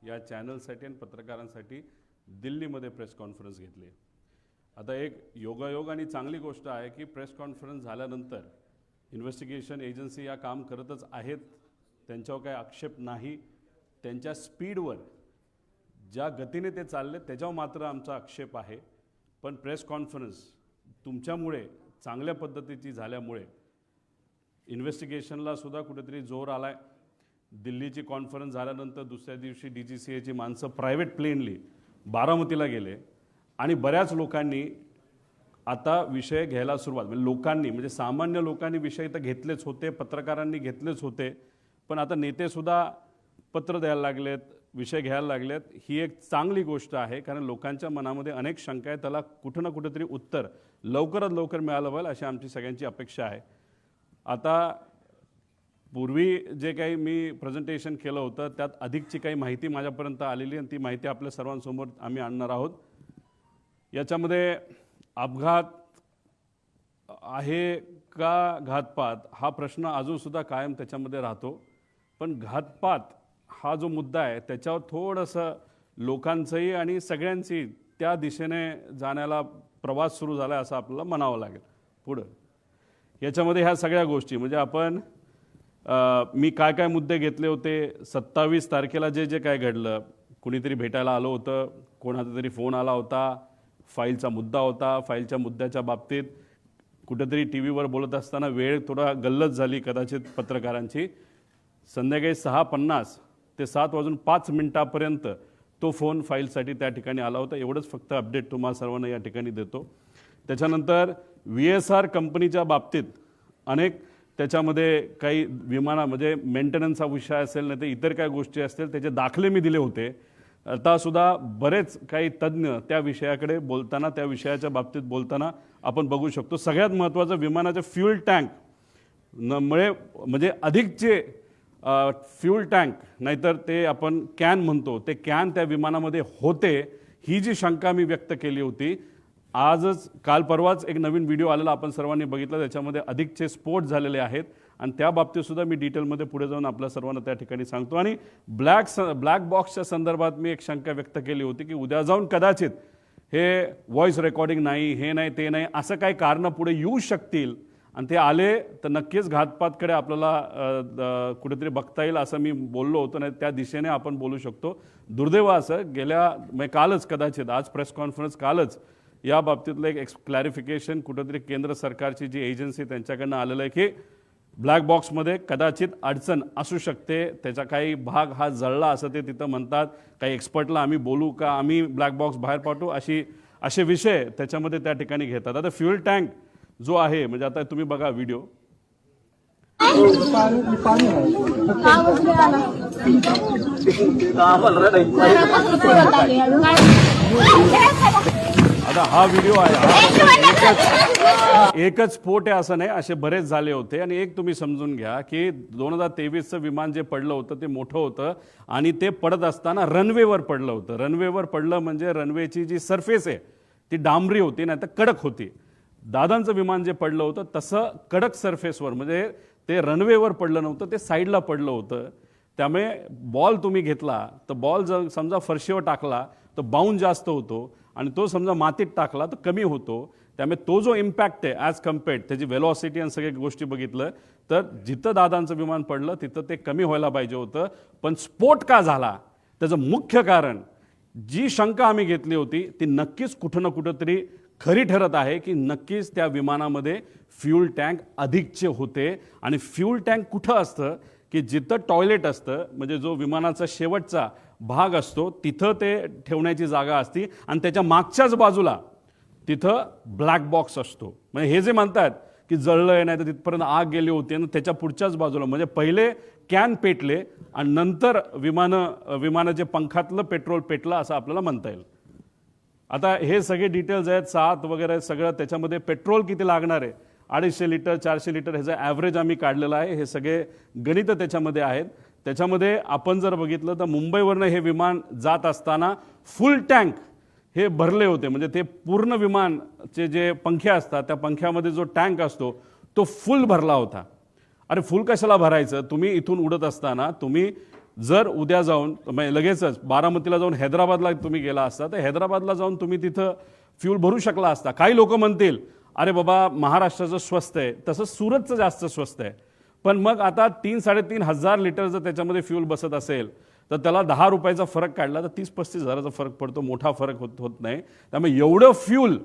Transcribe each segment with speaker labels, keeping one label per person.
Speaker 1: या चॅनलसाठी आणि पत्रकारांसाठी दिल्लीमध्ये प्रेस कॉन्फरन्स घेतली। आता एक योगायोग आणि चांगली गोष्ट आहे की प्रेस कॉन्फरन्स झाल्यानंतर इन्व्हेस्टिगेशन एजन्सी या काम करतच आहेत, त्यांच्यावर काही आक्षेप नाही। त्यांच्या स्पीडवर ज्या गतीने ते चालले त्याच्यावर मात्र आमचा आक्षेप आहे। पण प्रेस कॉन्फरन्स तुमच्यामुळे चांगल्या पद्धतीची झाल्यामुळे इन्व्हेस्टिगेशनला सुद्धा कुठेतरी जोर आलाय। दिल्लीची कॉन्फरन्स झाल्यानंतर दुसऱ्या दिवशी DGCAची माणसं प्रायव्हेट प्लेनली बारामतीला गेले आणि बऱ्याच लोकांनी आता विषय घ्यायला सुरुवात, म्हणजे लोकांनी म्हणजे सामान्य लोकांनी विषय तर घेतलेच होते, पत्रकारांनी घेतलेच होते, पण आता नेते सुद्धा पत्र द्यायला लागलेत, विषय घ्यायला लागलेत। ही एक चांगली गोष्ट आहे, कारण लोकांच्या मनामध्ये अनेक शंका आहेत, त्याला कुठं ना कुठेतरी उत्तर लवकरात लवकर मिळालं पाहिजे अशी आमची सगळ्यांची अपेक्षा आहे। आता पूर्वी जे काही मी प्रेझेंटेशन केलं होतं त्यात अधिकची काही माहिती माझ्यापर्यंत आलेली आणि ती माहिती आपल्या सर्वांसमोर आम्ही आणणार आहोत। याच्यामध्ये अपघात आहे का घातपात हा प्रश्न अजूनसुद्धा कायम त्याच्यामध्ये राहतो, पण घातपात हा जो मुद्दा आहे त्याच्यावर थोडंसं लोकांचंही आणि सगळ्यांची त्या दिशेने जाण्याला प्रवास सुरू झाला असं आपल्याला म्हणावं लागेल। पुढं याच्यामध्ये ह्या सगळ्या गोष्टी म्हणजे आपण मी काय काय मुद्दे घेतले होते, 27 तारखेला जे जे काय घडलं, कुणीतरी भेटायला आलं होतं, कोणाचा तरी फोन आला होता, फाईलचा मुद्दा होता, फाईलच्या मुद्द्याच्या बाबतीत कुठेतरी TV वर बोलत असताना वेळ थोडा गल्लत झाली कदाचित पत्रकारांची। संध्याकाळी 6:50 ते 7:05 तो फोन फाईलसाठी त्या ठिकाणी आला होता। एवढंच फक्त अपडेट तुम्हाला सर्वांना या ठिकाणी देतो। त्याच्यानंतर VSR कंपनीच्या बाबतीत अनेक त्याच्यामध्ये काही विमानामध्ये मेंटेनन्सचा विषय असेल नाही तर इतर काय गोष्टी असतील त्याचे दाखले मी दिले होते। आता सुद्धा बरेच काही तज्ञ त्या विषयाकडे बोलताना, त्या विषयाच्या बाबतीत बोलताना आपण बघू शकतो। सगळ्यात महत्त्वाचं विमानाचे फ्यूल टँक मुळे म्हणजे अधिकचे फ्यूल टँक नाहीतर ते आपण कॅन म्हणतो ते कॅन त्या विमानामध्ये होते, ही जी शंका मी व्यक्त केली होती। आजच काल परवाच एक नवीन व्हिडिओ आलेला आपण सर्वांनी बघितला, त्याच्यामध्ये अधिकचे स्फोट झालेले आहेत आणि त्या बाबतीत सुद्धा मी डिटेलमध्ये पुढे जाऊन आपल्या सर्वांना त्या ठिकाणी सांगतो। आणि ब्लॅक बॉक्सच्या संदर्भात मी एक शंका व्यक्त केली होती की उद्या जाऊन कदाचित हे व्हॉइस रेकॉर्डिंग नाही, हे नाही, ते नाही, असं काही कारणं पुढे येऊ शकतील आणि ते आले तर नक्कीच घातपातकडे आपल्याला कुठेतरी बघता येईल असं मी बोललो होतो, नाही त्या दिशेने आपण बोलू शकतो। दुर्दैव असं म्हणजे कालच कदाचित आज प्रेस कॉन्फरन्स कालच या बाबतीतलं एक क्लॅरिफिकेशन कुठेतरी केंद्र सरकारची जी एजन्सी त्यांच्याकडनं आलेलं आहे की ब्लॅक बॉक्समध्ये कदाचित अडचण असू शकते, त्याचा काही भाग हा जळला असं ते तिथं म्हणतात। काही एक्सपर्टला आम्ही बोलू का, आम्ही ब्लॅक बॉक्स बाहेर पाठवू, असे विषय त्याच्यामध्ये त्या ठिकाणी घेतात। आता फ्यूल टँक जो आहे म्हणजे आता तुम्ही बघा व्हिडिओ, आता हा व्हिडिओ आहे, एकच स्फोट आहे असं नाही, असे बरेच झाले होते। आणि एक तुम्ही समजून घ्या की 2023चं विमान जे पडलं होतं ते मोठं होतं आणि ते पडत असताना रनवेवर पडलं होतं। रनवेवर पडलं म्हणजे रनवेची जी सरफेस आहे ती डांबरी होती नाही तर कडक होती। दादांचं विमान जे पडलं होतं तसं कडक सरफेसवर म्हणजे ते रनवेवर पडलं नव्हतं, ते साईडला पडलं होतं। त्यामुळे बॉल तुम्ही घेतला तर बॉल जर समजा फरशीवर टाकला तर बाउंड जास्त होतो आणि तो समजा मातीत टाकला तर कमी होतो। त्यामुळे तो जो इम्पॅक्ट आहे ॲज कम्पेअर्ड त्याची वेलॉसिटी आणि सगळ्या गोष्टी बघितलं तर जिथं दादांचं विमान पडलं तिथं ते कमी व्हायला पाहिजे होतं, पण स्फोट का झाला त्याचं मुख्य कारण जी शंका आम्ही घेतली होती ती नक्कीच कुठं ना कुठंतरी खरी ठरत आहे की नक्कीच त्या विमानामध्ये फ्यूल टँक अधिकचे होते। आणि फ्यूल टँक कुठं असतं की जिथं टॉयलेट असतं म्हणजे जो विमानाचा शेवटचा भाग असतो तिथं ते ठेवण्याची जागा असती आणि त्याच्या मागच्याच बाजूला तिथं ब्लॅक बॉक्स असतो। म्हणजे हे जे म्हणतात की जळलंय नाही तर तिथपर्यंत आग गेली होती आणि त्याच्या पुढच्याच बाजूला म्हणजे पहिले कॅन पेटले आणि नंतर विमानाचे पंखातलं पेट्रोल पेटलं असं आपल्याला म्हणता येईल। आता हे सगळे डिटेल्स आहेत, 7 वगैरे सगळं, त्याच्यामध्ये पेट्रोल किती लागणार आहे 250 लिटर 400 लिटर ह्याचं ॲव्हरेज आम्ही काढलेलं आहे। हे सगळे गणित त्याच्यामध्ये आहेत। त्याच्यामध्ये आपण जर बघितलं तर मुंबईवरनं हे विमान जात असताना फुल टँक हे भरले होते, म्हणजे ते पूर्ण विमानचे जे पंखे असतात त्या पंख्यामध्ये जो टँक असतो तो फुल भरला होता। अरे फुल कशाला भरायचं, तुम्ही इथून उडत असताना तुम्ही जर उद्या जाऊन लगेचच बारामतीला जाऊन हैदराबादला तुम्ही गेला असता तर हैदराबादला जाऊन तुम्ही तिथं फ्यूल भरू शकला असता. काही लोक म्हणतील अरे बाबा महाराष्ट्राचं स्वस्त आहे, तसं सुरतचं जास्त स्वस्त आहे. पण मग आता 3-3.5 लिटर जर त्याच्यामध्ये फ्यूल बसत असेल तर त्याला 10 रुपयाचा फरक काढला तर 30-35 हजाराचा फरक पडतो. मोठा फरक होत नाही. त्यामुळे एवढं फ्यूल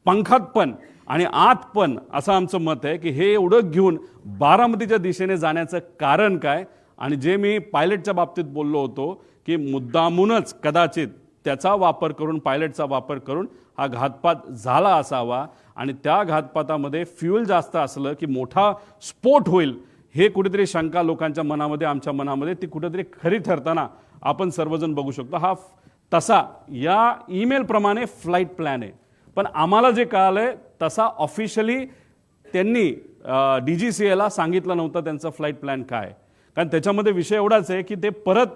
Speaker 1: पंखात पण आणि आत पण असं आमचं मत आहे की हे एवढं घेऊन बारामतीच्या दिशेने जाण्याचं कारण काय. आणि जे मी पायलटच्या बाबतीत बोललो होतो की मुद्दामूनच कदाचित त्याचा वापर करून, पायलटचा वापर करून हा घातपात झाला असावा आणि त्या घातपातामध्ये फ्यूल जास्त असलं की मोठा स्फोट होईल हे कुठेतरी शंका लोकांच्या मनामध्ये, आमच्या मनामध्ये ती कुठेतरी खरी ठरताना आपण सर्वजण बघू शकतो. हा तसा या ईमेल प्रमाणे फ्लाईट प्लॅन आहे. पण आम्हाला जे कळालंय तसा ऑफिशियली त्यांनी DGCA सांगितलं नव्हतं त्यांचा फ्लाईट प्लॅन काय. कारण त्याच्यामध्ये विषय एवढाच आहे की ते परत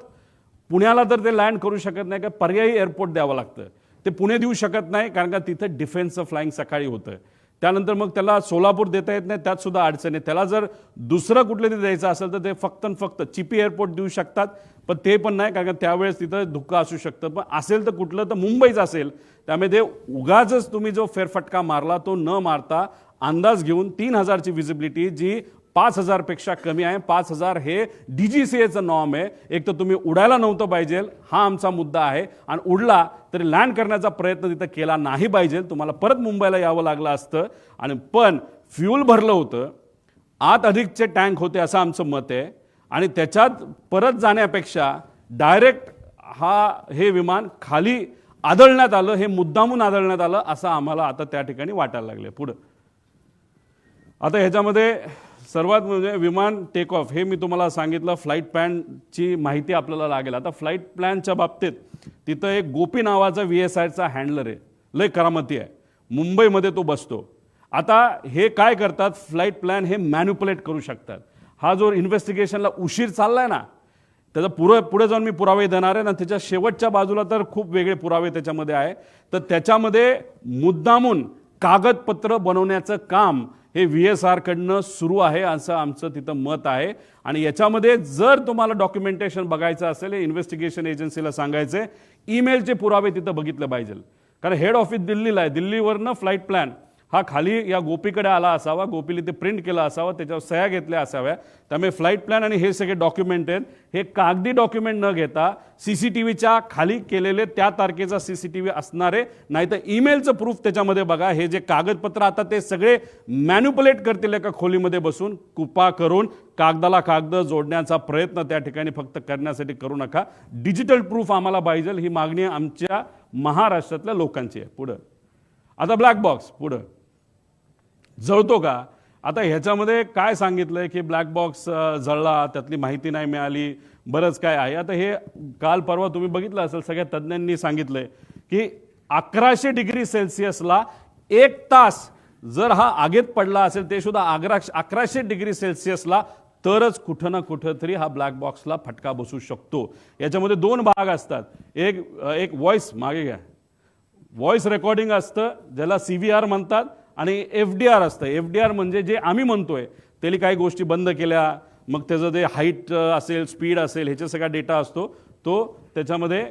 Speaker 1: पुण्याला तर ते लँड करू शकत नाही, का पर्यायी एअरपोर्ट द्यावं लागतं. ते पुणे देऊ शकत नाही कारण का तिथं डिफेन्सचं फ्लाईंग सकाळी होतं. त्यानंतर मग त्याला सोलापूर देता येत नाही, त्यात सुद्धा अडचण आहे. त्याला जर दुसरं कुठलं तरी द्यायचं असेल तर ते फक्त चिपी एअरपोर्ट देऊ शकतात. पण ते पण नाही कारण त्यावेळेस तिथं धुक्का असू शकतं. पण असेल तर कुठलं तर मुंबईच असेल. त्यामुळे ते उगाच तुम्ही जो फेरफटका मारला तो न मारता अंदाज घेऊन 3000ची विजिबिलिटी जी 5000 पेक्षा कमी आहे. 5000 हे DGCAचं नॉर्म आहे. एक तर तुम्ही उडायला नव्हतं पाहिजे हा आमचा मुद्दा आहे आणि उडला तरी लँड करण्याचा प्रयत्न तिथं केला नाही पाहिजे. तुम्हाला परत मुंबईला यावं लागलं असतं. आणि पण फ्यूल भरलं होतं, आत अधिकचे टँक होते असं आमचं मत आहे. आणि त्याच्यात परत जाण्यापेक्षा डायरेक्ट हे विमान खाली आदळण्यात आलं, हे मुद्दामून आदळण्यात आलं असं आम्हाला आता त्या ठिकाणी वाटायला लागले. पुढं आता ह्याच्यामध्ये सर्वात म्हणजे विमान टेक ऑफ हे मी तुम्हाला सांगितलं. फ्लाईट प्लॅनची माहिती आपल्याला लागेल. आता फ्लाईट प्लॅनच्या बाबतीत तिथं एक गोपी नावाचा VSIचा हँडलर आहे, लय करामती आहे, मुंबईमध्ये तो बसतो. आता हे काय करतात, फ्लाईट प्लॅन हे मॅन्युपुलेट करू शकतात. हा जो इन्व्हेस्टिगेशनला उशीर चाललाय ना त्याचा पुढे जाऊन मी पुरावे देणार आहे ना, त्याच्या शेवटच्या बाजूला तर खूप वेगळे पुरावे त्याच्यामध्ये आहे. तर त्याच्यामध्ये मुद्दामून कागदपत्र बनवण्याचं काम हे VSR कडनं सुरू आहे असं आमचं तिथं मत आहे. आणि याच्यामध्ये जर तुम्हाला डॉक्युमेंटेशन बघायचं असेल, इन्व्हेस्टिगेशन एजन्सीला सांगायचे ईमेलचे पुरावे तिथं बघितले पाहिजे. कारण हेड ऑफिस दिल्लीला आहे, दिल्लीवरनं फ्लाईट प्लॅन हा खाली या गोपीकडे आला असावा, गोपीला ते प्रिंट केला असावा, त्याच्यावर सह्या घेतल्या असाव्या. त्यामुळे फ्लाईट प्लॅन आणि हे सगळे डॉक्युमेंट आहेत हे कागदी डॉक्युमेंट न घेता CCTVच्या खाली केलेले त्या तारखेचा CCTV असणारे, नाही तर ईमेलचं प्रूफ त्याच्यामध्ये बघा. हे जे कागदपत्र आता ते सगळे मॅन्युपुलेट करतील एका खोलीमध्ये बसून, कुपा करून कागदाला कागद जोडण्याचा प्रयत्न त्या ठिकाणी फक्त करण्यासाठी करू नका. डिजिटल प्रूफ आम्हाला पाहिजे, ही मागणी आमच्या महाराष्ट्रातल्या लोकांची आहे. पुढं आता ब्लॅक बॉक्स पुढं जळतो का. आता ह्याच्यामध्ये काय सांगितलंय की ब्लॅक बॉक्स जळला, त्यातली माहिती नाही मिळाली, बरंच काय आहे. आता हे काल परवा तुम्ही बघितलं असेल, सगळ्या तज्ज्ञांनी सांगितलंय की 1100 डिग्री सेल्सिअसला 1 तास जर हा आगीत पडला असेल, ते सुद्धा 1100 डिग्री सेल्सिअसला, तरच कुठं ना कुठं तरी हा ब्लॅक बॉक्सला फटका बसू शकतो. याच्यामध्ये 2 भाग असतात. एक व्हॉइस मागे घ्या, व्हॉइस रेकॉर्डिंग असतं ज्याला CVR म्हणतात, आणि FDR असतं. FDR म्हणजे जे आम्ही म्हणतोय त्याला काही गोष्टी बंद केल्या, मग त्याचं जे हाईट असेल, स्पीड असेल, ह्याचा सगळा डेटा असतो तो त्याच्यामध्ये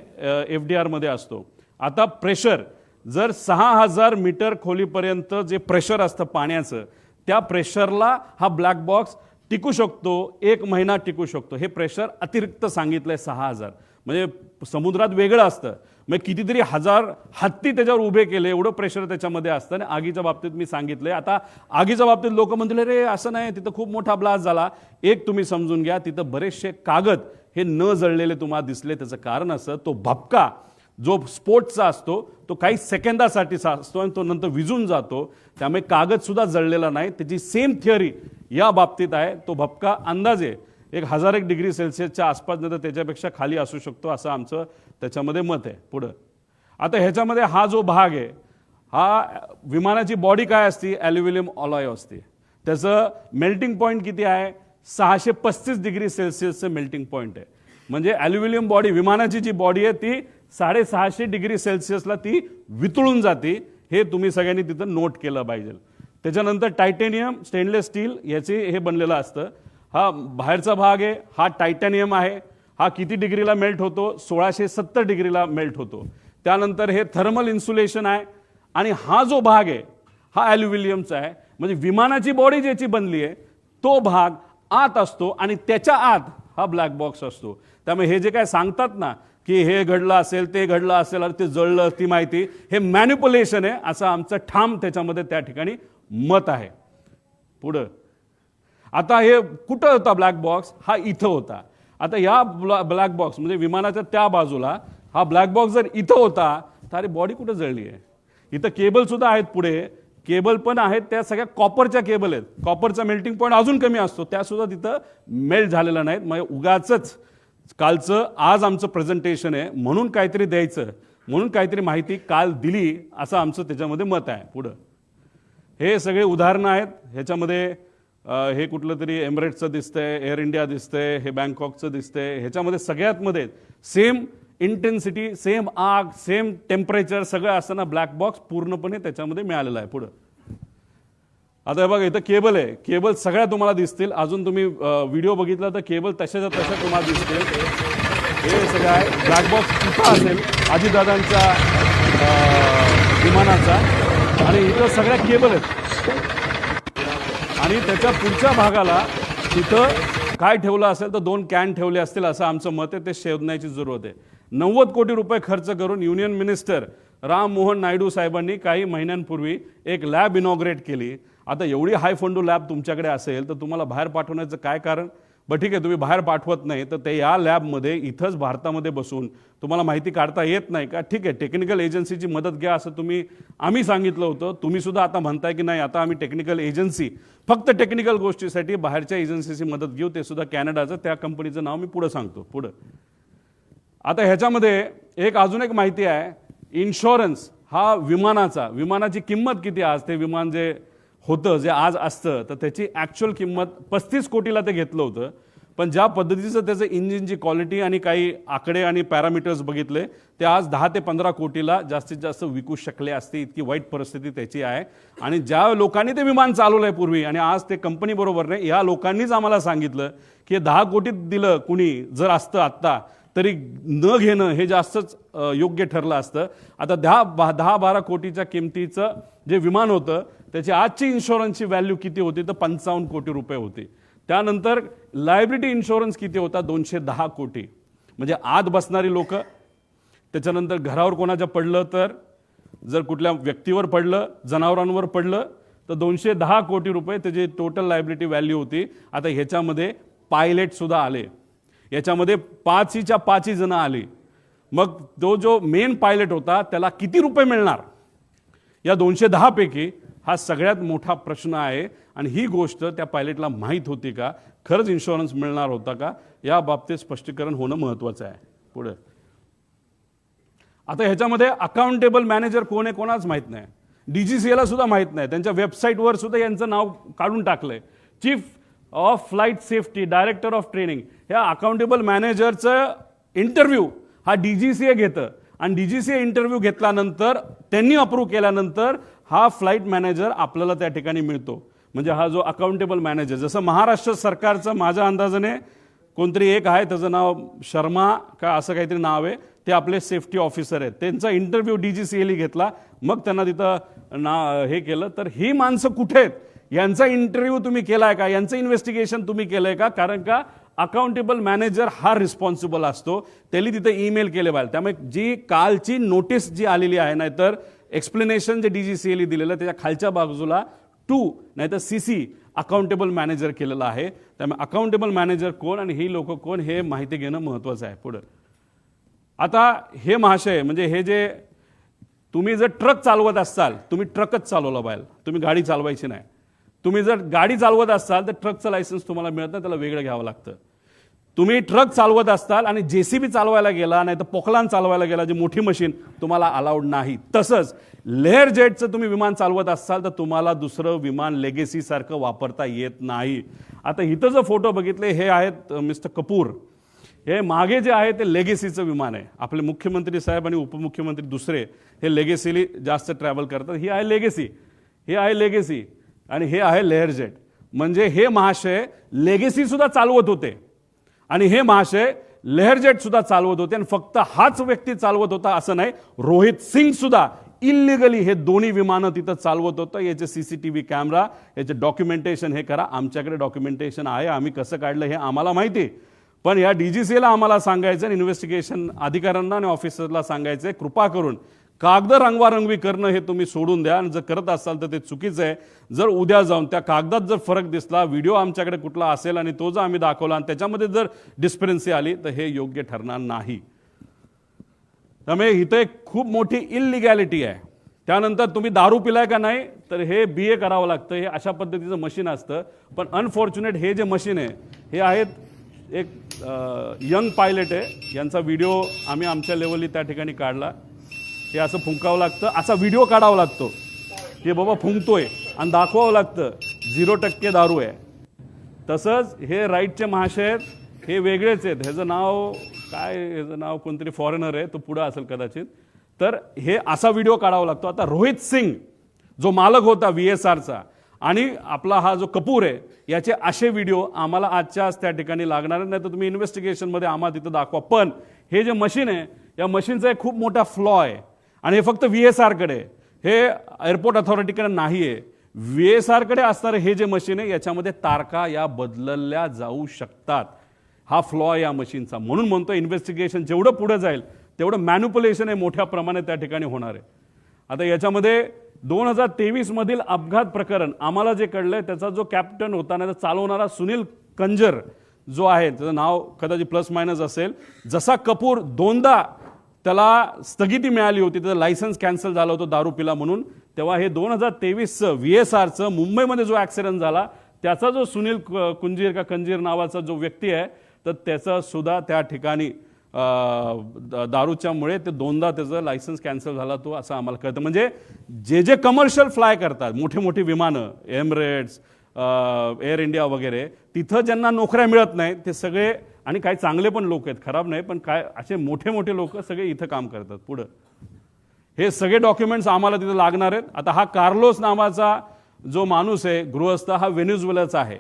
Speaker 1: FDR मध्ये असतो. आता प्रेशर जर 6000 मीटर खोलीपर्यंत जे प्रेशर असतं पाण्याचं, त्या प्रेशरला हा ब्लॅक बॉक्स टिकू शकतो, 1 महिना टिकू शकतो. हे प्रेशर अतिरिक्त सांगितलंय 6000, म्हणजे समुद्रात वेगळं असतं. मग कितीतरी हजार हत्ती त्याच्यावर उभे केले, एवढं प्रेशर त्याच्यामध्ये असतं. आणि आगीच्या बाबतीत मी सांगितलंय. आता आगीच्या बाबतीत लोक म्हणतील रे असं नाही, तिथं खूप मोठा ब्लास्ट झाला. एक तुम्ही समजून घ्या, तिथं बरेचसे कागद हे न जळलेले तुम्हाला दिसले. त्याचं कारण असं, तो भपका जो स्फोटचा असतो तो काही सेकंदासाठी असतो आणि तो नंतर विझून जातो. त्यामुळे कागद सुद्धा जळलेला नाही. त्याची सेम थिअरी या बाबतीत आहे. तो भपका अंदाजे 1001 डिग्री सेल्सिअसच्या आसपास, नाही तर त्याच्यापेक्षा खाली असू शकतो असं आमचं त्याच्यामध्ये मत आहे. पुढं आता ह्याच्यामध्ये हा जो भाग आहे, हा विमानाची बॉडी काय असते, ॲल्युमिनियम अलॉय असते. त्याचं मेल्टिंग पॉईंट किती आहे, 635 डिग्री सेल्सिअसचं मेल्टिंग पॉईंट आहे. म्हणजे ॲल्युमिनियम बॉडी, विमानाची जी बॉडी आहे ती 650 डिग्री सेल्सिअसला ती वितळून जाते. हे तुम्ही सगळ्यांनी तिथं नोट केलं पाहिजे. त्याच्यानंतर टायटॅनियम, स्टेनलेस स्टील याचे हे बनलेलं असतं. हा बाहेरचा भाग आहे, हा टायटॅनियम आहे. हा किती डिग्रीला मेल्ट होतो? 1670 डिग्रीला मेल्ट होतो. त्यानंतर हे थर्मल इन्सुलेशन आहे आणि हा जो भाग आहे हा ॲल्युमिनियमचा आहे. म्हणजे विमानाची बॉडी ज्याची बनली आहे तो भाग आत असतो आणि त्याच्या आत हा ब्लॅक बॉक्स असतो. त्यामुळे हे जे काय सांगतात ना की हे घडलं असेल ते घडलं असेल आणि ते जळलं ती माहिती, हे मॅन्युप्युलेशन आहे असं आमचं ठाम त्याच्यामध्ये त्या ठिकाणी मत आहे. पुढं आता हे कुठं होता ब्लॅक बॉक्स? हा इथं होता. आता या ब्लॅक बॉक्स म्हणजे विमानाच्या त्या बाजूला हा ब्लॅक बॉक्स जर इथं होता तर अरे बॉडी कुठं जळली आहे? इथं केबल सुद्धा आहेत, पुढे केबल पण आहेत, त्या सगळ्या कॉपरच्या केबल आहेत. कॉपरचा मेल्टिंग पॉईंट अजून कमी असतो, त्या सुद्धा तिथं मेल्ट झालेला नाहीत. म्हणजे उगाचच कालचं आज आमचं प्रेझेंटेशन आहे म्हणून काहीतरी द्यायचं, म्हणून काहीतरी माहिती काल दिली असं आमचं त्याच्यामध्ये मत आहे. पुढं हे सगळे उदाहरणं आहेत. ह्याच्यामध्ये हे कुठलं तरी एमिरेट्सचं दिसतंय, एअर इंडिया दिसतंय, हे बँकॉकचं दिसतंय. ह्याच्यामध्ये सगळ्यात मध्ये सेम इंटेन्सिटी, सेम आग, सेम टेम्परेचर सगळं असताना ब्लॅक बॉक्स पूर्णपणे त्याच्यामध्ये मिळालेला आहे. पुढं आता हे बघा इथं केबल आहे, केबल सगळ्या तुम्हाला दिसतील. अजून तुम्ही व्हिडिओ बघितला तर केबल तशाच्या तशा तुम्हाला दिसतील. हे सगळं आहे. ब्लॅक बॉक्स कुठं असेल? अजितदादांच्या विमानाचा, आणि इथं सगळ्या केबल आहेत. आणि त्याच्या पुढच्या भागाला तिथं काय ठेवलं असेल तर 2 कॅन ठेवले असतील असं आमचं मत आहे. ते शोधण्याची जरूरत आहे. 90 कोटी रुपये खर्च करून युनियन मिनिस्टर राम मोहन नायडू साहेबांनी काही महिन्यांपूर्वी एक लॅब इनॉग्रेट केली. आता एवढी हाय फंडू लॅब तुमच्याकडे असेल तर तुम्हाला बाहेर पाठवण्याचं काय कारण? बरं ठीक आहे, तुम्ही बाहेर पाठवत नाही तर ते या लॅबमध्ये इथंच भारतामध्ये बसून तुम्हाला माहिती काढता येत नाही का? ठीक आहे, टेक्निकल एजन्सीची मदत घ्या असं आम्ही सांगितलं होतं. तुम्ही सुद्धा आता म्हणताय की नाही आता आम्ही टेक्निकल एजन्सी फक्त टेक्निकल गोष्टीसाठी बाहेरच्या एजन्सीची मदत घेऊ, ते सुद्धा कॅनडाचं. त्या कंपनीचं नाव मी पुढं सांगतो. पुढं आता ह्याच्यामध्ये अजून एक माहिती आहे. इन्शुरन्स हा विमानाची किंमत किती? आज ते विमान जे होतं, जे आज असतं, तर त्याची ॲक्च्युअल किंमत 35 कोटीला ते घेतलं होतं. पण ज्या पद्धतीचं त्याचं इंजिनची क्वालिटी आणि काही आकडे आणि पॅरामीटर्स बघितले, ते आज 10 ते 15 कोटीला जास्तीत जास्त विकू शकले असते. इतकी वाईट परिस्थिती त्याची आहे. आणि ज्या लोकांनी ते विमान चालवलंय पूर्वी आणि आज ते कंपनी बरोबर नाही, या लोकांनीच आम्हाला सांगितलं की 10 कोटीत दिलं कुणी जर असतं आत्ता तरी न घेणं हे जास्तच योग्य ठरलं असतं. आता 10-12 कोटीच्या किमतीचं जे विमान होतं त्याची आजची इन्शुरन्सची व्हॅल्यू किती होती? तर 55 कोटी रुपये होती. त्यानंतर लायबिलिटी इन्शुरन्स किती होता? 210 कोटी. म्हणजे आत बसणारी लोक, त्याच्यानंतर घरावर कोणाच्या पडलं तर, जर कुठल्या व्यक्तीवर पडलं, जनावरांवर पडलं तर 210 कोटी रुपये त्याची टोटल लायबिलिटी व्हॅल्यू होती. आता ह्याच्यामध्ये पायलट सुद्धा आले, याच्यामध्ये 5च्या 5 जण आली. मग तो जो मेन पायलट होता त्याला किती रुपये मिळणार या 210 पैकी? हा सगळ्यात मोठा प्रश्न आहे. आणि ही गोष्ट त्या पायलटला माहीत होती का? खरंच इन्शुरन्स मिळणार होता का? या बाबतीत स्पष्टीकरण होणं महत्त्वाचं आहे. पुढे आता ह्याच्यामध्ये अकाउंटेबल मॅनेजर कोण आहे कोणाच माहीत नाही. DGCA सुद्धा माहीत नाही. त्यांच्या वेबसाईटवर सुद्धा यांचं नाव काढून टाकलंय. Chief of flight safety, director of training. ह्या अकाउंटेबल मॅनेजरचं इंटरव्ह्यू हा DGCA घेतं आणि DGCA इंटरव्ह्यू घेतल्यानंतर त्यांनी अप्रूव्ह केल्यानंतर हा फ्लाईट मॅनेजर आपल्याला त्या ठिकाणी मिळतो. म्हणजे हा जो अकाउंटेबल मॅनेजर, जसं महाराष्ट्र सरकारचं माझ्या अंदाजाने कोणतरी एक आहे, त्याचं नाव शर्मा का असं काहीतरी नाव आहे, ते आपले सेफ्टी ऑफिसर आहेत. त्यांचा इंटरव्ह्यू DGCA घेतला, मग त्यांना तिथं हे केलं. तर ही माणसं कुठे आहेत? यांचा इंटरव्ह्यू तुम्ही केलाय का? यांचं इन्व्हेस्टिगेशन तुम्ही केलंय का? कारण का अकाउंटेबल मॅनेजर हा रिस्पॉन्सिबल असतो. त्यांनी तिथे ईमेल केले पाहिजे. त्यामुळे जी कालची नोटीस जी आलेली आहे, नाहीतर एक्सप्लेनेशन जे DGCA दिलेलं त्याच्या खालच्या बाजूला 2 नाहीतर CC अकाउंटेबल मॅनेजर केलेलं आहे. त्यामुळे अकाउंटेबल मॅनेजर कोण आणि ही लोक कोण हे माहिती घेणं महत्त्वाचं आहे. पुढं आता हे महाशय, म्हणजे हे जे तुम्ही जर ट्रक चालवत असाल, तुम्ही ट्रकच चालवला पाहिजे, तुम्ही गाडी चालवायची नाही. तुम्ही जर गाडी चालवत असाल तर ट्रकचं लायसन्स तुम्हाला मिळत नाही, त्याला वेगळं घ्यावं लागतं. तुम्ही ट्रक चालवत असताल आणि JCB चालवायला गेला, नाही तर पोकलान चालवायला गेला, जी मोठी मशीन, तुम्हाला अलाउड नाही. तसंच लेअर जेटचं तुम्ही विमान चालवत असाल तर तुम्हाला दुसरं विमान लेगेसी सारखं वापरता येत नाही. आता इथं जो फोटो बघितले हे आहेत मिस्टर कपूर. हे मागे जे आहे ते लेगेसीचं विमान आहे. आपले मुख्यमंत्री साहेब आणि उपमुख्यमंत्री दुसरे हे लेगेसीली जास्त ट्रॅव्हल करतात. ही आहे लेगेसी, हे आहे लेगेसी आणि हे आहे लेअर जेट. म्हणजे हे महाशय लेगेसी सुद्धा चालवत होते आणि हे महाशय लेहरजेट सुद्धा चालवत होते आणि फक्त हाच व्यक्ती चालवत होता असं नाही, रोहित सिंग सुद्धा इलिगली हे दोन्ही विमानं तिथं चालवत होतं. याचे सीसीटीव्ही कॅमेरा, याचे डॉक्युमेंटेशन हे करा. आमच्याकडे डॉक्युमेंटेशन आहे, आम्ही कसं काढलं हे आम्हाला माहिती. पण या डीजीसीएला आम्हाला सांगायचं, इन्व्हेस्टिगेशन अधिकाऱ्यांना आणि ऑफिसरला सांगायचं, कृपा करून कागद रंगवारंगवी करणं हे तुम्ही सोडून द्या. आणि जर करत असाल तर ते चुकीचं आहे. जर उद्या जाऊन त्या कागदात जर फरक दिसला, व्हिडिओ आमच्याकडे कुठला असेल आणि तो जर आम्ही दाखवला आणि त्याच्यामध्ये जर डिस्क्रिपन्सी आली तर हे योग्य ठरणार नाही. त्यामुळे इथं एक खूप मोठी इलिगॅलिटी आहे. त्यानंतर तुम्ही दारू पिलाय का नाही तर हे BA करावं लागतं. हे अशा पद्धतीचं मशीन असतं. पण अनफॉर्च्युनेट हे जे मशीन आहे हे आहेत एक यंग पायलट आहे, यांचा व्हिडिओ आम्ही आमच्या लेवलनी त्या ठिकाणी काढला. हे असं फुंकावं लागतं, असा व्हिडिओ काढावा लागतो हे बाबा फुंकतोय आणि दाखवावं लागतं 0% दारू आहे. तसंच हे राईटचे महाशय आहेत, हे वेगळेच आहेत. ह्याचं नाव काय, ह्याचं नाव कोणतरी फॉरेनर आहे, तो पुढं असेल कदाचित. तर हे असा व्हिडिओ काढावा लागतो. आता रोहित सिंग जो मालक होता VSRचा आणि आपला हा जो कपूर आहे, याचे असे व्हिडिओ आम्हाला आजच्या आज त्या ठिकाणी लागणार नाही. तर तुम्ही इन्व्हेस्टिगेशनमध्ये आम्हाला तिथं दाखवा. पण हे जे मशीन आहे, या मशीनचा एक खूप मोठा फ्लॉ आहे आणि हे फक्त VSRकडे, हे एअरपोर्ट अथॉरिटीकडे नाही आहे. VSRकडे असणारे हे जे मशीन आहे याच्यामध्ये तारखा या बदलल्या जाऊ शकतात. हा फ्लॉ या मशीनचा. म्हणून म्हणतो इन्व्हेस्टिगेशन जेवढं पुढे जाईल तेवढं मॅन्युप्युलेशन हे मोठ्या प्रमाणात त्या ठिकाणी होणार आहे. आता याच्यामध्ये 2023 मधील अपघात प्रकरण आम्हाला जे कळलंय, त्याचा जो कॅप्टन होता ना, चालवणारा सुनील कंजर जो आहे, त्याचं नाव कदाचित प्लस मायनस असेल. जसा कपूर दोनदा त्याला स्थगिती मिळाली होती, त्याचं लायसन्स कॅन्सल झालं होतं दारू पिला म्हणून, तेव्हा हे 2023चं VSRचं मुंबईमध्ये जो ॲक्सिडेंट झाला त्याचा जो सुनील कंजीर नावाचा जो व्यक्ती आहे, तर त्याचा सुद्धा त्या ठिकाणी दारूच्यामुळे ते दोनदा त्याचं लायसन्स कॅन्सल झाला तो, असं आम्हाला कळतं. म्हणजे जे कमर्शियल फ्लाय करतात, मोठे मोठे विमानं, एमिरेट्स, एअर इंडिया वगैरे, तिथं ज्यांना नोकऱ्या मिळत नाही ते सगळे, आणि काही चांगले पण लोक आहेत, खराब नाही, पण काय असे मोठे मोठे लोक सगळे इथं काम करतात. पुढं हे सगळे डॉक्युमेंट्स आम्हाला तिथं लागणार आहेत. आता हा कार्लोस नावाचा जो माणूस आहे गृहस्थ, हा व्हेनेझुएलाचा आहे,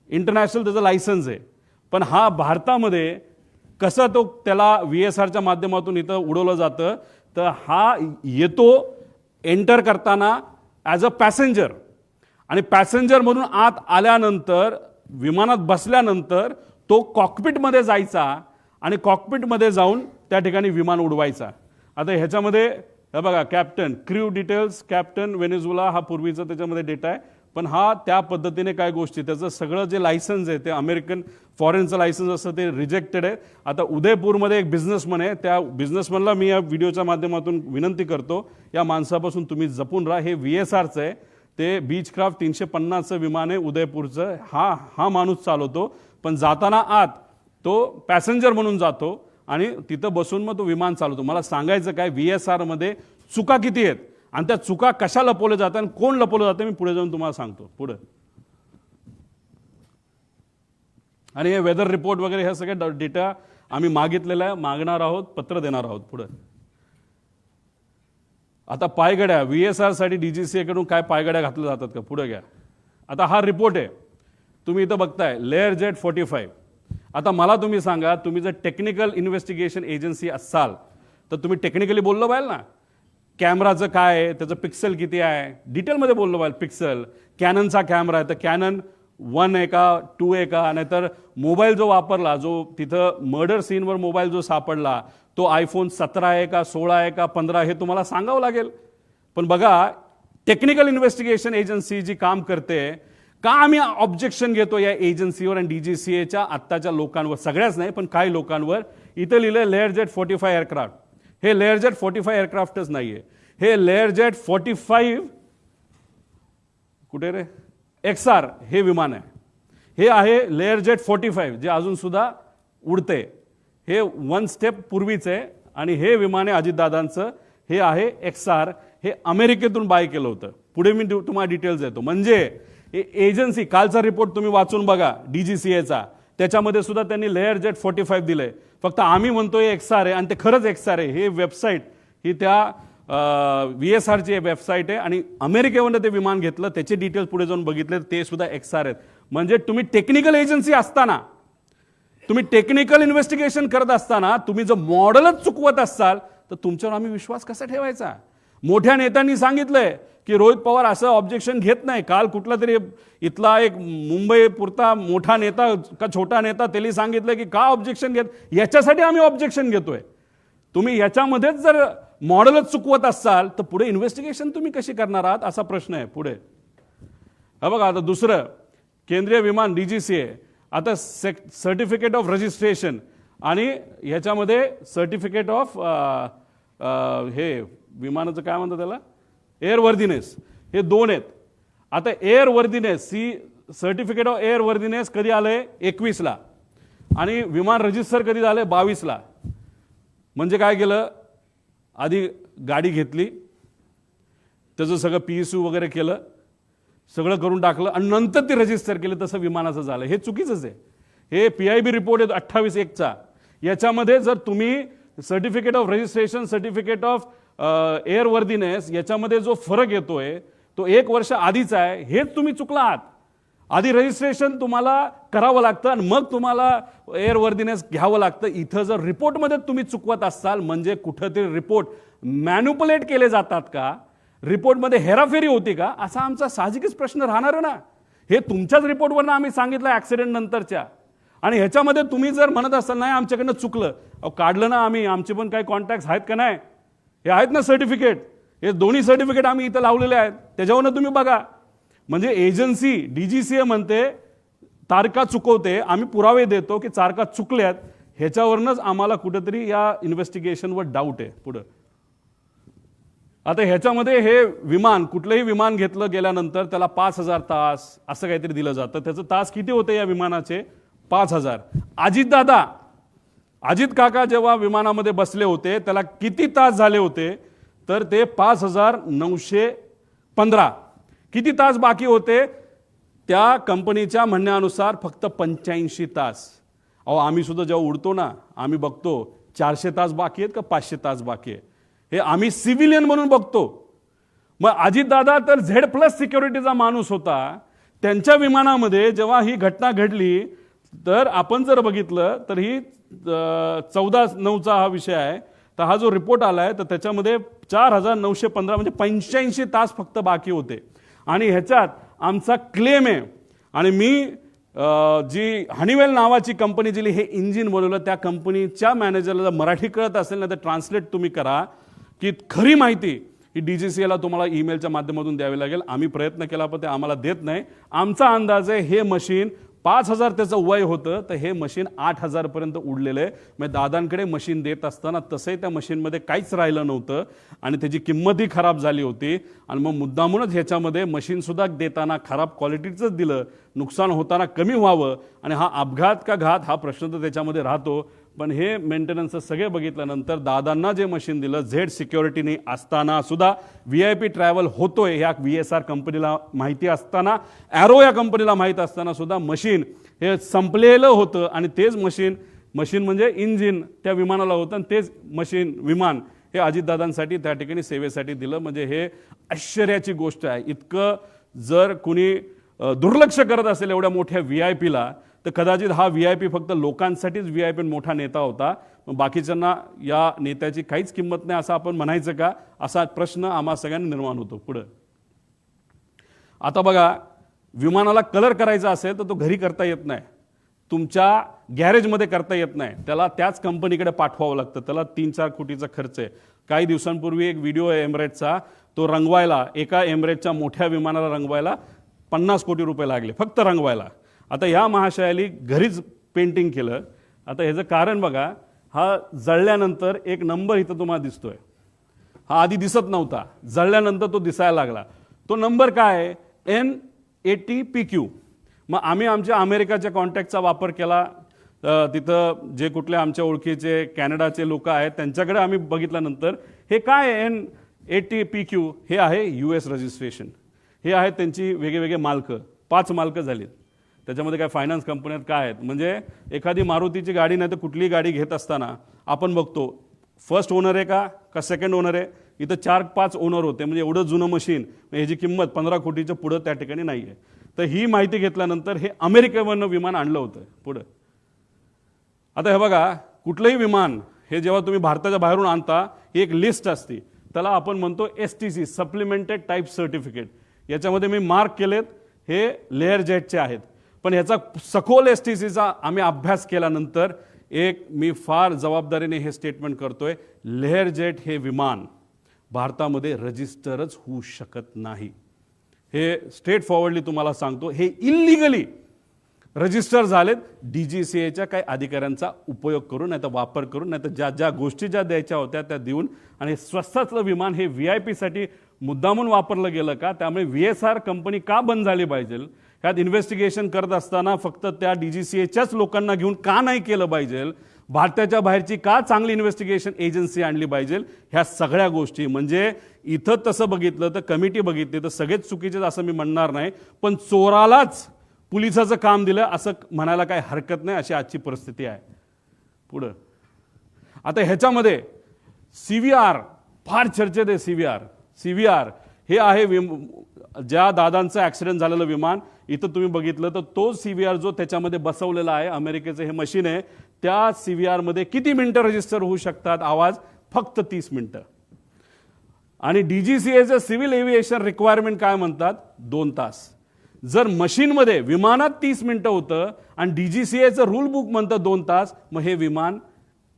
Speaker 1: इंटरनॅशनल त्याचं लायसन्स आहे. पण हा भारतामध्ये कसं तो त्याला VSRच्या माध्यमातून इथं उडवलं जातं, तर हा येतो एंटर करताना ॲज अ पॅसेंजर, आणि पॅसेंजर म्हणून आत आल्यानंतर विमानात बसल्यानंतर तो कॉकपिटमध्ये जायचा आणि कॉकपिटमध्ये जाऊन त्या ठिकाणी विमान उडवायचा. आता ह्याच्यामध्ये हे बघा, captain, crew details, captain Venezuela हा पूर्वीचा त्याच्यामध्ये डेटा आहे. पण हा त्या पद्धतीने काय गोष्टी, त्याचं सगळं जे लायसन्स आहे ते अमेरिकन फॉरेनचं लायसन्स असतं ते रिजेक्टेड आहे. आता उदयपूरमध्ये एक बिझनेसमन आहे, त्या बिझनेसमनला मी या व्हिडिओच्या माध्यमातून विनंती करतो, या माणसापासून तुम्ही जपून राहा. हे VSRचं आहे, ते बीचक्राफ्ट 350चं विमान आहे उदयपूरचं. हा माणूस चालवतो, पण जाताना आत तो पॅसेंजर म्हणून जातो आणि तिथं बसून मग तो विमान चालवतो. मला सांगायचं काय, VSRमध्ये चुका किती आहेत आणि त्या चुका कशा लपवल्या जातात आणि कोण लपवलं जातं, मी पुढे जाऊन तुम्हाला सांगतो. पुढे आणि हे वेदर रिपोर्ट वगैरे हे सगळे डेटा आम्ही मागितलेला आहे, मागणार आहोत, पत्र देणार आहोत. पुढे आता पायगड्या, VSRसाठी DGCA कडून काय पायगड्या घातल्या जातात का, पुढे घ्या. आता हा रिपोर्ट आहे, तुम्ही इथं बघताय, लेअरजेट 45. आता मला तुम्ही सांगा, तुम्ही जर टेक्निकल इन्व्हेस्टिगेशन एजन्सी असाल तर तुम्ही टेक्निकली बोललो पाहिजे ना, कॅमेराचं काय आहे, त्याचं पिक्सल किती आहे, डिटेलमध्ये बोललो पाहिजे. पिक्सल, कॅननचा कॅमेरा आहे तर कॅनन 1 आहे का 2 आहे का, नाहीतर मोबाईल जो वापरला, जो तिथं मर्डर सीनवर मोबाईल जो सापडला तो iPhone 17 आहे का 16 आहे का 15, हे तुम्हाला सांगावं लागेल. पण बघा, टेक्निकल इन्व्हेस्टिगेशन एजन्सी जी काम करते, का आम्ही ऑब्जेक्शन घेतो या एजन्सीवर आणि DGCAच्या आत्ताच्या लोकांवर, सगळ्याच नाही पण काही लोकांवर. इथं लिहिलंय लेअरजेट 45 एअरक्राफ्ट. हे लेअरजेट 45 एअरक्राफ्टच नाहीये, हे लेअरजेट 45 कुठे रे XR हे विमान आहे. हे आहे लेअरजेट 45 जे अजून सुद्धा उडते. हे 1 स्टेप पूर्वीच आहे आणि हे विमान आहे अजितदादांचं. हे आहे XR, हे अमेरिकेतून बाय केलं होतं. पुढे मी तुम्हाला डिटेल्स देतो. म्हणजे एजन्सी, कालचा रिपोर्ट तुम्ही वाचून बघा DGCAचा, त्याच्यामध्ये सुद्धा त्यांनी लेअरजेट 45 दिलंय. फक्त आम्ही म्हणतोय XR आहे आणि ते खरंच XR आहे. हे वेबसाईट ही त्या VSRची वेबसाईट आहे आणि अमेरिकेवरून ते विमान घेतलं, त्याचे डिटेल्स पुढे जाऊन बघितले, ते सुद्धा XR आहेत. म्हणजे तुम्ही टेक्निकल एजन्सी असताना तुम्ही टेक्निकल इन्व्हेस्टिगेशन करत असताना तुम्ही जर मॉडेलच चुकवत असाल तर तुमच्यावर आम्ही विश्वास कसा ठेवायचा? मोठ्या नेत्यांनी सांगितलंय की रोहित पवार असं ऑब्जेक्शन घेत नाही. काल कुठला तरी इथला एक मुंबई पुरता मोठा नेता का छोटा नेता त्यांनी सांगितलं की का ऑब्जेक्शन घेत, याच्यासाठी आम्ही ऑब्जेक्शन घेतोय. तुम्ही याच्यामध्येच जर मॉडेलच चुकवत असाल तर पुढे इन्व्हेस्टिगेशन तुम्ही कशी करणार आहात असा प्रश्न आहे पुढे. हा बघा, आता दुसरं केंद्रीय विमान DGCA आता सर्टिफिकेट ऑफ रजिस्ट्रेशन आणि ह्याच्यामध्ये सर्टिफिकेट ऑफ हे विमानाचं काय म्हणतात त्याला, एअरवर्दीनेस, हे दोन आहेत. आता एअरवर्दीनेस सर्टिफिकेट ऑफ एअरवर्दीनेस कधी आलंय 21ला आणि विमान रजिस्टर कधी झालंय 22ला. म्हणजे काय केलं, आधी गाडी घेतली, त्याचं सगळं PSU वगैरे केलं, सगळं करून टाकलं आणि नंतर ते रजिस्टर केलं. तसं विमानाचं झालं. हे चुकीचंच आहे. हे PIB रिपोर्ट आहे 28/1चा. याच्यामध्ये जर तुम्ही certificate of registration, certificate of airworthiness याच्यामध्ये जो फरक येतोय तो 1 वर्ष आधीचा आहे. हेच तुम्ही चुकला आहात. आधी रजिस्ट्रेशन तुम्हाला करावं लागतं आणि मग तुम्हाला एअरवर्दीनेस घ्यावं लागतं. इथं जर रिपोर्टमध्ये तुम्ही चुकवत असाल म्हणजे कुठंतरी रिपोर्ट मॅन्युपुलेट केले जातात का, रिपोर्टमध्ये हेराफेरी होती का, असा आमचा साहजिकच प्रश्न राहणार ना. हे तुमच्याच रिपोर्टवरनं आम्ही सांगितलं ॲक्सिडेंट नंतरच्या. आणि ह्याच्यामध्ये तुम्ही जर म्हणत असाल नाही आमच्याकडनं चुकलं, काढलं ना आम्ही, आमचे पण काही कॉन्टॅक्ट्स आहेत का नाही, हे आहेत ना सर्टिफिकेट, हे दोन्ही सर्टिफिकेट आम्ही इथं लावलेले आहेत, त्याच्यावरनं तुम्ही बघा. म्हणजे एजन्सी DGCA म्हणते तारखा चुकवते, आम्ही पुरावे देतो की तारखा चुकल्यात, ह्याच्यावरनंच आम्हाला कुठेतरी या इन्व्हेस्टिगेशनवर डाऊट आहे पुढं. आता ह्याच्यामध्ये हे विमान, कुठलंही विमान घेतलं गेल्यानंतर त्याला 5,000 तास असं काहीतरी दिलं जातं. त्याचं तास किती होते या विमानाचे? 5,000. अजित काका जेव्हा विमानामध्ये बसले होते त्याला किती तास झाले होते? तर ते 5,915. किती तास बाकी होते? त्या कंपनीच्या म्हणण्यानुसार फक्त 85 तास. अहो आम्ही सुद्धा जेव्हा उडतो ना आम्ही बघतो 400 तास बाकी आहेत का 500 तास बाकी आहे, हे आम्ही सिव्हिलियन म्हणून बघतो. मग अजितदादा तर Z+ सिक्युरिटीचा माणूस होता. त्यांच्या विमानामध्ये जेव्हा ही घटना घडली तर आपण जर बघितलं तर ही 14/9चा हा विषय आहे. तर हा जो रिपोर्ट आलाय तर त्याच्यामध्ये 4,915 म्हणजे 85 तास फक्त बाकी होते. आणि ह्याच्यात आमचा क्लेम आहे. आणि मी जी हनीवेल नावाची कंपनी जी हे इंजिन बनवलं त्या कंपनीच्या मॅनेजरला जर मराठी कळत असेल ना तर ट्रान्सलेट तुम्ही करा की खरी माहिती ही DGCAला तुम्हाला ईमेलच्या माध्यमातून द्यावी लागेल. आम्ही प्रयत्न केला पण ते आम्हाला देत नाही. आमचा अंदाज आहे हे मशीन 5,000 त्याचं वय होतं तर हे मशीन 8,000 पर्यंत उडलेलं आहे. म्हणजे दादांकडे मशीन देत असताना तसंही त्या मशीनमध्ये काहीच राहिलं नव्हतं आणि त्याची किंमतही खराब झाली होती. आणि मग मुद्दामूनच ह्याच्यामध्ये मशीनसुद्धा देताना खराब क्वालिटीचंच दिलं, नुकसान होताना कमी व्हावं. आणि हा अपघात का घात हा प्रश्न तर त्याच्यामध्ये राहतो. पण हे मेंटेनन्स सगळे बघितल्यानंतर दादांना जे मशीन दिलं Z सिक्युरिटीने असताना सुद्धा VIP ट्रॅव्हल होतोय ह्या VSR कंपनीला माहिती असताना, ॲरो या कंपनीला माहीत असताना सुद्धा मशीन हे संपलेलं होतं. आणि तेच मशीन म्हणजे इंजिन त्या विमानाला होतं आणि तेच विमान हे अजितदादांसाठी त्या ठिकाणी सेवेसाठी दिलं. म्हणजे हे आश्चर्याची गोष्ट आहे. इतकं जर कुणी दुर्लक्ष करत असेल एवढ्या मोठ्या VIPला तर कदाचित हा VIP फक्त लोकांसाठीच VIP मोठा नेता होता. मग बाकीच्यांना या नेत्याची काहीच किंमत नाही असं आपण म्हणायचं का, असा प्रश्न आम्हा सगळ्यांना निर्माण होतो. पुढं आता बघा, विमानाला कलर करायचा असेल तर तो घरी करता येत नाही, तुमच्या गॅरेजमध्ये करता येत नाही, त्याला त्याच कंपनीकडे पाठवावं लागतं. त्याला 3-4 कोटीचा खर्च आहे. काही दिवसांपूर्वी एक व्हिडिओ आहे एमिरेट्सचा, तो रंगवायला एका एमिरेटच्या मोठ्या विमानाला रंगवायला 50 कोटी रुपये लागले फक्त रंगवायला. आता ह्या महाशयाली घरीच पेंटिंग केलं. आता ह्याचं कारण बघा, हा जळल्यानंतर एक नंबर इथं तुम्हाला दिसतोय, हा आधी दिसत नव्हता, जळल्यानंतर तो दिसायला लागला. तो नंबर काय आहे? N80PQ. मग आम्ही आमच्या अमेरिकाच्या कॉन्टॅक्टचा वापर केला. तिथं जे कुठले आमच्या ओळखीचे कॅनडाचे लोक आहेत त्यांच्याकडे आम्ही बघितल्यानंतर हे काय आहे N80PQ, हे आहे US रजिस्ट्रेशन. हे आहेत त्यांची वेगवेगळे मालक, 5 मालक झालीत. त्याच्यामध्ये काय फायनान्स कंपन्यात काय आहेत, म्हणजे एखादी मारुतीची गाडी नाही तर कुठलीही गाडी घेत असताना आपण बघतो फर्स्ट ओनर आहे का सेकंड ओनर आहे. इथं 4-5 ओनर होते. म्हणजे एवढं जुनं मशीन, ह्याची किंमत 15 कोटीच्या पुढं त्या ठिकाणी नाही आहे. तर ही माहिती घेतल्यानंतर हे अमेरिकेवरनं विमान आणलं होतं पुढं. आता हे बघा, कुठलंही विमान हे जेव्हा तुम्ही भारताच्या बाहेरून आणता, ही एक लिस्ट असते, त्याला आपण म्हणतो STC, सप्लिमेंटेड टाईप सर्टिफिकेट. याच्यामध्ये मी मार्क केलेत, हे लेअर जेटचे आहेत. पण ह्याचा सखोल STCचा आम्ही अभ्यास केल्यानंतर एक मी फार जबाबदारीने हे स्टेटमेंट करतोय, लेअर जेट हे विमान भारतामध्ये रजिस्टरच होऊ शकत नाही. हे स्ट्रेट फॉरवर्डली तुम्हाला सांगतो, हे इल्लिगली रजिस्टर झालेत DGCAच्या काही अधिकाऱ्यांचा उपयोग करून, नाही तर वापर करून, नाही तर ज्या गोष्टी ज्या द्यायच्या होत्या त्या देऊन. आणि स्वस्तातलं विमान हे VIP साठी मुद्दामून वापरलं गेलं का? त्यामुळे VSR कंपनी का बंद झाली पाहिजे? ह्यात इन्व्हेस्टिगेशन करत असताना फक्त त्या DGCAच्याच लोकांना घेऊन का नाही केलं पाहिजे? भारताच्या बाहेरची का चांगली इन्व्हेस्टिगेशन एजन्सी आणली पाहिजे? ह्या सगळ्या गोष्टी, म्हणजे इथं तसं बघितलं तर कमिटी बघितली तर सगळेच चुकीचे असं मी म्हणणार नाही, पण चोरालाच पोलिसाचं काम दिलं असं म्हणायला काही हरकत नाही. अशी आजची परिस्थिती आहे. पुढं आता ह्याच्यामध्ये CVR फार चर्चेत आहे. CVR हे आहे ज्या दादांचं ॲक्सिडेंट झालेलं विमान. इथं तुम्ही बघितलं तर तो CVR जो त्याच्यामध्ये बसवलेला आहे, अमेरिकेचं हे मशीन आहे, त्या CVR मध्ये किती मिनिटं रजिस्टर होऊ शकतात आवाज? फक्त 30 मिनिटं. आणि DGCAचं सिव्हिल एव्हिएशन रिक्वायरमेंट काय म्हणतात? 2 तास. जर मशीनमध्ये विमानात 30 मिनिटं होतं आणि DGCAचं रूल बुक म्हणतं 2 तास, मग हे विमान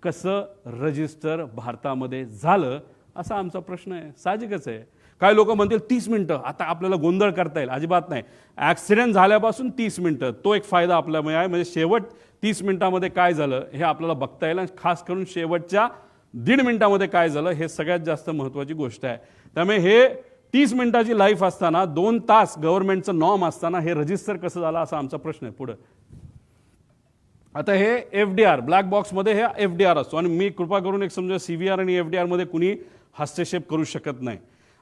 Speaker 1: कसं रजिस्टर भारतामध्ये झालं असा आमचा प्रश्न आहे. साहजिकच आहे. काही लोक म्हणतील 30 मिनिटं, आता आपल्याला गोंधळ करता येईल. अजिबात नाही. ॲक्सिडेंट झाल्यापासून 30 मिनिटं तो एक फायदा आपल्यामुळे आहे. म्हणजे शेवट 30 मिनिटामध्ये काय झालं हे आपल्याला बघता येईल, आणि खास करून शेवटच्या 1.5 मिनिटामध्ये काय झालं हे सगळ्यात जास्त महत्त्वाची गोष्ट आहे. त्यामुळे हे 30 मिनिटाची लाईफ असताना 2 तास गव्हर्नमेंटचं नॉर्म असताना हे रजिस्टर कसं झालं असा आमचा प्रश्न आहे. पुढे आता हे FDR ब्लॅक बॉक्समध्ये हे FDR असतो, आणि मी कृपा करून एक समजा CVR आणि FDR मध्ये कुणी हस्तक्षेप करू शकत नाही.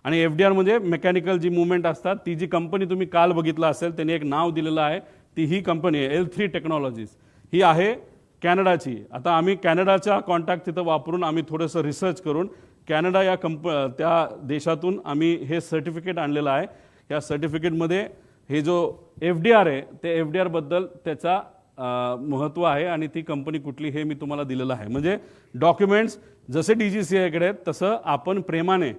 Speaker 1: आणि FDR म्हणजे मेकॅनिकल जी मुवमेंट असतात, ती जी कंपनी तुम्ही काल बघितलं असेल त्यांनी एक नाव दिलेलं आहे, ती ही कंपनी आहे L3 टेक्नॉलॉजीज. ही आहे कॅनडाची. आता आम्ही कॅनडाचा कॉन्टॅक्ट तिथं वापरून आम्ही थोडंसं रिसर्च करून कॅनडा या त्या देशातून आम्ही हे सर्टिफिकेट आणलेलं आहे. या सर्टिफिकेटमध्ये हे जो FDR आहे ते FDR बद्दल त्याचा महत्त्व आहे, आणि ती कंपनी कुठली हे मी तुम्हाला दिलेलं आहे. म्हणजे डॉक्युमेंट्स जसे DGCAकडे आहेत तसं आपण प्रेमाने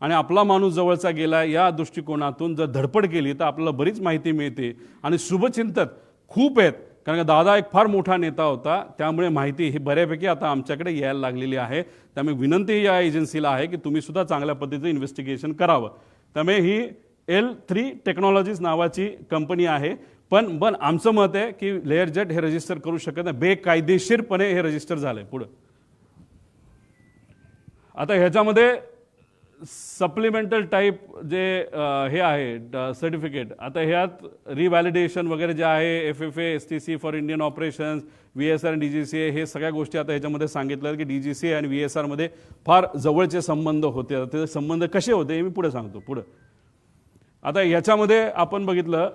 Speaker 1: आणि आपला माणूस जवळचा गेला या दृष्टिकोनातून जर धडपड केली तर आपल्याला बरीच माहिती मिळते. आणि शुभचिंतक खूप आहेत, कारण का दादा एक फार मोठा नेता होता, त्यामुळे माहिती ही बऱ्यापैकी आता आमच्याकडे यायला लागलेली आहे. त्यामुळे विनंती या एजन्सीला आहे की तुम्ही सुद्धा चांगल्या पद्धतीचं इन्व्हेस्टिगेशन करावं. त्यामुळे ही L3 टेक्नॉलॉजीज नावाची कंपनी आहे. पण आमचं मत आहे की लेअर जेट हे रजिस्टर करू शकत नाही, बेकायदेशीरपणे हे रजिस्टर झालंय. पुढं आता ह्याच्यामध्ये सप्लिमेंटल टाईप जे हे आहे सर्टिफिकेट, आता ह्यात रिव्हॅलिडेशन वगैरे जे आहे, FFA STC for Indian operations, VSR आणि DGCA हे सगळ्या गोष्टी आता ह्याच्यामध्ये सांगितलं की DGCA आणि VSR मध्ये फार जवळचे संबंध होते. ते संबंध कसे होते हे मी पुढे सांगतो. पुढं आता ह्याच्यामध्ये आपण बघितलं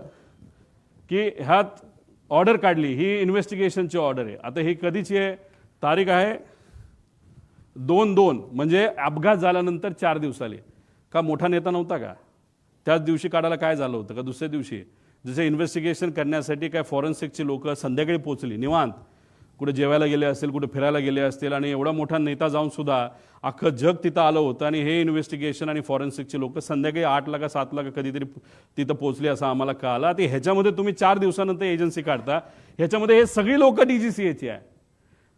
Speaker 1: की ह्यात ऑर्डर काढली, ही इन्व्हेस्टिगेशनची ऑर्डर आहे. आता ही कधीची आहे? तारीख आहे 2/2, म्हणजे अपघात झाल्यानंतर 4 दिवसाली. का मोठा नेता नव्हता का? त्याच दिवशी काढायला काय झालं होतं का दुसऱ्या दिवशी? जसे इन्व्हेस्टिगेशन करण्यासाठी काय फॉरेन्सिकची लोक संध्याकाळी पोहोचली निवांत, कुठे जेवायला गेले असतील, कुठे फिरायला गेले असतील, आणि एवढा मोठा नेता जाऊन सुद्धा अख्खं जग तिथं आलं होतं, आणि हे इन्व्हेस्टिगेशन आणि फॉरेन्सिकचे लोक संध्याकाळी 8ला का 7ला का कधीतरी तिथं पोहोचली असं आम्हाला कळालं. आता ह्याच्यामध्ये तुम्ही 4 दिवसानंतर एजन्सी काढता, ह्याच्यामध्ये हे सगळी लोक DGCAची आहे.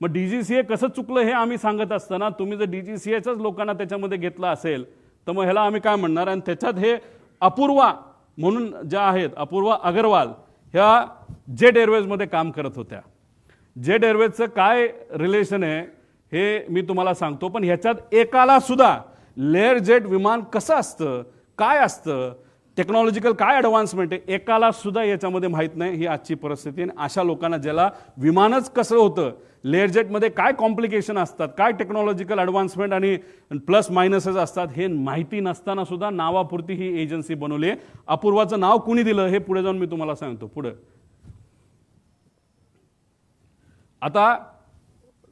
Speaker 1: मग DGCA कसं चुकलं हे आम्ही सांगत असताना तुम्ही जर DGCAच्याच लोकांना त्याच्यामध्ये घेतलं असेल तर मग ह्याला आम्ही काय म्हणणार? आणि त्याच्यात हे अपूर्वा म्हणून ज्या आहेत, अपूर्वा अग्रवाल, ह्या जेट एअरवेजमध्ये काम करत होत्या. जेट एअरवेजचं काय रिलेशन आहे हे मी तुम्हाला सांगतो, पण ह्याच्यात एकाला सुद्धा लेअर जेट विमान कसं असतं, काय असतं, टेक्नॉलॉजिकल काय ॲडव्हान्समेंट आहे, एकाला सुद्धा याच्यामध्ये माहीत नाही. ही आजची परिस्थिती. आणि अशा लोकांना ज्याला विमानच कसं होतं, लेअर जेटमध्ये काय कॉम्प्लिकेशन असतात, काय टेक्नॉलॉजिकल ॲडव्हान्समेंट आणि प्लस मायनसेस असतात हे माहिती नसताना सुद्धा नावापुरती ही एजन्सी बनवली आहे. अपूर्वाचं नाव कुणी दिलं हे पुढे जाऊन मी तुम्हाला सांगतो. पुढे आता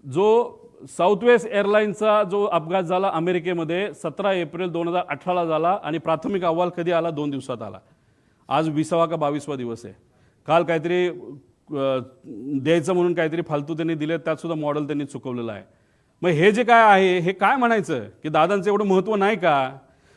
Speaker 1: जो साऊथवेस्ट एअरलाईनचा जो अपघात झाला अमेरिकेमध्ये 17 एप्रिल 2018ला झाला, आणि प्राथमिक अहवाल कधी आला? 2 दिवसात आला. आज 20वा का 22वा दिवस आहे. काल काहीतरी द्यायचं म्हणून काहीतरी फालतू त्यांनी दिले, त्यात सुद्धा मॉडेल त्यांनी चुकवलेलं आहे. मग हे जे काय आहे हे काय म्हणायचं की दादांचं एवढं महत्त्व नाही का?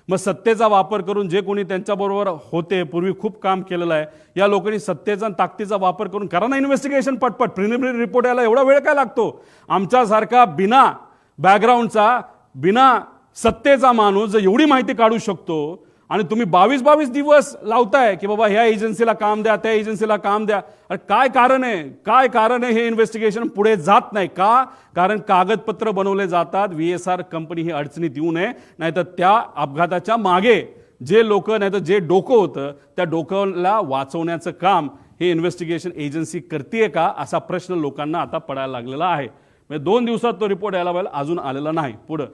Speaker 1: मग सत्तेचा वापर करून जे कोणी त्यांच्याबरोबर होते, पूर्वी खूप काम केलेलं आहे, या लोकांनी सत्तेचा आणि ताकदीचा वापर करून करा ना इन्व्हेस्टिगेशन पटपट. प्रिलिमिनरी रिपोर्ट यायला एवढा वेळ काय लागतो? आमच्यासारखा बिना बॅकग्राऊंडचा, बिना सत्तेचा माणूस जर एवढी माहिती काढू शकतो आणि तुम्ही 22 दिवस लावताय की बाबा ह्या एजन्सीला काम द्या, त्या एजन्सीला काम द्या, अरे काय कारण आहे? काय कारण आहे हे इन्व्हेस्टिगेशन पुढे जात नाही का? कारण कागदपत्र बनवले जातात VSR कंपनी ही अडचणीत येऊ नये, नाहीतर त्या अपघाताच्या मागे जे लोक, नाहीतर जे डोकं होतं त्या डोक्याला वाचवण्याचं काम हे इन्व्हेस्टिगेशन एजन्सी करते का, असा प्रश्न लोकांना आता पडायला लागलेला आहे. म्हणजे 2 दिवसात तो रिपोर्ट यायला पाहिजे, अजून आलेला नाही. पुढं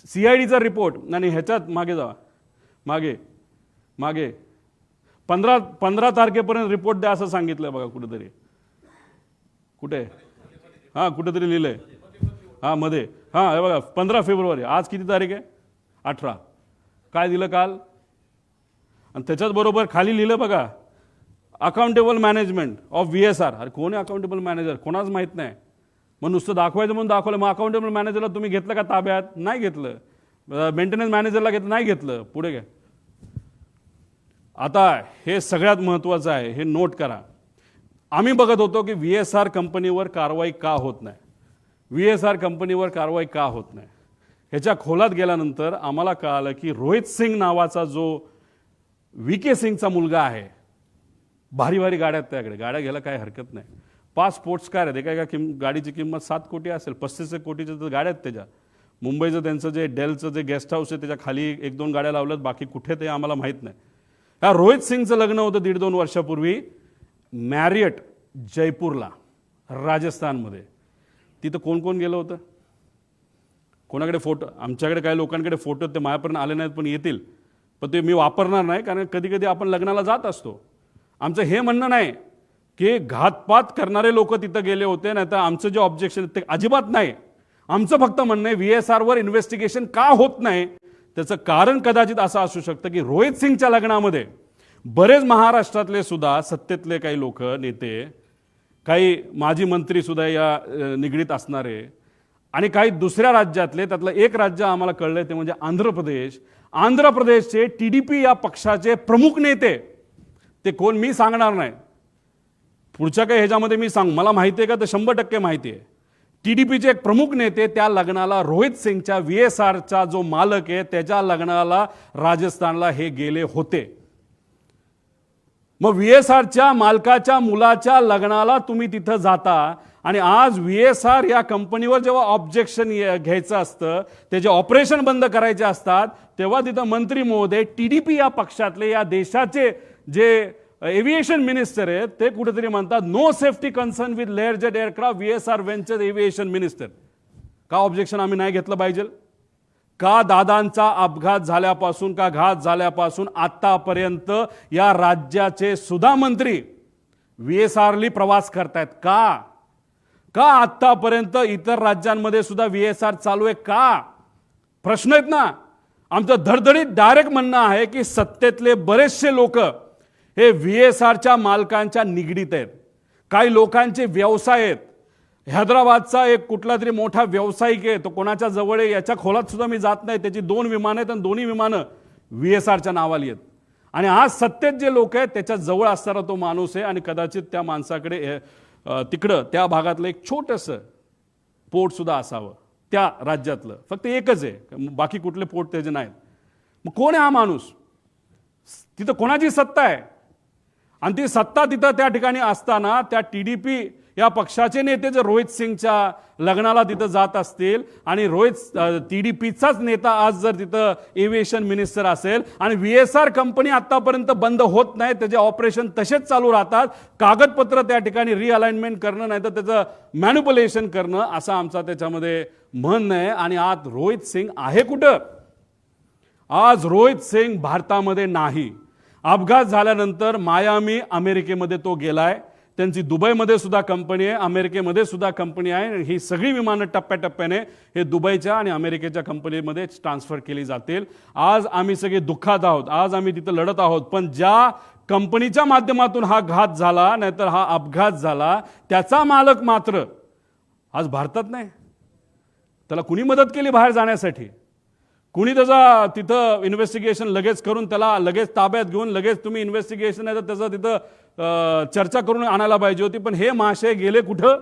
Speaker 1: CIDचा रिपोर्ट आणि ह्याच्यात मागे जावा, मागे 15 तारखेपर्यंत रिपोर्ट द्या असं सांगितलंय बघा कुठेतरी. कुठे? हां कुठेतरी लिहिलंय, हां मध्ये, हां हे बघा 15 फेब्रुवारी. आज किती तारीख आहे? 18. काय दिलं काल? आणि त्याच्याच बरोबर खाली लिहिलं बघा, अकाउंटेबल मॅनेजमेंट ऑफ VSR. अरे कोण आहे अकाउंटेबल मॅनेजर? कोणाच माहीत नाही. मग नुसतं दाखवायचं म्हणून दाखवलं. मग अकाउंटेबल मॅनेजरला तुम्ही घेतलं का ताब्यात? नाही घेतलं. मेंटेनन्स मॅनेजरला घेतलं? नाही घेतलं. पुढे घ्या. आता हे सगळ्यात महत्त्वाचं आहे, हे नोट करा. आम्ही बघत होतो की VSR कंपनीवर कारवाई का होत नाही, VSR कंपनीवर कारवाई का होत नाही. ह्याच्या खोलात गेल्यानंतर आम्हाला कळालं की रोहित सिंग नावाचा जो VK सिंगचा मुलगा आहे, भारी भारी गाड्या आहेत त्याकडे, गाड्या घ्यायला काही हरकत नाही. 5 स्पोर्ट्स कार आहे, ते काय गाडीची किंमत 7 कोटी असेल, 35 कोटीच्या तर गाड्या आहेत त्याच्या. मुंबईचं त्यांचं जे डेलचं जे गेस्ट हाऊस आहे त्याच्या खाली 1-2 गाड्या लावल्यात, बाकी कुठे ते आम्हाला माहीत नाही. ह्या रोहित सिंगचं लग्न होतं 1.5-2 वर्षापूर्वी मॅरियट जयपूरला, राजस्थानमध्ये. तिथं कोण कोण गेलं होतं? कोणाकडे फोटो? आमच्याकडे काही लोकांकडे फोटो ते माझ्यापर्यंत आले नाहीत, पण येतील. पण ते मी वापरणार नाही, कारण कधी कधी आपण लग्नाला जात असतो. आमचं हे म्हणणं नाही की घातपात करणारे लोक तिथं गेले होते, नाही तर आमचं जे ऑब्जेक्शन ते अजिबात नाही. आमचं फक्त म्हणणं आहे VSRवर इन्व्हेस्टिगेशन का होत नाही, त्याचं कारण कदाचित असं असू शकतं की रोहित सिंगच्या लग्नामध्ये बरेच महाराष्ट्रातले सुद्धा सत्तेतले काही लोक, नेते, काही माजी मंत्री सुद्धा या निगडीत असणारे, आणि काही दुसऱ्या राज्यातले. त्यातलं एक राज्य आम्हाला कळलंय ते म्हणजे आंध्र प्रदेश. आंध्र प्रदेशचे TDP या पक्षाचे प्रमुख नेते, ते कोण मी सांगणार नाही, पुढच्या काही ह्याच्यामध्ये मी मला माहिती आहे का, तर 100% माहिती आहे. TDPचे एक प्रमुख नेते त्या लग्नाला, रोहित सिंगच्या VSRचा जो मालक आहे त्याच्या लग्नाला राजस्थानला हे गेले होते. मग VSRच्या मालकाच्या मुलाच्या लग्नाला तुम्ही तिथं जाता, आणि आज VSR या कंपनीवर जेव्हा ऑब्जेक्शन घ्यायचं असतं, त्याचे ऑपरेशन बंद करायचे असतात, तेव्हा तिथं मंत्री महोदय TDP या पक्षातले, या देशाचे जे एव्हिएशन मिनिस्टर आहेत, ते कुठेतरी म्हणतात no safety concern with Lear jet aircraft VSR venture aviation minister. का ऑब्जेक्शन आम्ही नाही घेतलं पाहिजे का? दादांचा अपघात झाल्यापासून, का घात झाल्यापासून आतापर्यंत या राज्याचे सुद्धा मंत्री VSRली प्रवास करतायत का? का आतापर्यंत इतर राज्यांमध्ये सुद्धा VSR चालू आहे का? प्रश्न आहेत ना. आमचं धडधडीत डायरेक्ट म्हणणं आहे की सत्तेतले बरेचसे लोक हे VSRच्या मालकांच्या निगडीत आहेत. काही लोकांचे व्यवसाय आहेत. हैदराबादचा एक कुठला तरी मोठा व्यावसायिक आहे, तो कोणाच्या जवळ आहे याच्या खोलात सुद्धा मी जात नाही. त्याची 2 विमानं आहेत आणि दोन्ही विमानं VSRच्या नावाली आहेत. आणि आज सत्तेत जे लोक आहेत त्याच्या जवळ असणारा तो माणूस आहे, आणि कदाचित त्या माणसाकडे तिकडं त्या भागातलं एक छोटंसं पोर्ट सुद्धा असावं त्या राज्यातलं. फक्त एकच आहे, बाकी कुठले पोर्ट त्याचे नाहीत. मग कोण आहे हा माणूस? तिथं कोणाची सत्ता आहे? आणि ती सत्ता तिथं त्या ठिकाणी असताना त्या TDP या पक्षाचे नेते जर रोहित सिंगच्या लग्नाला तिथं जात असतील, आणि TDPचाच नेता आज जर तिथं एव्हिएशन मिनिस्टर असेल, आणि VSR कंपनी आतापर्यंत बंद होत नाही, त्याचे ऑपरेशन तसेच चालू राहतात, कागदपत्र त्या ठिकाणी रिअलाइनमेंट करणं, नाही तर त्याचं मॅन्युप्युलेशन करणं, असं आमचा त्याच्यामध्ये म्हणणं आहे. आणि आज रोहित सिंग आहे कुठं? आज रोहित सिंग भारतामध्ये नाही. अपघात झाल्यानंतर मायामी अमेरिकेमध्ये तो गेलाय. त्यांची दुबईमध्ये सुद्धा कंपनी आहे, अमेरिकेमध्ये सुद्धा कंपनी आहे. ही सगळी विमानं टप्प्याटप्प्याने हे दुबईच्या आणि अमेरिकेच्या कंपनीमध्ये ट्रान्सफर केली जातील. आज आम्ही सगळे दुःखात आहोत, आज आम्ही तिथं लढत आहोत, पण ज्या कंपनीच्या माध्यमातून हा घात झाला, नाहीतर हा अपघात झाला, त्याचा मालक मात्र आज भारतात नाही. त्याला कुणी मदत केली बाहेर जाण्यासाठी? कुणी त्याचा तिथं इन्व्हेस्टिगेशन लगेच करून त्याला लगेच ताब्यात घेऊन लगेच तुम्ही इन्व्हेस्टिगेशन आहे तर त्याचं तिथं चर्चा करून आणायला पाहिजे होती. पण हे महाशय गेले कुठं?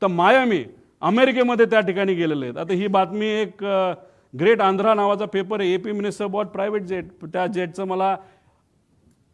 Speaker 1: तर मायामी, अमेरिकेमध्ये त्या ठिकाणी गेलेले आहेत. आता ही बातमी एक ग्रेट आंध्रा नावाचा पेपर आहे, AP minister bought private jet. त्या जेटचं मला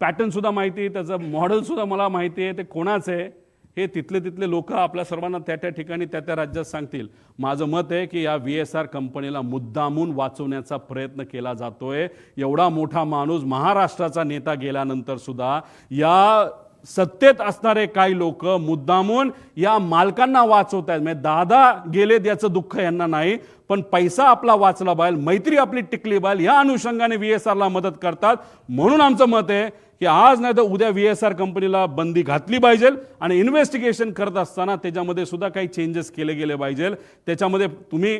Speaker 1: पॅटर्न सुद्धा माहिती आहे, त्याचं मॉडेल सुद्धा मला माहिती आहे, ते कोणाचं आहे हे तिथले लोक आपल्या सर्वांना त्या ठिकाणी त्या राज्यात सांगतील. माझं मत आहे की या VSR कंपनीला मुद्दामून वाचवण्याचा प्रयत्न केला जातोय. एवढा मोठा माणूस, महाराष्ट्राचा नेता गेल्यानंतर सुद्धा या सत्तेत असणारे काही लोक मुद्दामून या मालकांना वाचवत आहेत. म्हणजे दादा गेलेत याचं दुःख यांना नाही, पण पैसा आपला वाचला पाहिजे, मैत्री आपली टिकली पाहिजे, या अनुषंगाने VSRला मदत करतात. म्हणून आमचं मत आहे की आज नाही तर उद्या VSR कंपनीला बंदी घातली पाहिजे आणि इन्व्हेस्टिगेशन करत असताना त्याच्यामध्ये सुद्धा काही चेंजेस केले गेले पाहिजे. त्याच्यामध्ये तुम्ही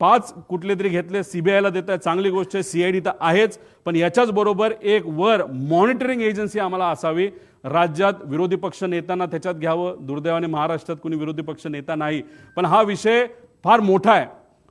Speaker 1: 5 कुठले तरी घेतले, CBIला देत आहे, चांगली गोष्ट आहे, CID तर आहेच, पण याच्याच बरोबर एक वर मॉनिटरिंग एजन्सी आम्हाला असावी. राज्यात विरोधी पक्ष नेत्यांना त्याच्यात घ्यावं. दुर्दैवाने महाराष्ट्रात कोणी विरोधी पक्ष नेता नाही, पण हा विषय फार मोठा आहे.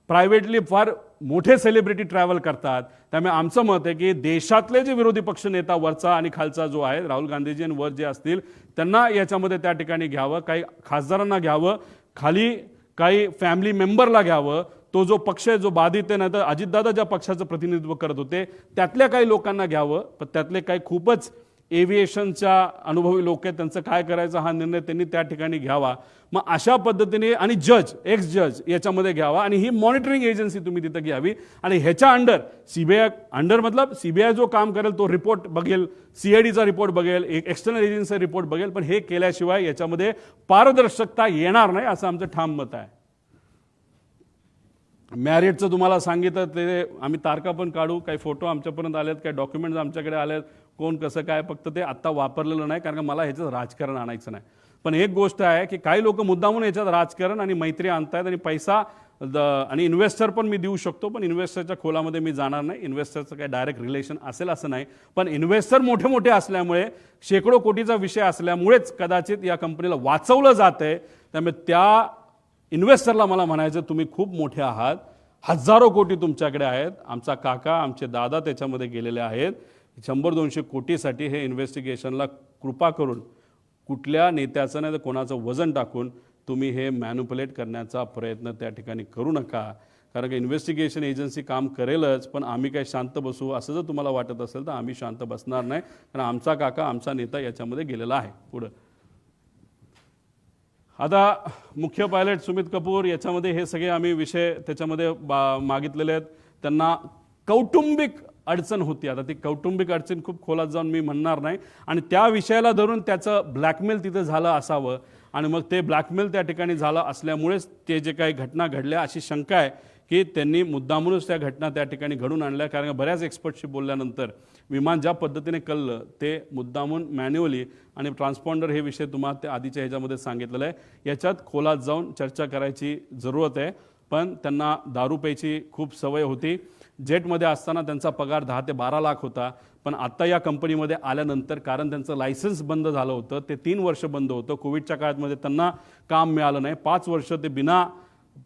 Speaker 1: प्रायव्हेटली फार मोठे सेलिब्रिटी ट्रॅव्हल करतात. त्यामुळे आमचं मत आहे की देशातले जे विरोधी पक्ष नेता वरचा आणि खालचा जो आहे, राहुल गांधीजी आणि वर जे असतील त्यांना याच्यामध्ये त्या ठिकाणी घ्यावं, काही खासदारांना घ्यावं, खाली काही फॅमिली मेंबरला घ्यावं. तो जो पक्ष आहे जो बाधित आहे, नाही तर अजितदादा ज्या पक्षाचं प्रतिनिधित्व करत होते त्यातल्या काही लोकांना घ्यावं. पण त्यातले काही खूपच एव्हिएशनच्या अनुभवी लोक आहेत, त्यांचं काय करायचं हा निर्णय त्यांनी त्या ठिकाणी घ्यावा. मग अशा पद्धतीने आणि जज, एक्स जज याच्यामध्ये घ्यावा आणि ही मॉनिटरिंग एजन्सी तुम्ही तिथं घ्यावी. आणि ह्याच्या अंडर CBI अंडर मतलब CBI जो काम करेल तो रिपोर्ट बघेल, CIDचा रिपोर्ट बघेल, एक एक्सटर्नल एजन्सीचा रिपोर्ट बघेल. पण हे केल्याशिवाय याच्यामध्ये पारदर्शकता येणार नाही असं आमचं ठाम मत आहे. मॅरिटचं तुम्हाला सांगितलं ते आम्ही तारखा पण काढू, काही फोटो आमच्यापर्यंत आलेत, काही डॉक्युमेंट्स आमच्याकडे आलेत, कोण कसं काय, फक्त ते आत्ता वापरलेलं नाही कारण का मला ह्याच्यात राजकारण आणायचं नाही. पण एक गोष्ट आहे की काही लोक मुद्दामून याच्यात राजकारण आणि मैत्री आणतायत आणि पैसा आणि इन्व्हेस्टर पण मी देऊ शकतो, पण इन्व्हेस्टरच्या खोलामध्ये मी जाणार नाही. इन्व्हेस्टरचं काही डायरेक्ट रिलेशन असेल असं नाही, पण इन्व्हेस्टर मोठे मोठे असल्यामुळे, शेकडो कोटीचा विषय असल्यामुळेच कदाचित या कंपनीला वाचवलं जातंय. त्यामुळे त्या इन्व्हेस्टरला मला म्हणायचं तुम्ही खूप मोठे आहात, हजारो कोटी तुमच्याकडे आहेत. आमचा काका, आमचे दादा त्याच्यामध्ये गेलेले आहेत. 100-200 कोटीसाठी हे इन्व्हेस्टिगेशनला कृपा करून कुठल्या नेत्याचं नाही तर कोणाचं वजन टाकून तुम्ही हे मॅन्युप्युलेट करण्याचा प्रयत्न त्या ठिकाणी करू नका. कारण की इन्व्हेस्टिगेशन एजन्सी काम करेलच, पण आम्ही काय शांत बसू असं जर तुम्हाला वाटत असेल तर आम्ही शांत बसणार नाही. कारण आमचा काका, आमचा नेता याच्यामध्ये गेलेला आहे. पुढं आता मुख्य पायलट सुमित कपूर याच्यामध्ये हे सगळे आम्ही विषय त्याच्यामध्ये मागितलेले आहेत. त्यांना कौटुंबिक अडचण होती. आता ती कौटुंबिक अडचण खूप खोलात जाऊन मी म्हणणार नाही, आणि त्या विषयाला धरून त्याचं ब्लॅकमेल तिथं झालं असावं आणि मग ते ब्लॅकमेल त्या ठिकाणी झालं असल्यामुळेच ते जे काही घटना घडल्या अशी शंका आहे की त्यांनी मुद्दामूनच त्या घटना त्या ठिकाणी घडून आणल्या. कारण बऱ्याच एक्सपर्टशी बोलल्यानंतर विमान ज्या पद्धतीने कळलं ते मुद्दामून मॅन्युअली आणि ट्रान्सपॉन्डर हे विषय तुम्हाला त्या आधीच्या ह्याच्यामध्ये सांगितलेलं आहे. याच्यात खोलात जाऊन चर्चा करायची जरूरत आहे. पण त्यांना दारू प्यायची खूप सवय होती. जेटमध्ये असताना त्यांचा पगार 10 ते 12 लाख होता, पण आत्ता या कंपनीमध्ये आल्यानंतर कारण त्यांचं लायसन्स बंद झालं होतं, ते 3 वर्ष बंद होतं. कोविडच्या काळामध्ये त्यांना काम मिळालं नाही. 5 वर्ष ते बिना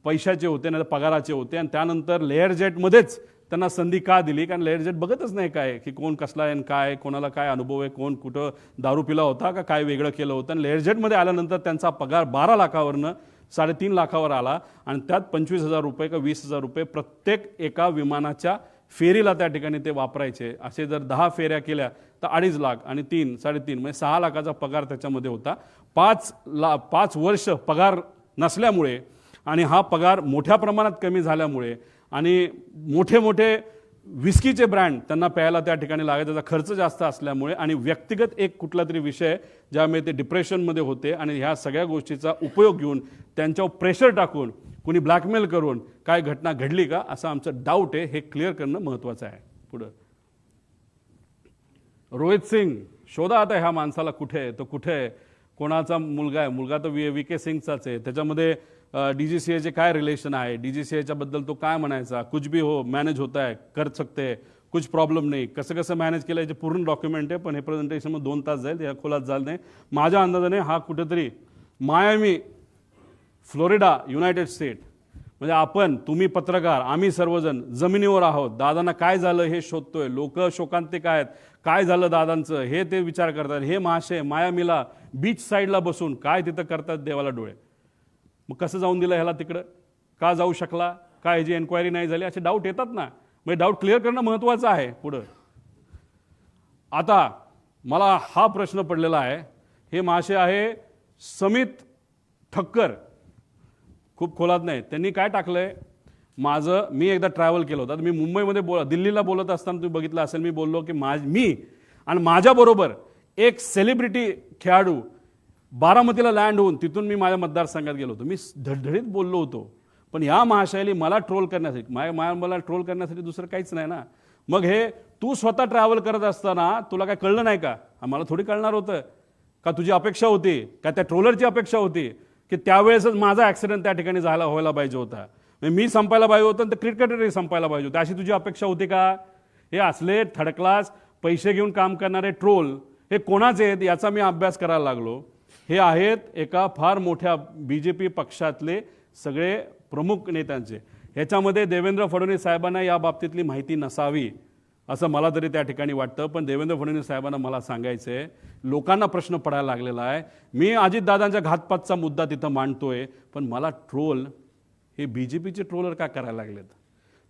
Speaker 1: पैशाचे होते, नाही पगाराचे होते. आणि त्यानंतर लेअर जेटमध्येच त्यांना संधी का दिली? कारण लेअर जेट बघतच नाही काय की कोण कसला आहे, काय कोणाला काय अनुभव आहे, कोण कुठं दारू पिला होता का काय वेगळं केलं होतं. आणि लेअर जेटमध्ये आल्यानंतर त्यांचा पगार 12 लाखावरनं 3.5 लाखावर आला आणि त्यात 25,000 रुपये का 20,000 रुपये प्रत्येक एका विमानाच्या फेरीला त्या ठिकाणी ते वापरायचे. असे जर 10 फेऱ्या केल्या तर 2.5 लाख आणि 3, 3.5 म्हणजे 6 लाखाचा पगार त्याच्यामध्ये होता. 5 वर्ष पगार नसल्यामुळे आणि हा पगार मोठ्या प्रमाणात कमी झाल्यामुळे आणि मोठे मोठे विस्कीचे ब्रँड त्यांना प्यायला त्या ठिकाणी लागायचा, त्याचा खर्च जास्त असल्यामुळे आणि व्यक्तिगत एक कुठला तरी विषय ज्यामुळे ते डिप्रेशनमध्ये होते आणि ह्या सगळ्या गोष्टीचा उपयोग घेऊन त्यांच्यावर प्रेशर टाकून कुणी ब्लॅकमेल करून काय घटना घडली का असं आमचं डाऊट आहे. हे क्लिअर करणं महत्त्वाचं आहे. पुढं रोहित सिंग शोधा आता ह्या माणसाला, कुठे आहे तो, कुठे आहे, कोणाचा मुलगा आहे, मुलगा तर VK सिंगचाच आहे. त्याच्यामध्ये DGCAचे काय रिलेशन आहे, DGCAच्या बद्दल तो काय म्हणायचा, कुछ भी हो मॅनेज होता है, कर सकते, कुछ प्रॉब्लेम नाही. कसं कसं मॅनेज केलं याचे पूर्ण डॉक्युमेंट आहे, पण हे प्रेझेंटेशन मग 2 तास जाईल, या खोलात जाल नाही. माझ्या अंदाजाने हा कुठेतरी मायामी, फ्लोरिडा, युनायटेड स्टेट, म्हणजे आपण, तुम्ही पत्रकार, आम्ही सर्वजण जमिनीवर आहोत. दादांना काय झालं हे शोधतोय. लोक शोकांतिक आहेत, काय झालं दादांचं हे ते विचार करतात. हे महाशय मायामीला बीच साईडला बसून काय तिथं करतात देवाला डोळे. मग कसं जाऊन दिलं ह्याला तिकडं, का जाऊ शकला, का ह्याची एन्क्वायरी नाही झाली, असे डाऊट येतात ना. म्हणजे डाऊट क्लिअर करणं महत्त्वाचं आहे. पुढं आता मला हा प्रश्न पडलेला आहे. हे महाशय आहे समित ठक्कर, खूप खोलात नाही. त्यांनी काय टाकलंय, मी एकदा ट्रॅव्हल केलं होतं. मी मुंबईमध्ये दिल्लीला बोलत असताना तुम्ही बघितलं असेल, मी बोललो की मी आणि माझ्याबरोबर एक सेलिब्रिटी खेळाडू बारामतीला लँड होऊन तिथून मी माझ्या मतदारसंघात गेलो होतो. मी धडधडीत बोललो होतो. पण या महाशयाली मला ट्रोल करण्यासाठी, मला ट्रोल करण्यासाठी दुसरं काहीच नाही ना. मग हे तू स्वतः ट्रॅव्हल करत असताना तुला काय कळलं नाही का? मला थोडी कळणार होतं का? तुझी अपेक्षा होती का, त्या ट्रोलरची अपेक्षा होती की त्यावेळेसच माझा ॲक्सिडेंट त्या ठिकाणी व्हायला पाहिजे होता, मी संपायला पाहिजे होतं, तर क्रिकेटरही संपायला पाहिजे होतं, अशी तुझी अपेक्षा होती का? हे असले थर्ड क्लास पैसे घेऊन काम करणारे ट्रोल हे कोणाचे आहेत याचा मी अभ्यास करायला लागलो. हे आहेत एका फार मोठ्या BJP पक्षातले सगळे प्रमुख नेत्यांचे. ह्याच्यामध्ये देवेंद्र फडणवीस साहेबांना या बाबतीतली माहिती नसावी असं मला तरी त्या ठिकाणी वाटतं. पण देवेंद्र फडणवीस साहेबांना मला सांगायचं आहे, लोकांना प्रश्न पडायला लागलेला आहे. मी अजितदादांच्या घातपातचा मुद्दा तिथं मांडतोय, पण मला ट्रोल हे BJPचे ट्रोलर का करायला लागलेत?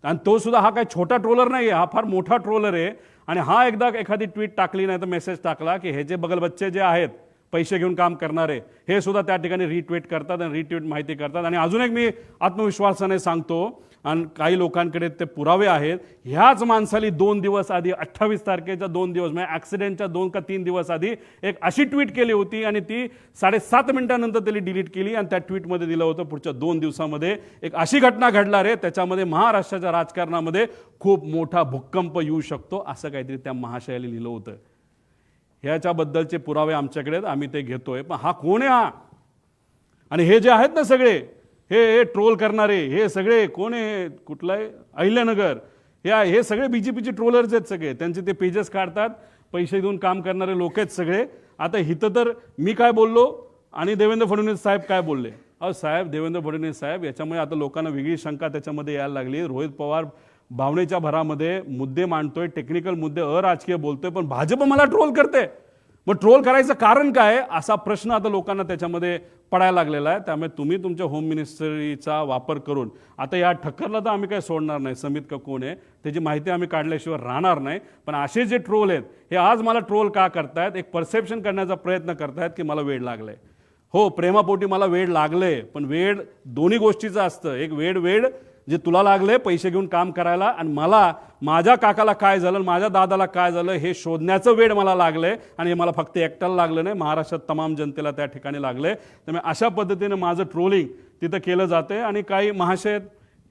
Speaker 1: आणि तो सुद्धा हा काही छोटा ट्रोलर नाही आहे, हा फार मोठा ट्रोलर आहे. आणि हा एकदा एखादी ट्विट टाकली नाही तर मेसेज टाकला की हे जे बगलबच्चे जे आहेत पैसे घेऊन काम करणारे, हे सुद्धा त्या ठिकाणी रिट्वीट करतात आणि रिट्वीट माहिती करतात. आणि अजून एक मी आत्मविश्वासाने सांगतो, आणि काही लोकांकडे ते पुरावे आहेत, ह्याच माणसाली 2 दिवस आधी 28 तारखेच्या 2 दिवस म्हणजे ॲक्सिडेंटच्या 2 का 3 दिवस आधी एक अशी ट्विट केली होती आणि ती 7.5 मिनिटानंतर त्यांनी डिलीट केली. आणि त्या ट्विटमध्ये दिलं होतं पुढच्या 2 दिवसामध्ये एक अशी घटना घडणार आहे, त्याच्यामध्ये महाराष्ट्राच्या राजकारणामध्ये खूप मोठा भूकंप येऊ शकतो, असं काहीतरी त्या महाशयाला लिहिलं होतं. ह्याच्याबद्दलचे पुरावे आमच्याकडे आहेत, आम्ही ते घेतोय. पण हा कोण आहे हा? आणि हे जे आहेत ना सगळे हे ट्रोल करणारे, हे सगळे कोण आहे? कुठलं आहे? अहिल्यानगर, हे सगळे BJPचे ट्रोलर्स आहेत सगळे. त्यांचे ते पेजेस काढतात, पैसे देऊन काम करणारे लोक आहेत सगळे. आता हिथं तर मी काय बोललो आणि देवेंद्र फडणवीस साहेब काय बोलले? साहेब, देवेंद्र फडणवीस साहेब, याच्यामुळे आता लोकांना वेगळी शंका त्याच्यामध्ये यायला लागली. रोहित पवार भावनेच्या भरामध्ये मुद्दे मांडतोय, टेक्निकल मुद्दे, अराजकीय बोलतोय, पण भाजप मला ट्रोल करते. मग ट्रोल करायचं कारण काय, असा प्रश्न आता लोकांना त्याच्यामध्ये पडायला लागलेला आहे. त्यामुळे तुम्ही तुमच्या होम मिनिस्ट्रीचा वापर करून, आता या ठक्करला तर आम्ही काही सोडणार नाही, समित का कोण आहे त्याची माहिती आम्ही काढल्याशिवाय राहणार नाही. पण असे जे ट्रोल आहेत हे आज मला ट्रोल का करतायत, एक परसेप्शन करण्याचा प्रयत्न करतायत की मला वेळ लागलाय. हो, प्रेमापोटी मला वेळ लागले, पण वेळ दोन्ही गोष्टीचं असतं. एक वेळ जे तुला लागले पैसे घेऊन काम करायला, आणि मला माझ्या काकाला काय झालं, माझ्या दादाला काय झालं हे शोधण्याचं वेळ मला लागलंय. आणि हे मला फक्त एकट्याला लागलं नाही, महाराष्ट्रात तमाम जनतेला त्या ठिकाणी लागले. त्यामुळे अशा पद्धतीने माझं ट्रोलिंग तिथं केलं जाते. आणि काही महाशय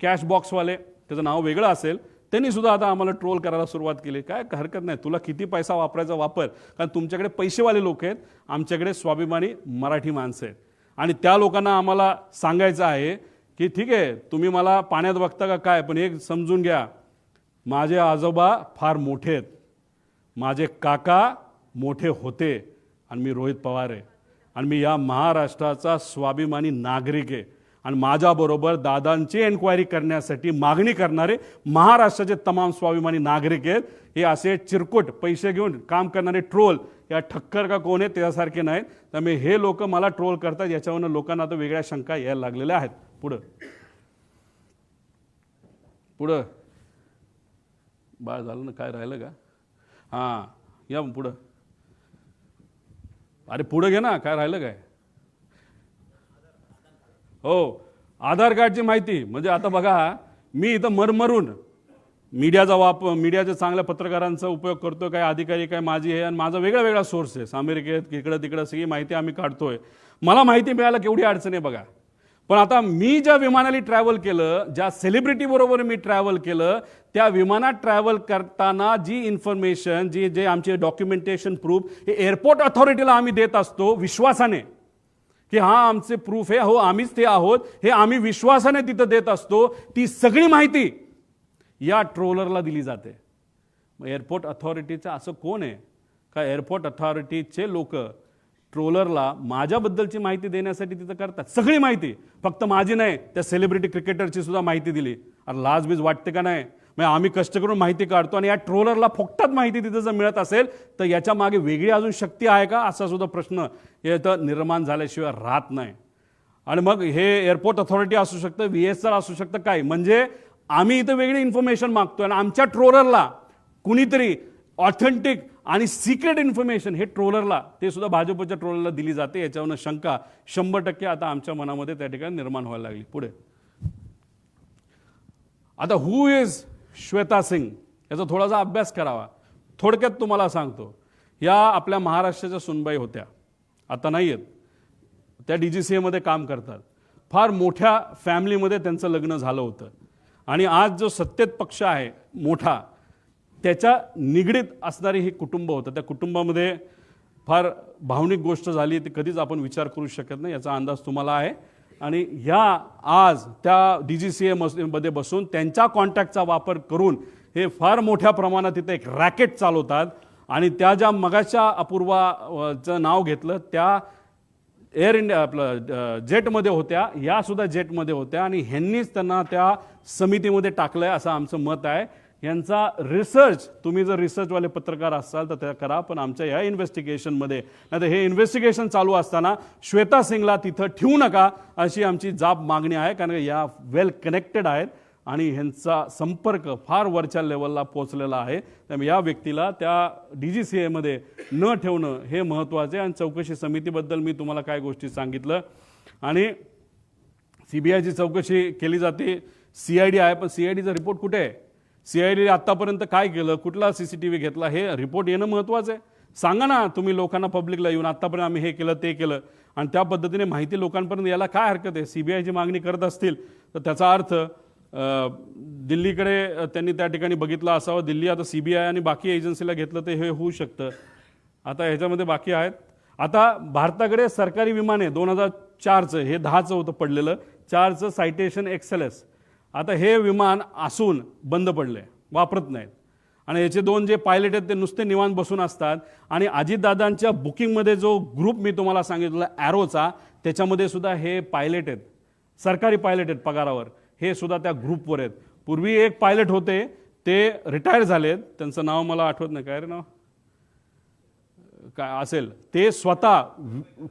Speaker 1: कॅश बॉक्सवाले, त्याचं नाव वेगळं असेल, त्यांनी सुद्धा आता आम्हाला ट्रोल करायला सुरुवात केली. काय हरकत नाही, तुला किती पैसा वापरायचा वापर, कारण तुमच्याकडे पैसेवाले लोक आहेत, आमच्याकडे स्वाभिमानी मराठी माणसं आहेत. आणि त्या लोकांना आम्हाला सांगायचं आहे की ठीक आहे, तुम्ही मला पाण्यात बघता का काय, पण एक समजून घ्या, माझे आजोबा फार मोठे आहेत, माझे काका मोठे होते, आणि मी रोहित पवार आहे, आणि मी या महाराष्ट्राचा स्वाभिमानी नागरिक आहे. आणि माझ्याबरोबर दादांची एन्क्वायरी करण्यासाठी मागणी करणारे महाराष्ट्राचे तमाम स्वाभिमानी नागरिक आहेत. हे असे चिरकुट पैसे घेऊन काम करणारे ट्रोल या ठक्कर का कोण आहे त्यासारखे नाहीत. त्यामुळे हे लोक मला ट्रोल करतात, याच्यावरनं लोकांना आता वेगळ्या शंका यायला लागलेल्या आहेत. पुढं बाळ झालं ना, काय राहिलं का? हां, या पुढं. अरे पुढं घे ना, काय राहिलं काय? हो, आधार कार्डची माहिती. म्हणजे आता बघा, मी इथं मरमरून मीडियाच्या चांगल्या पत्रकारांचा उपयोग करतोय, काय अधिकारी काय माझी आहे, आणि माझा वेगळा सोर्स आहे, अमेरिकेत इकडं तिकडं सगळी माहिती आम्ही काढतोय. मला माहिती मिळायला केवढी अडचण आहे बघा. पण आता मी ज्या विमानाने ट्रॅव्हल केलं, ज्या सेलिब्रिटी बरोबर मी ट्रॅव्हल केलं, त्या विमानात ट्रॅव्हल करताना जी इन्फॉर्मेशन, जे आमचे डॉक्युमेंटेशन प्रूफ हे एअरपोर्ट अथॉरिटीला आम्ही देत असतो विश्वासाने की हा आमचे प्रूफ आहे, हो आम्हीच ते आहोत, हे आम्ही विश्वासाने तिथं देत असतो. ती सगळी माहिती या ट्रोलरला दिली जाते. मग एअरपोर्ट अथॉरिटीचं असं कोण आहे का एअरपोर्ट अथॉरिटीचे लोक ट्रोलरला माझ्याबद्दलची माहिती देण्यासाठी तिथं करतात? सगळी माहिती, फक्त माझी नाही, त्या सेलिब्रिटी क्रिकेटरची सुद्धा माहिती दिली. अरे लाजबीज वाटते का नाही? मग आम्ही कष्ट करून माहिती काढतो आणि या ट्रोलरला फुकटात माहिती तिथं जर मिळत असेल तर याच्या मागे वेगळी अजून शक्ती आहे का, असा सुद्धा प्रश्न इथं निर्माण झाल्याशिवाय राहत नाही. आणि मग हे एअरपोर्ट अथॉरिटी असू शकतं, VSR असू शकतं, काय म्हणजे आम्ही इथं वेगळी इन्फॉर्मेशन मागतोय आणि आमच्या ट्रोलरला कुणीतरी ऑथेंटिक आणि सिक्रेट इन्फॉर्मेशन हे ट्रोलरला, ते सुद्धा भाजपच्या ट्रोलरला दिली जाते. याच्यावरनं शंका 100% आता आमच्या मनामध्ये त्या ठिकाणी निर्माण व्हायला लागली. पुढे आता हु इज श्वेता सिंग याचा थोडासा अभ्यास करावा. थोडक्यात तुम्हाला सांगतो, या आपल्या महाराष्ट्राच्या सुनबाई होत्या, आता नाही आहेत, त्या DGCA मध्ये काम करतात. फार मोठ्या फॅमिलीमध्ये त्यांचं लग्न झालं होतं आणि आज जो सत्तेत पक्ष आहे मोठा, त्याच्या निगडीत असणारी हे कुटुंब होतं. त्या कुटुंबामध्ये फार भावनिक गोष्ट झाली, ती कधीच आपण विचार करू शकत नाही, याचा अंदाज तुम्हाला आहे. आणि ह्या आज त्या DGCA मध्ये बसून त्यांच्या कॉन्टॅक्टचा वापर करून हे फार मोठ्या प्रमाणात तिथे एक रॅकेट चालवतात. आणि त्या ज्या मगाच्या अपूर्वाचं नाव घेतलं त्या एअर इंडिया आपलं जेटमध्ये होत्या, या सुद्धा जेटमध्ये होत्या आणि ह्यांनीच त्यांना त्या समितीमध्ये टाकलं आहे असं आमचं मत आहे. यांचा रिसर्च, तुम्ही जर रिसर्चवाले पत्रकार असाल तर त्या करा, पण आमच्या या इन्व्हेस्टिगेशनमध्ये, नाही तर हे इन्व्हेस्टिगेशन चालू असताना श्वेता सिंगला तिथं ठेवू नका अशी आमची जाब मागणी आहे. कारण या वेल कनेक्टेड आहेत आणि ह्यांचा संपर्क फार वरच्या लेवलला पोहोचलेला आहे. त्यामुळे या व्यक्तीला त्या DGCA मध्ये न ठेवणं हे महत्त्वाचे. आणि चौकशी समितीबद्दल मी तुम्हाला काय गोष्टी सांगितलं. आणि CBIची चौकशी केली जाते, CID आहे, पण CIDचा रिपोर्ट कुठे आहे? CID आतापर्यंत काय केलं, कुठला CCTV घेतला, हे रिपोर्ट येणं महत्त्वाचं आहे. सांगा ना तुम्ही लोकांना, पब्लिकला येऊन आतापर्यंत आम्ही हे केलं ते केलं, आणि त्या पद्धतीने माहिती लोकांपर्यंत यायला काय हरकत आहे? CBIची मागणी करत असतील तर त्याचा अर्थ दिल्लीकडे त्यांनी त्या ठिकाणी बघितलं असावं. दिल्ली आता CBI आणि बाकी एजन्सीला घेतलं तर हे होऊ शकतं. आता ह्याच्यामध्ये बाकी आहेत. आता भारताकडे सरकारी विमान आहे 2004चं, हे 10चं होतं पडलेलं, 4चं सायटेशन XLS. आता हे विमान असून बंद पडले, वापरत नाहीत. आणि याचे 2 जे पायलट आहेत ते नुसते निवांत बसून असतात. आणि अजितदादांच्या बुकिंगमध्ये जो ग्रुप मी तुम्हाला सांगितलं ॲरोचा, त्याच्यामध्ये सुद्धा हे पायलट आहेत, सरकारी पायलट आहेत पगारावर, हे सुद्धा त्या ग्रुपवर आहेत. पूर्वी एक पायलट होते, ते रिटायर झालेत, त्यांचं नाव मला आठवत नाही, काय रे नाव काय असेल, ते स्वतः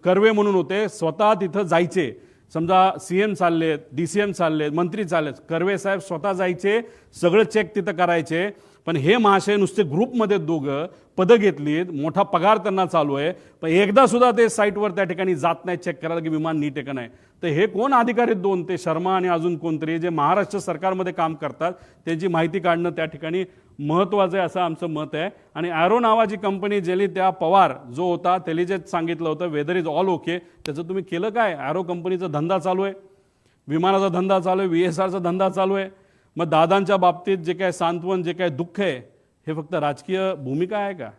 Speaker 1: कर्वे म्हणून होते, स्वतः तिथं जायचे. समजा CM चाललेत, DCM चाललेत, मंत्री चाललेत, कर्वे साहेब स्वतः जायचे, सगळं चेक तिथं करायचे. पण हे महाशय नुसते ग्रुपमध्ये दोघं पदं घेतलीत, मोठा पगार त्यांना चालू आहे, पण एकदा सुद्धा ते साईटवर त्या ठिकाणी जात नाही चेक करायला की विमान नीट आहे का नाही. तर हे कोण अधिकारी 2, ते शर्मा आणि अजून कोणतरी जे महाराष्ट्र सरकारमध्ये काम करतात, त्यांची माहिती काढणं त्या ठिकाणी महत्त्वाचं आहे असं आमचं मत आहे. आणि ॲरो नावाची कंपनी ज्याली त्या पवार जो होता त्याला जे सांगितलं होतं वेदर इज ऑल ओके, त्याचं तुम्ही केलं काय? ॲरो कंपनीचा धंदा चालू आहे, विमानाचा धंदा चालू आहे, VSRचा धंदा चालू आहे. मग दादांच्या बाबतीत जे काय सांत्वन, जे काय दुःख आहे, हे फक्त राजकीय भूमिका आहे का?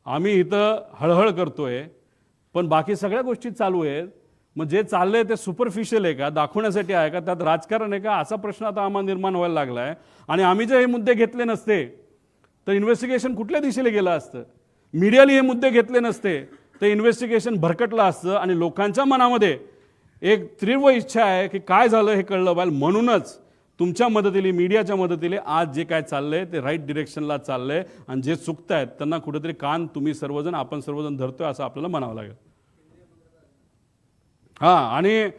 Speaker 1: आम्ही इथं हळहळ करतोय पण बाकी सगळ्या गोष्टी चालू आहेत. मग जे चाललंय ते सुपरफिशियल आहे का, दाखवण्यासाठी आहे का, त्यात राजकारण आहे का, असा प्रश्न आता आम्हाला निर्माण व्हायला लागला आहे. आणि आम्ही जर हे मुद्दे घेतले नसते तर इन्व्हेस्टिगेशन कुठल्या दिशेला गेलं असतं? मीडियाने हे मुद्दे घेतले नसते तर इन्व्हेस्टिगेशन भरकटलं असतं. आणि लोकांच्या मनामध्ये एक तीव्र इच्छा आहे की काय झालं हे कळलं पाहिजे. म्हणूनच तुमच्या मदतीने, मीडियाच्या मदतीने आज जे काय चाललंय ते राईट डिरेक्शनला चाललंय. आणि जे चुकतायत त्यांना कुठेतरी कान तुम्ही सर्वजण, आपण सर्वजण धरतोय असं आपल्याला म्हणावं लागेल. हां, आणि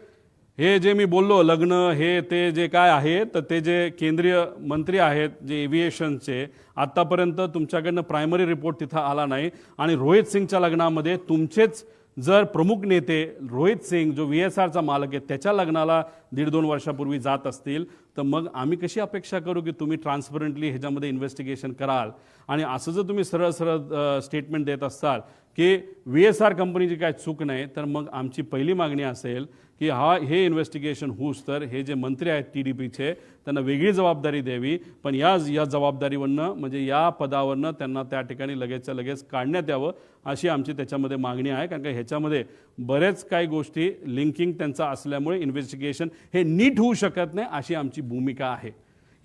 Speaker 1: हे जे मी बोललो लग्न हे ते जे काय आहे, तर ते जे केंद्रीय मंत्री आहेत जे एव्हिएशनचे, आत्तापर्यंत तुमच्याकडनं प्रायमरी रिपोर्ट तिथं आला नाही. आणि रोहित सिंगच्या लग्नामध्ये तुमचेच जर प्रमुख नेते रोहित सिंग जो VSRचा मालक आहे त्याच्या लग्नाला 1.5-2 वर्षापूर्वी जात असतील तर मग आम्ही कशी अपेक्षा करू की तुम्ही ट्रान्सपरंटली ह्याच्यामध्ये इन्व्हेस्टिगेशन कराल. आणि असं जर तुम्ही सरळ सरळ स्टेटमेंट देत असाल की VSR कंपनीची काय चूक नाही, तर मग आमची पहिली मागणी असेल की हे इन्व्हेस्टिगेशन होऊस तर हे जे मंत्री आहेत TDPचे त्यांना वेगळी जबाबदारी द्यावी. पण या जबाबदारीवरनं, म्हणजे या पदावरनं त्यांना त्या ठिकाणी लगेचच्या लगेच काढण्यात यावं अशी आमची त्याच्यामध्ये मागणी आहे. कारण का ह्याच्यामध्ये बरेच काही गोष्टी लिंकिंग त्यांचा असल्यामुळे इन्व्हेस्टिगेशन हे नीट होऊ शकत नाही अशी आमची भूमिका आहे.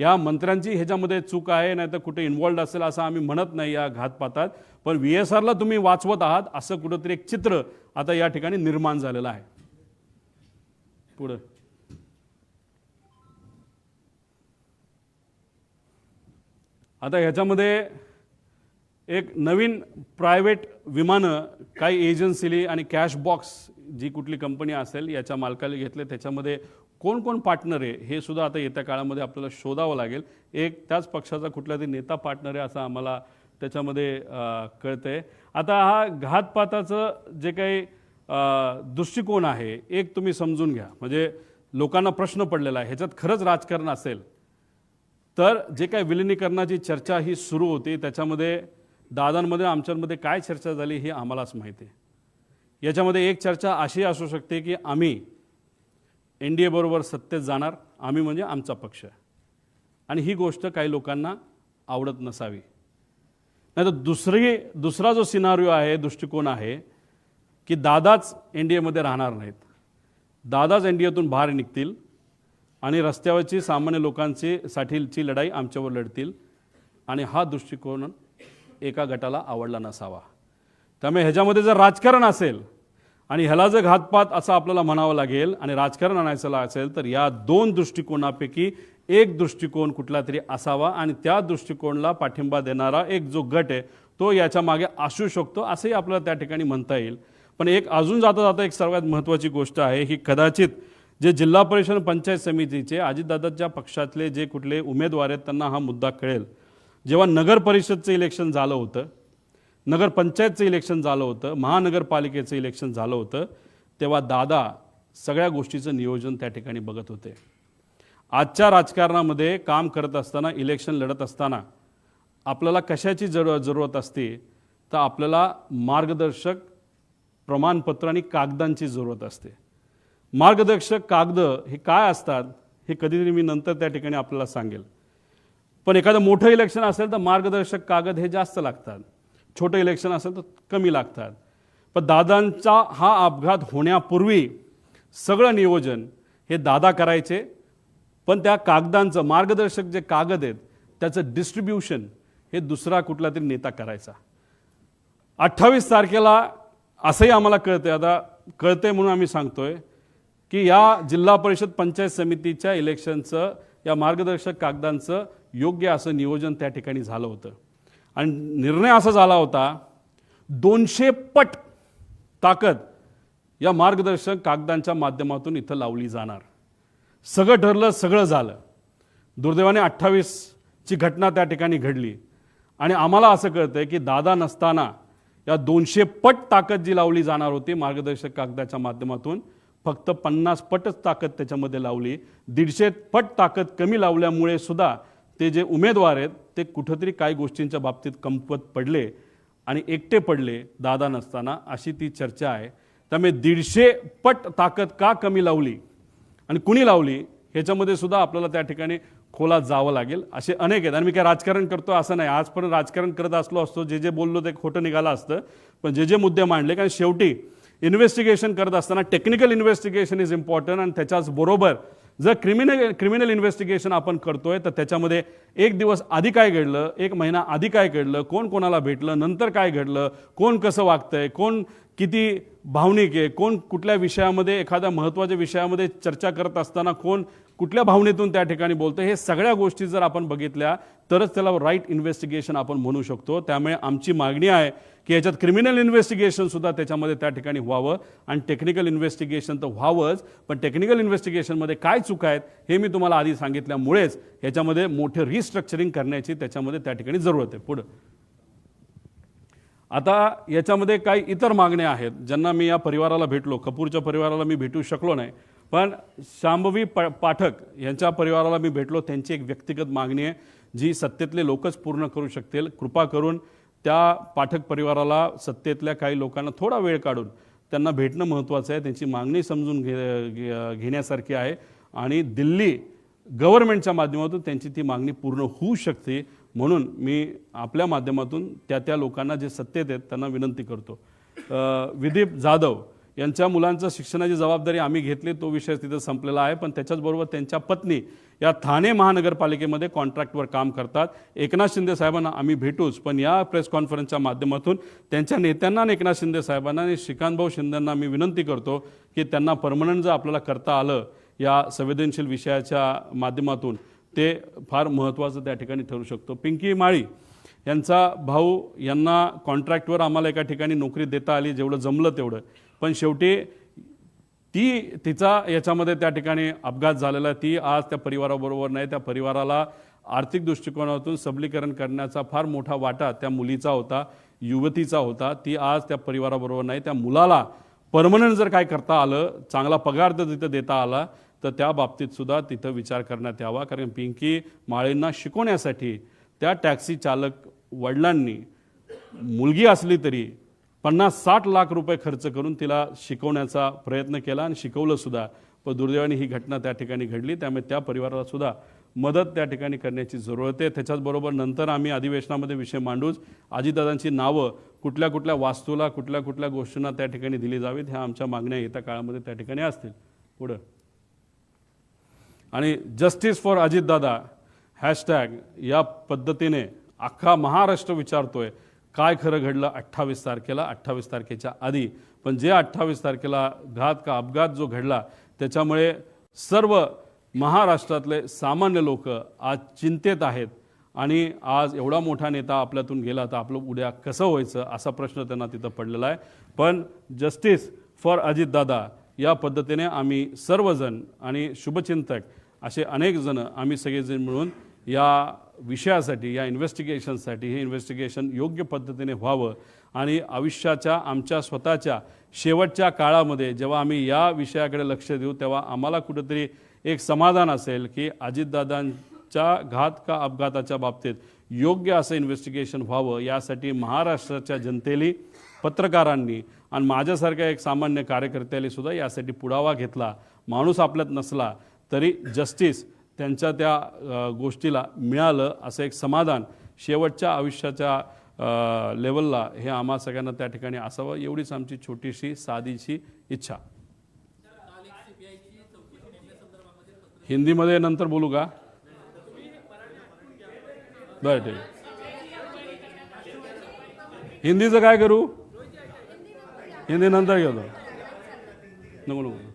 Speaker 1: या मंत्र्यांची ह्याच्यामध्ये चूक आहे, नाही तर कुठे इन्व्हॉल्ड असेल असं आम्ही म्हणत नाही या घातपातात, पण VSRला तुम्ही वाचवत आहात असं कुठंतरी एक चित्र आता या ठिकाणी निर्माण झालेलं आहे. पुढे आता ह्याच्यामध्ये एक नवीन प्रायव्हेट विमानं काही एजन्सीली आणि कॅश बॉक्स जी कुठली कंपनी असेल याच्या मालकाला घेतले, त्याच्यामध्ये कोण कोण पार्टनर आहे हे सुद्धा आता येत्या काळामध्ये आपल्याला शोधावं लागेल. एक त्याच पक्षाचा कुठला तरी नेता पार्टनर आहे असं आम्हाला त्याच्यामध्ये कळतंय. आता हा घातपाताचं जे काही दृष्टिकोन आहे एक तुम्ही समजून घ्या, म्हणजे लोकांना प्रश्न पडलेला आहे ह्याच्यात खरंच राजकारण असेल तर जे काही विलिनीकरणाची चर्चा ही सुरू होती त्याच्यामध्ये दादांमध्ये आमच्यामध्ये काय चर्चा झाली हे आम्हालाच माहिती आहे. याच्यामध्ये एक चर्चा अशी असू शकते की आम्ही NDA बरोबर सत्तेत जाणार, आम्ही म्हणजे आमचा पक्ष, आणि ही गोष्ट काही लोकांना आवडत नसावी. नाही तर दुसरा जो सिनारिओ आहे, दृष्टिकोन आहे की दादाच NDAमध्ये राहणार नाहीत, दादाच NDAतून बाहेर निघतील आणि रस्त्यावरची सामान्य लोकांची साठीची लढाई आमच्यावर लढतील, आणि हा दृष्टिकोन एका गटाला आवडला नसावा. त्यामुळे ह्याच्यामध्ये जर राजकारण असेल आणि ह्याला जर घातपात असं आपल्याला म्हणावं लागेल आणि राजकारण आणायचं असेल तर या दोन दृष्टिकोनापैकी एक दृष्टिकोन कुठला तरी असावा, आणि त्या दृष्टिकोनाला पाठिंबा देणारा एक जो गट आहे तो याच्या मागे असू शकतो असंही आपल्याला त्या ठिकाणी म्हणता येईल. पण एक अजून जाता जाता एक सर्वात महत्त्वाची गोष्ट आहे की कदाचित जे जिल्हा परिषद पंचायत समितीचे अजितदादाच्या पक्षातले जे कुठले उमेदवार आहेत त्यांना हा मुद्दा कळेल. जेव्हा नगर परिषदचं इलेक्शन झालं होतं, नगरपंचायतचं इलेक्शन झालं होतं, महानगरपालिकेचं इलेक्शन झालं होतं, तेव्हा दादा सगळ्या गोष्टीचं नियोजन त्या ठिकाणी बघत होते. आजच्या राजकारणामध्ये काम करत असताना, इलेक्शन लढत असताना आपल्याला कशाची जरूरत असते तर आपल्याला मार्गदर्शक प्रमाणपत्र आणि कागदांची जरूरत असते. मार्गदर्शक कागद हे काय असतात हे कधीतरी मी नंतर त्या ठिकाणी आपल्याला सांगेल. पण एखादं मोठं इलेक्शन असेल तर मार्गदर्शक कागद हे जास्त लागतात, छोटं इलेक्शन असेल तर कमी लागतात. पण दादांचा हा अपघात होण्यापूर्वी सगळं नियोजन हे दादा करायचे, पण त्या कागदांचं मार्गदर्शक जे कागद आहेत त्याचं डिस्ट्रीब्युशन हे दुसरा कुठला तरी नेता करायचा. 28 तारखेला असंही आम्हाला कळतंय, आता कळतंय म्हणून आम्ही सांगतोय की या जिल्हा परिषद पंचायत समितीच्या इलेक्शनचं या मार्गदर्शक कागदांचं योग्य असं नियोजन त्या ठिकाणी झालं होतं, आणि निर्णय असा झाला होता 200 पट ताकद या मार्गदर्शक कागदांच्या माध्यमातून इथं लावली जाणार. सगळं ठरलं, सगळं झालं. दुर्दैवाने 28ची घटना त्या ठिकाणी घडली, आणि आम्हाला असं कळतंय की दादा नसताना या 200 पट ताकद जी लावली जाणार होती मार्गदर्शक कागदाच्या माध्यमातून, फक्त 50 पटच ताकद त्याच्यामध्ये लावली. 150 पट ताकद कमी लावल्यामुळे सुद्धा ते जे उमेदवार आहेत ते कुठंतरी काही गोष्टींच्या बाबतीत कमकुवत पडले आणि एकटे पडले दादा नसताना, अशी ती चर्चा आहे. त्यामुळे 150 पट ताकद का कमी लावली आणि कुणी लावली ह्याच्यामध्ये सुद्धा आपल्याला त्या ठिकाणी खोलात जावं लागेल. असे अनेक आहेत, आणि मी काय राजकारण करतो असं नाही, आजपर्यंत राजकारण करत असलो असतो, जे जे बोललो ते खोटं निघालं असतं, पण जे जे मुद्दे मांडले, कारण शेवटी इन्व्हेस्टिगेशन करत असताना टेक्निकल इन्व्हेस्टिगेशन इज इम्पॉर्टंट, आणि त्याच्याच बरोबर जर क्रिमिनल इन्व्हेस्टिगेशन आपण करतोय तर त्याच्यामध्ये एक दिवस आधी काय घडलं, एक महिना आधी काय घडलं, कोण कोणाला भेटलं, नंतर काय घडलं, कोण कसं वागतंय, कोण किती भावनिक आहे, कोण कुठल्या विषयामध्ये एखाद्या महत्त्वाच्या विषयामध्ये चर्चा करत असताना कोण कुठल्या भावनेतून त्या ठिकाणी बोलतं, हे सगळ्या गोष्टी जर आपण बघितल्या तरच त्याला राईट इन्व्हेस्टिगेशन आपण म्हणू शकतो. त्यामुळे आमची मागणी आहे की याच्यात क्रिमिनल इन्व्हेस्टिगेशन सुद्धा त्याच्यामध्ये त्या ठिकाणी व्हावं, आणि टेक्निकल इन्व्हेस्टिगेशन तर व्हावंच, पण टेक्निकल इन्व्हेस्टिगेशनमध्ये काय चुका आहेत हे मी तुम्हाला आधी सांगितल्यामुळेच ह्याच्यामध्ये मोठे रिस्ट्रक्चरिंग करण्याची त्याच्यामध्ये त्या ठिकाणी जरूरत आहे. पुढं आता याच्यामध्ये काही इतर मागण्या आहेत ज्यांना मी या परिवाराला भेटलो, कपूरच्या परिवाराला मी भेटू शकलो नाही, पण शांभवी पाठक यांच्या परिवाराला मी भेटलो. त्यांची एक व्यक्तिगत मागणी आहे जी सत्तेतले लोकच पूर्ण करू शकतील. कृपा करून त्या पाठक परिवाराला, सत्तेतल्या काही लोकांना थोडा वेळ काढून त्यांना भेटणं महत्त्वाचं आहे. त्यांची मागणी समजून घेण्यासारखी आहे, आणि दिल्ली गव्हर्नमेंटच्या माध्यमातून त्यांची ती मागणी पूर्ण होऊ शकते. म्हणून मी आपल्या माध्यमातून त्या लोकांना जे सत्तेत आहेत त्यांना विनंती करतो. विदीप जाधव यांच्या मुलांचं शिक्षणाची जबाबदारी आम्ही घेतली, तो विषय तिथं संपलेला आहे, पण त्याच्याचबरोबर त्यांच्या पत्नी या ठाणे महानगरपालिकेमध्ये कॉन्ट्रॅक्टवर काम करतात. एकनाथ शिंदे साहेबांना आम्ही भेटूच, पण या प्रेस कॉन्फरन्सच्या माध्यमातून त्यांच्या नेत्यांना आणि एकनाथ शिंदे साहेबांना आणि श्रीकांतभाऊ शिंदेंना मी विनंती करतो की त्यांना परमनंट जर आपल्याला करता आलं या संवेदनशील विषयाच्या माध्यमातून, ते फार महत्त्वाचं त्या ठिकाणी ठरू शकतो. पिंकी माळी यांचा भाऊ यांना कॉन्ट्रॅक्टवर आम्हाला एका ठिकाणी नोकरी देता आली, जेवढं जमलं तेवढं, पण शेवटी तिचा याच्यामध्ये त्या ठिकाणी अपघात झालेला आहे. ती आज त्या परिवाराबरोबर नाही. त्या परिवाराला आर्थिक दृष्टिकोनातून सबलीकरण करण्याचा फार मोठा वाटा त्या मुलीचा होता, युवतीचा होता. ती आज त्या परिवाराबरोबर नाही. त्या मुलाला परमनंट जर काय करता आलं, चांगला पगार जर तिथं देता आला, तर त्या बाबतीत सुद्धा तिथं विचार करण्यात यावा. कारण पिंकी माळींना शिकवण्यासाठी त्या टॅक्सी चालक वडिलांनी, मुलगी असली तरी 50-60 लाख रुपये खर्च करून तिला शिकवण्याचा प्रयत्न केला आणि शिकवलं सुद्धा. पण दुर्दैवाने ही घटना त्या ठिकाणी घडली. त्यामुळे त्या परिवाराला सुद्धा मदत त्या ठिकाणी करण्याची जरूरत आहे. त्याच्याचबरोबर नंतर आम्ही अधिवेशनामध्ये विषय मांडूच. अजितदादांची नावं कुठल्या कुठल्या वास्तूला, कुठल्या कुठल्या गोष्टींना त्या ठिकाणी दिली जावीत, ह्या आमच्या मागण्या येत्या काळामध्ये त्या ठिकाणी असतील. पुढं आणि जस्टिस फॉर अजितदादा हॅशटॅग या पद्धतीने अख्खा महाराष्ट्र विचारतोय काय खरं घडलं 28 तारखेला, 28 तारखेच्या आधी. पण जे 28 तारखेला घात का अपघात जो घडला, त्याच्यामुळे सर्व महाराष्ट्रातले सामान्य लोक आज चिंतेत आहेत. आणि आज एवढा मोठा नेता आपल्यातून गेला तर आपलं उद्या कसं व्हायचं असा प्रश्न त्यांना तिथं पडलेला आहे. पण जस्टिस फॉर अजितदादा या पद्धतीने आम्ही सर्वजण आणि शुभचिंतक असे अनेक जण, आम्ही सगळेजण मिळून या विषयासाठी, या इन्व्हेस्टिगेशनसाठी, हे इन्व्हेस्टिगेशन योग्य पद्धतीने व्हावं आणि आयुष्याच्या आमच्या स्वतःच्या शेवटच्या काळामध्ये जेव्हा आम्ही या विषयाकडे लक्ष देऊ, तेव्हा आम्हाला कुठेतरी एक समाधान असेल की अजितदादांच्या घात का अपघाताच्या बाबतीत योग्य असं इन्व्हेस्टिगेशन व्हावं. यासाठी महाराष्ट्राच्या जनतेने, पत्रकारांनी आणि माझ्यासारख्या एक सामान्य कार्यकर्त्याने सुद्धा यासाठी पुढावा घेतला. माणूस आपल्यात नसला तरी जस्टिस त्यांच्या त्या गोष्टीला मिळालं असं एक समाधान शेवटच्या आयुष्याच्या लेवलला हे आम्हा सगळ्यांना त्या ठिकाणी असावं, एवढीच आमची छोटीशी साधीशी इच्छा. हिंदीमध्ये नंतर बोलू का? बरं ठीक. हिंदीचं काय करू? हिंदी नंतर घेतो. नको नको.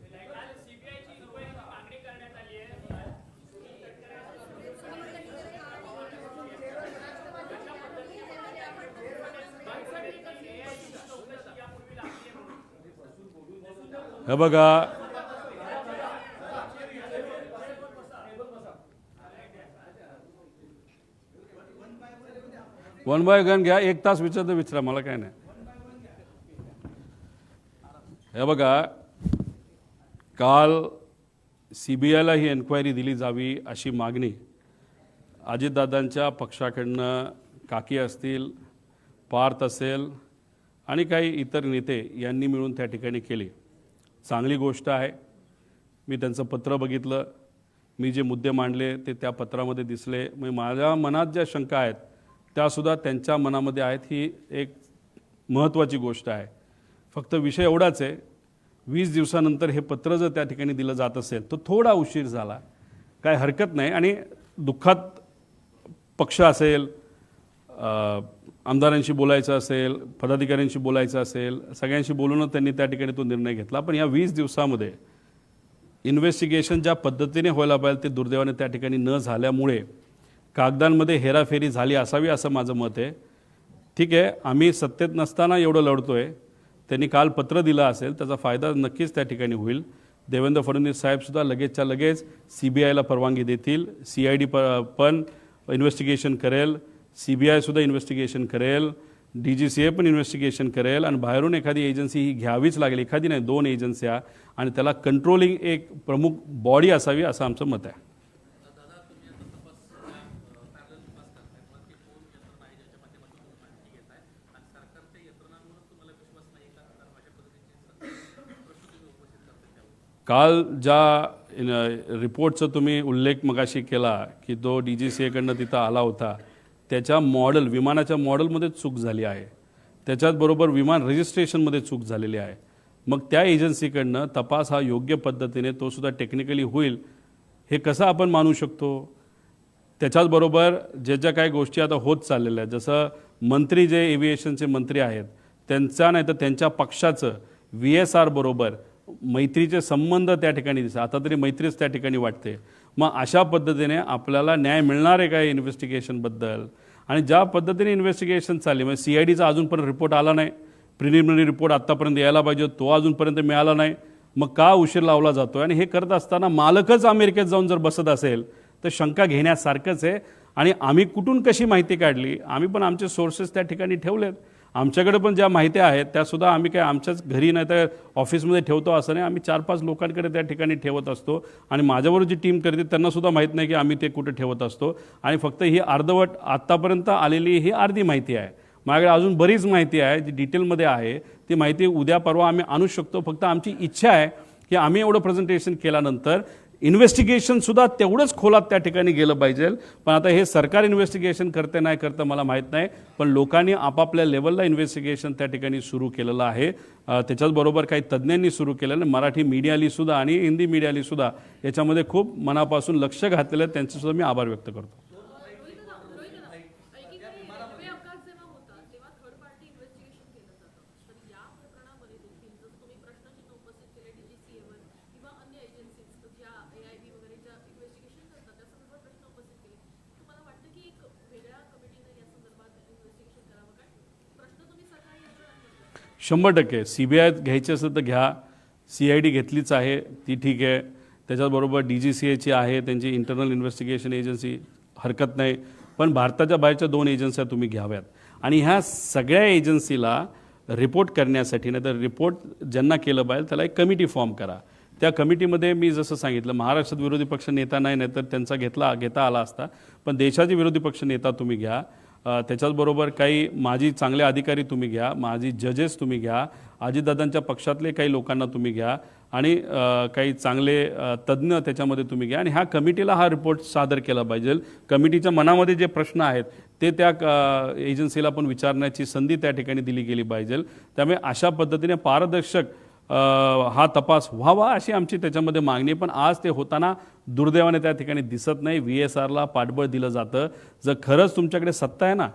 Speaker 1: हे बघा, वन बाय वन घ्या. 1 तास विचारा, मला काय नाही. हे बघा, काल CBIला ही एन्क्वायरी दिली जावी अशी मागणी अजितदादांच्या पक्षाकडनं काकी असतील, पार्थ असेल आणि काही इतर नेते यांनी मिळून त्या ठिकाणी केली. चांगली गोष्ट आहे. मी त्यांचं पत्र बघितलं, मी जे मुद्दे मांडले ते त्या पत्रामध्ये दिसले. मग माझ्या मनात ज्या शंका आहेत त्यासुद्धा त्यांच्या मनामध्ये आहेत. ही एक महत्त्वाची गोष्ट आहे. फक्त विषय एवढाच आहे, 20 दिवसानंतर हे पत्र जर त्या ठिकाणी दिलं जात असेल तर थोडा उशीर झाला, काय हरकत नाही. आणि दुःखात पक्ष असेल, आमदारांशी बोलायचं असेल, पदाधिकाऱ्यांशी बोलायचं असेल, सगळ्यांशी बोलून त्यांनी त्या ठिकाणी तो निर्णय घेतला. पण या 20 दिवसामध्ये इन्व्हेस्टिगेशन ज्या पद्धतीने व्हायला पाहिजे ते दुर्दैवाने त्या ठिकाणी न झाल्यामुळे कागदांमध्ये हेराफेरी झाली असावी असं माझं मत आहे. ठीक आहे, आम्ही सत्तेत नसताना एवढं लढतोय. त्यांनी काल पत्र दिलं असेल, त्याचा फायदा नक्कीच त्या ठिकाणी होईल. देवेंद्र फडणवीस साहेबसुद्धा लगेचच्या लगेच CBIला परवानगी देतील. CID पण इन्व्हेस्टिगेशन करेल, CBI सुद्धा इन्व्हेस्टिगेशन करेल, DGCA पण इन्व्हेस्टिगेशन करेल. आणि बाहेरून एखादी एजन्सी ही घ्यावीच लागेल, एखादी नाही 2 एजन्स्या, आणि त्याला कंट्रोलिंग एक प्रमुख बॉडी असावी असं आमचं मत आहे. काल ज्या रिपोर्टचा तुम्ही उल्लेख मगाशी केला की तो DGCAकडनं तिथं आला होता, त्याच्या मॉडेल, विमानाच्या मॉडेलमध्ये चूक झाली आहे. त्याच्याचबरोबर विमान रजिस्ट्रेशनमध्ये चूक झालेली आहे. मग त्या एजन्सीकडनं तपास हा योग्य पद्धतीने तो सुद्धा टेक्निकली होईल हे कसं आपण मानू शकतो? त्याच्याचबरोबर ज्या काही गोष्टी आता होत चाललेल्या आहेत, जसं मंत्री जे एव्हिएशनचे मंत्री आहेत त्यांचा नाही तर त्यांच्या पक्षाचं VSR बरोबर मैत्रीचे संबंध त्या ठिकाणी दिसतात. आता तरी मैत्रीच त्या ठिकाणी वाटते. मग अशा पद्धतीने आपल्याला न्याय मिळणार आहे का इन्व्हेस्टिगेशनबद्दल? आणि ज्या पद्धतीने इन्व्हेस्टिगेशन चालली, म्हणजे CIDचा अजूनपर्यंत रिपोर्ट आला नाही, प्रिलिमिनरी रिपोर्ट आत्तापर्यंत यायला पाहिजे, तो अजूनपर्यंत मिळाला नाही. मग का उशीर लावला जातो? आणि हे करत असताना मालकच अमेरिकेत जाऊन जर बसत असेल तर शंका घेण्यासारखंच आहे. आणि आम्ही कुठून कशी माहिती काढली? आम्ही पण आमचे सोर्सेस त्या ठिकाणी ठेवलेत. आमच्याकडे पण ज्या माहिती आहेत त्यासुद्धा आम्ही काय आमच्याच घरी नाही तर ऑफिसमध्ये ठेवतो असं नाही, आम्ही 4-5 लोकांकडे त्या ठिकाणी ठेवत असतो. आणि माझ्याबरोबर जी टीम करते त्यांनासुद्धा माहीत नाही की आम्ही ते कुठे ठेवत असतो. आणि फक्त ही अर्धवट आत्तापर्यंत आलेली ही अर्धी माहिती आहे. माझ्याकडे अजून बरीच माहिती आहे जी डिटेलमध्ये आहे. ती माहिती उद्या परवा आम्ही आणू शकतो. फक्त आमची इच्छा आहे की आम्ही एवढं प्रेझेंटेशन केल्यानंतर इन्व्हेस्टिगेशनसुद्धा तेवढंच खोलात त्या ठिकाणी गेलं पाहिजे. पण आता हे सरकार इन्व्हेस्टिगेशन करते नाही करतं मला माहीत नाही, पण लोकांनी आपापल्या लेवलला इन्व्हेस्टिगेशन त्या ठिकाणी सुरू केलेलं आहे. त्याच्याचबरोबर काही तज्ज्ञांनी सुरू केलेलं, मराठी मीडियालीसुद्धा आणि हिंदी मीडियालीसुद्धा याच्यामध्ये खूप मनापासून लक्ष घातलेलं आहे. त्यांचेसुद्धा मी आभार व्यक्त करतो. शंभर टक्के CBI घ्यायची असेल तर घ्या. CID घेतलीच आहे ती ठीक आहे. त्याच्याचबरोबर DGCAची आहे, त्यांची इंटरनल इन्व्हेस्टिगेशन एजन्सी, हरकत नाही. पण भारताच्या बाहेरच्या 2 एजन्स्या तुम्ही घ्याव्यात. आणि ह्या सगळ्या एजन्सीला रिपोर्ट करण्यासाठी नाही तर रिपोर्ट ज्यांना केलं पाहिजे त्याला एक कमिटी फॉर्म करा. त्या कमिटीमध्ये मी जसं सांगितलं महाराष्ट्रात विरोधी पक्ष नेता नाही तर त्यांचा घेता आला असता, पण देशाचे विरोधी पक्ष नेता तुम्ही घ्या. त्याच्याचबरोबर काही माजी चांगले अधिकारी तुम्ही घ्या, माजी जजेस तुम्ही घ्या, अजितदादांच्या पक्षातले काही लोकांना तुम्ही घ्या आणि काही चांगले तज्ज्ञ त्याच्यामध्ये तुम्ही घ्या. आणि ह्या कमिटीला हा रिपोर्ट सादर केला पाहिजे. कमिटीच्या मनामध्ये जे प्रश्न आहेत ते त्या एजन्सीला पण विचारण्याची संधी त्या ठिकाणी दिली गेली पाहिजे. त्यामुळे अशा पद्धतीने पारदर्शक हा तपास व्हावा अशी आमची त्याच्यामध्ये मागणी. पण आज ते होताना दुर्दैवाने त्या ठिकाणी दिसत नाही. VSRला पाठबळ दिलं जातं. जर खरंच तुमच्याकडे सत्ता आहे ना,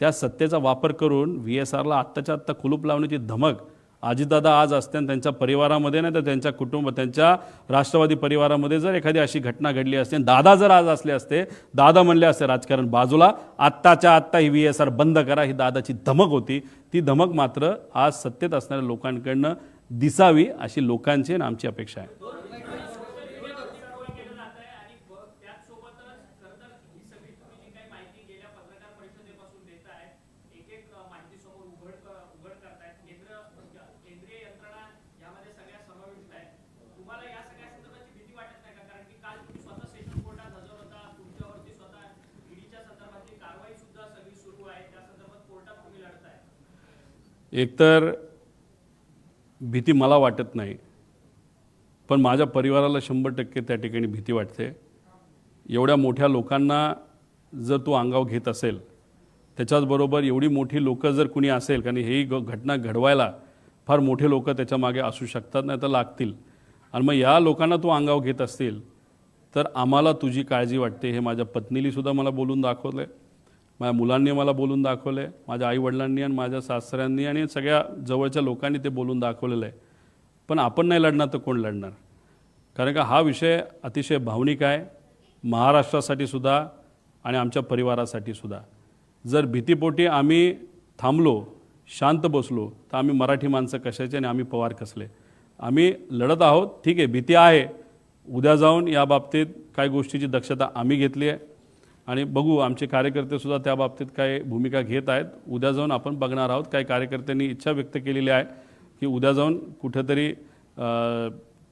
Speaker 1: त्या सत्तेचा वापर करून VSRला आत्ताच्या आत्ता कुलूप लावण्याची धमक अजितदादा आज असते आणि त्यांच्या परिवारामध्ये नाही तर त्यांच्या कुटुंब त्यांच्या राष्ट्रवादी परिवारामध्ये जर एखादी अशी घटना घडली असते, दादा जर आज असले असते, दादा म्हणले असते राजकारण बाजूला, आत्ताच्या आत्ता ही VSR बंद करा, ही दादाची धमक होती. ती धमक मात्र आज सत्तेत असणाऱ्या लोकांकडनं दिसावी अशी लोकांची आणि आमची अपेक्षा आहे. एकतर भीती मला वाटत नाही, पण माझ्या परिवाराला 100% त्या ठिकाणी भीती वाटते. एवढ्या मोठ्या लोकांना जर तो अंगावर घेत असेल, त्याच्याचबरोबर एवढी मोठी लोकं जर कुणी असेल, कारण ही घटना घडवायला फार मोठे लोक त्याच्या मागे असू शकतात, नाही तर लागतील. आणि मग या लोकांना तो अंगावर घेत असतील तर आम्हाला तुझी काळजी वाटते हे माझ्या पत्नीलीसुद्धा मला बोलून दाखवलं आहे, माझ्या मुलांनी मला बोलून दाखवलं आहे, माझ्या आईवडिलांनी आणि माझ्या सासऱ्यांनी आणि सगळ्या जवळच्या लोकांनी ते बोलून दाखवलेलं आहे. पण आपण नाही लढणार तर कोण लढणार? कारण का हा विषय अतिशय भावनिक आहे महाराष्ट्रासाठी सुद्धा आणि आमच्या परिवारासाठी सुद्धा. जर भीतीपोटी आम्ही थांबलो, शांत बसलो तर आम्ही मराठी माणसं कशाचे आणि आम्ही पवार कसले? आम्ही लढत आहोत, ठीक आहे, भीती आहे. उद्या जाऊन या बाबतीत काय गोष्टीची दक्षता आम्ही घेतली आहे आणि बघू आमचे कार्यकर्तेसुद्धा त्या बाबतीत काय भूमिका घेत आहेत. उद्या जाऊन आपण बघणार आहोत. काही कार्यकर्त्यांनी इच्छा व्यक्त केलेली आहे की उद्या जाऊन कुठेतरी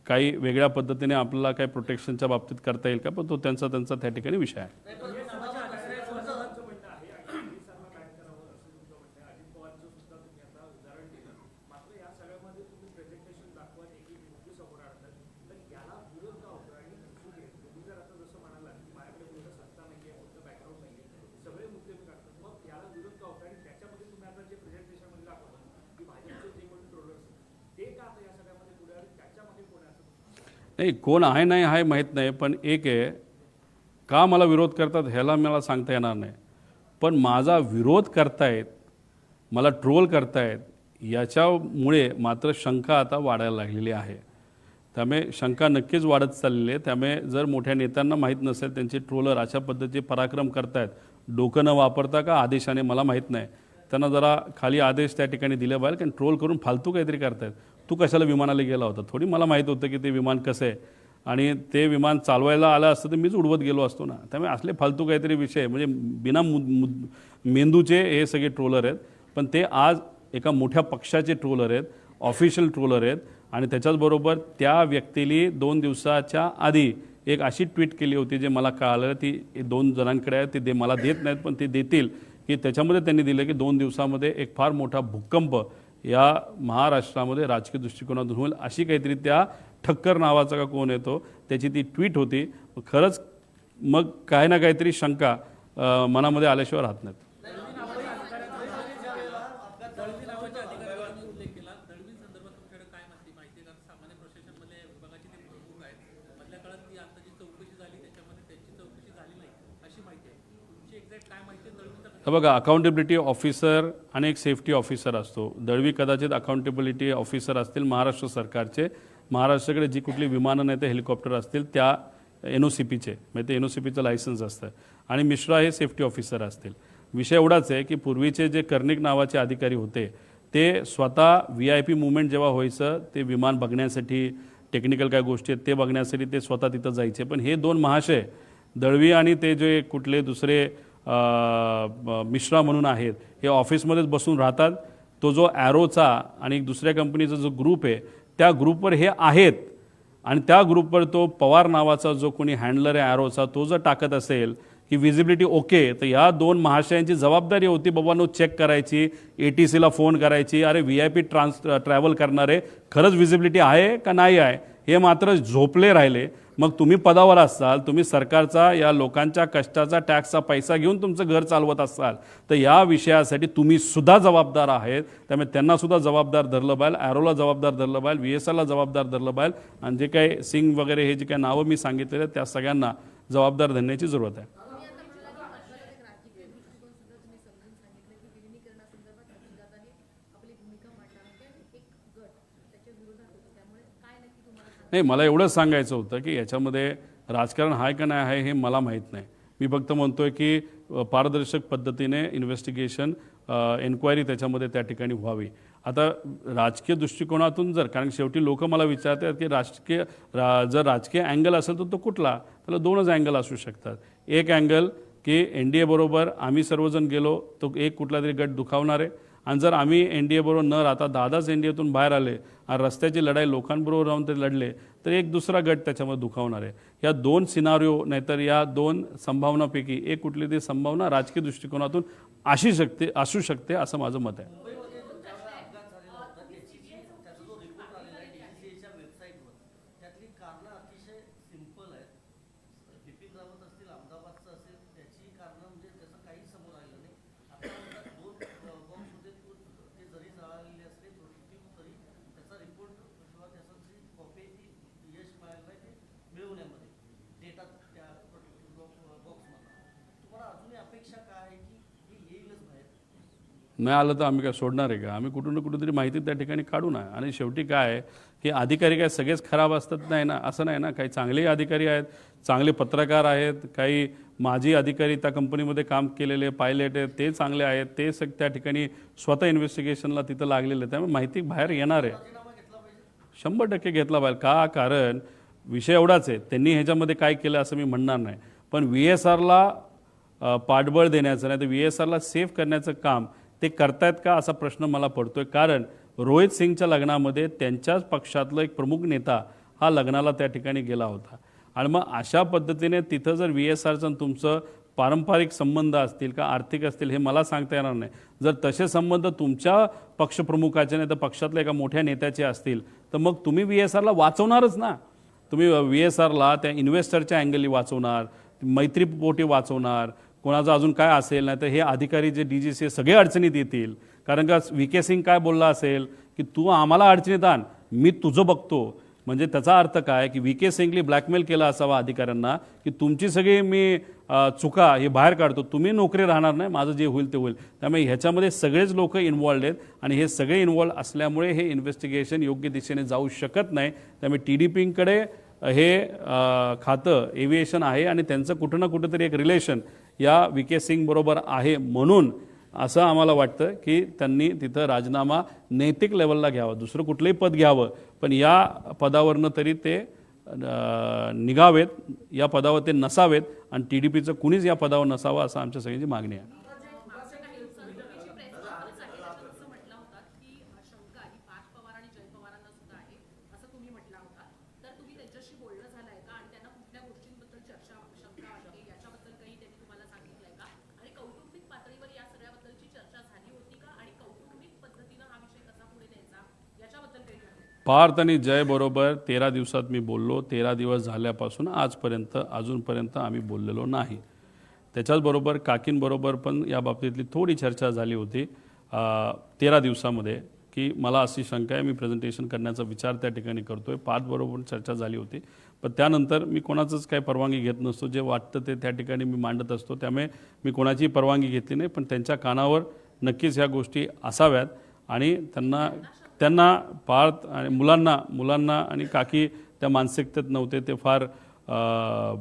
Speaker 1: काही वेगळ्या पद्धतीने आपल्याला काही प्रोटेक्शनच्या बाबतीत करता येईल का, पण तो त्यांचा त्या ठिकाणी विषय आहे. नाही, कोण आहे नाही आहे माहीत नाही, पण एक आहे, का मला विरोध करतात ह्याला मला सांगता येणार नाही, पण माझा विरोध करतायत, मला ट्रोल करतायत, याच्यामुळे मात्र शंका आता वाढायला लागलेली आहे. त्यामुळे शंका नक्कीच वाढत चाललेली आहे. त्यामुळे जर मोठ्या नेत्यांना माहीत नसेल त्यांचे ट्रोलर अशा पद्धतीचे पराक्रम करतायत, डोकं न वापरता का आदेशाने मला माहीत नाही, त्यांना जरा खाली आदेश त्या ठिकाणी दिले पाहिजे, कारण ट्रोल करून फालतू काहीतरी करतायत. तू कशाला विमानाला गेला होता, थोडी मला माहीत होतं की ते विमान कसं आहे, आणि ते विमान चालवायला आलं असतं तर मीच उडवत गेलो असतो ना. त्यामुळे असले फालतू काहीतरी विषय, म्हणजे बिना मेंदूचे हे सगळे ट्रोलर आहेत. पण ते आज एका मोठ्या पक्षाचे ट्रोलर आहेत, ऑफिशियल ट्रोलर आहेत. आणि त्याच्याचबरोबर त्या व्यक्तीने 2 दिवसाच्या आधी एक अशी ट्विट केली होती, जे मला कळालं ती 2 जणांकडे आहे, ते मला देत नाहीत पण ते देतील, की त्याच्यामध्ये त्यांनी दिलं की 2 दिवसामध्ये एक फार मोठा भूकंप या महाराष्ट्रामध्ये राजकीय दृष्टिकोनातून होईल, अशी काहीतरी त्या ठक्कर नावाचा का कोण येतो त्याची ती ट्विट होती. खरंच मग काय ना काहीतरी शंका मनामध्ये आल्याशिवाय राहत नाहीत. तर बघा, अकाउंटेबिलिटी ऑफिसर आणि एक सेफ्टी ऑफिसर असतो. दळवी कदाचित अकाउंटेबिलिटी ऑफिसर असतील महाराष्ट्र सरकारचे. महाराष्ट्राकडे जी कुठली विमानं नाही तर हेलिकॉप्टर असतील त्या NOCPचे, म्हणजे ते NOCPचं लायसन्स असतं. आणि मिश्रा हे सेफ्टी ऑफिसर असतील. विषय एवढाच आहे की पूर्वीचे जे कर्णिक नावाचे अधिकारी होते ते स्वतः VIP मुवमेंट जेव्हा व्हायचं ते विमान बघण्यासाठी, टेक्निकल काय गोष्टी आहेत ते बघण्यासाठी ते स्वतः तिथं जायचे. पण हे 2 महाशय दळवी आणि ते जे कुठले दुसरे मिश्रा म्हणून आहेत, हे ऑफिसमध्येच बसून राहतात. तो जो ॲरोचा आणि दुसऱ्या कंपनीचा जो ग्रुप आहे त्या ग्रुपवर हे आहेत, आणि त्या ग्रुपवर तो पवार नावाचा जो कोणी हँडलर आहे ॲरोचा, तो जर टाकत असेल की विजिबिलिटी ओके, तर या 2 महाशयांची जबाबदारी होती बाबांनो चेक करायची, ATCला फोन करायची, अरे VIP ट्रॅव्हल करणारे खरंच विजिबिलिटी आहे का नाही आहे, हे मात्र झोपले राहिले. मग तुम्ही पदावर असाल, तुम्ही सरकारचा या लोकांच्या कष्टाचा टॅक्सचा पैसा घेऊन तुमचं घर चालवत असाल, तर या विषयासाठी तुम्ही सुद्धा जबाबदार आहेत. त्यामुळे त्यांना सुद्धा जबाबदार धरलं पाहिजे, ॲरोला जबाबदार धरलं पाहिजे, VSRला जबाबदार धरलं पाहिजे, आणि जे काही सिंग वगैरे हे जे काही नावं मी सांगितलेले त्या सगळ्यांना जबाबदार धरण्याची जरूरत आहे. नाही, मला एवढंच सांगायचं होतं की याच्यामध्ये राजकारण आहे का नाही आहे हे मला माहीत नाही. मी फक्त म्हणतोय की पारदर्शक पद्धतीने इन्व्हेस्टिगेशन, एन्क्वायरी त्याच्यामध्ये त्या ठिकाणी व्हावी. आता राजकीय दृष्टिकोनातून जर, कारण शेवटी लोक मला विचारतात की जर राजकीय अँगल असेल तर तो कुठला, त्याला 2च अँगल असू शकतात. एक अँगल की NDA बरोबर आम्ही सर्वजण गेलो, तो एक कुठला तरी गट दुखावणार आहे, आणि जर आम्ही NDA बरोबर न राहता दादाच NDAतून बाहेर आले आणि रस्त्याची लढाई लोकांबरोबर राहून ते लढले, तर एक दुसरा गट त्याच्यामध्ये दुखावणार आहे. या 2 सिनारिओ नाहीतर या 2 संभावनापैकी एक कुठली तरी संभावना राजकीय दृष्टिकोनातून असू शकते असं माझं मत आहे. नाही आलं तर आम्ही काय सोडणार आहे का? आम्ही कुठून ना कुठेतरी माहिती त्या ठिकाणी काढू ना. आणि शेवटी काय आहे की अधिकारी काय सगळेच खराब असतात नाही ना, असं नाही ना. काही चांगलेही अधिकारी आहेत, चांगले पत्रकार आहेत, काही माजी अधिकारी त्या कंपनीमध्ये काम केलेले पायलट आहेत ते चांगले आहेत, ते त्या ठिकाणी स्वतः इन्व्हेस्टिगेशनला तिथं लागलेले. त्यामुळे माहिती बाहेर येणार आहे, 100% घेतला पाहिजे. का? कारण विषय एवढाच आहे, त्यांनी ह्याच्यामध्ये काय केलं असं मी म्हणणार नाही, पण VSRला पाठबळ देण्याचं नाही तर VSRला सेफ करण्याचं काम ते करतायत का असा प्रश्न मला पडतोय. कारण रोहित सिंगच्या लग्नामध्ये त्यांच्याच पक्षातला एक प्रमुख नेता हा लग्नाला त्या ठिकाणी गेला होता. आणि मग अशा पद्धतीने तिथं जर VSRचं तुमचं पारंपरिक संबंध असतील का आर्थिक असतील हे मला सांगता येणार नाही. जर तसे संबंध तुमच्या पक्षप्रमुखाचे नाही तर पक्षातल्या एका मोठ्या नेत्याचे असतील तर मग तुम्ही VSRला वाचवणारच ना. तुम्ही VSRला त्या इन्व्हेस्टरच्या अँगलनी वाचवणार, मैत्रीपोटी वाचवणार, कोणाचं अजून काय असेल नाही तर हे अधिकारी जे DGC सगळे अडचणीत येतील. कारण का VK सिंग काय बोलला असेल की तू आम्हाला अडचणीत आण, मी तुझं बघतो. म्हणजे त्याचा अर्थ काय की व्ही.के. सिंगली ब्लॅकमेल केला असावा अधिकाऱ्यांना की तुमची सगळी मी चुका हे बाहेर काढतो, तुम्ही नोकरी राहणार नाही, माझं जे होईल ते होईल. त्यामुळे ह्याच्यामध्ये सगळेच लोक इन्वॉल्ड आहेत आणि हे सगळे इन्वॉल्ड असल्यामुळे हे इन्व्हेस्टिगेशन योग्य दिशेने जाऊ शकत नाही. त्यामुळे TDPकडे हे खातं एव्हिएशन आहे आणि त्यांचं कुठं ना कुठंतरी एक रिलेशन या व्ही.के. सिंग बरोबर आहे. म्हणून असं आम्हाला वाटतं की त्यांनी तिथं राजीनामा नैतिक लेवलला घ्यावा, दुसरं कुठलंही पद घ्यावं, पण या पदावरनं तरी ते निघावेत, या पदावर ते नसावेत आणि TDPचं कुणीच या पदावर नसावं असं आमच्या सगळ्यांची मागणी आहे. पार्थ आणि जय बरोबर 13 दिवसात मी बोललो. 13 दिवस झाल्यापासून आजपर्यंत अजूनपर्यंत आम्ही बोललेलो नाही. त्याच्याचबरोबर काकींबरोबर पण या बाबतीतली थोडी चर्चा झाली होती 13 दिवसामध्ये की मला अशी शंका आहे, मी प्रेझेंटेशन करण्याचा विचार त्या ठिकाणी करतोय. पार्थबरोबर चर्चा झाली होती, पण त्यानंतर मी कोणाचंच काही परवानगी घेत नसतो. जे वाटतं ते त्या ठिकाणी मी मांडत असतो, त्यामुळे मी कोणाची परवानगी घेतली नाही. पण त्यांच्या कानावर नक्कीच ह्या गोष्टी असाव्यात आणि त्यांना पार्थ आणि मुलांना आणि काकी त्या मानसिकतेत नव्हते. ते फार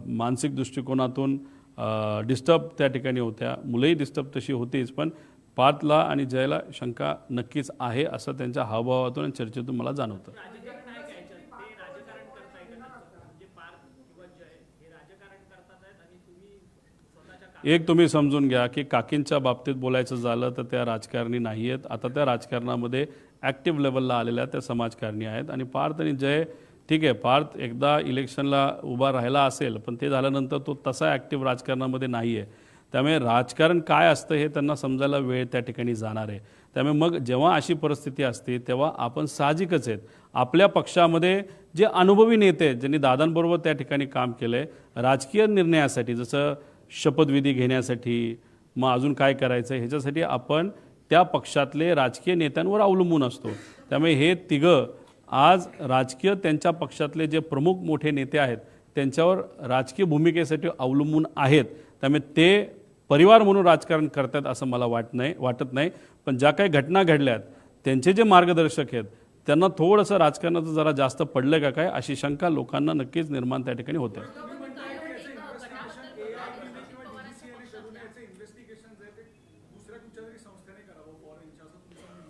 Speaker 1: मानसिक दृष्टिकोनातून डिस्टर्ब त्या ठिकाणी होत्या. मुलंही डिस्टर्ब तशी होतीच, पण पार्थला आणि जयला शंका नक्कीच आहे असं त्यांच्या हावभावातून आणि चर्चेतून मला जाणवतं. एक तुम्ही समजून घ्या की काकींच्या बाबतीत बोलायचं झालं तर त्या राजकारणी नाही आहेत. आता त्या राजकारणामध्ये ॲक्टिव्ह लेवलला आलेल्या त्या समाजकारणी आहेत. आणि पार्थ आणि जय ठीक आहे, पार्थ एकदा इलेक्शनला उभा राहिला असेल, पण ते झाल्यानंतर तो तसा ॲक्टिव्ह राजकारणामध्ये नाही आहे. त्यामुळे राजकारण काय असतं हे त्यांना समजायला वेळ त्या ठिकाणी जाणार आहे. त्यामुळे मग जेव्हा अशी परिस्थिती असते तेव्हा आपण साहजिकच आहेत आपल्या पक्षामध्ये जे अनुभवी नेते आहेत, ज्यांनी दादांबरोबर त्या ठिकाणी काम केलं आहे राजकीय निर्णयासाठी, जसं शपथविधी घेण्यासाठी, मग अजून काय करायचं ह्याच्यासाठी आपण त्या पक्षातले राजकीय नेत्यांवर अवलंबून असतो. त्यामुळे हे तिघं आज राजकीय त्यांच्या पक्षातले जे प्रमुख मोठे नेते आहेत त्यांच्यावर राजकीय भूमिकेसाठी अवलंबून आहेत. त्यामुळे ते परिवार म्हणून राजकारण करतात असं मला वाटत नाही. पण ज्या काही घटना घडल्यात त्यांचे जे मार्गदर्शक आहेत त्यांना थोडंसं राजकारणाचं जरा जास्त पडलं का काय अशी शंका लोकांना नक्कीच निर्माण त्या ठिकाणी होते.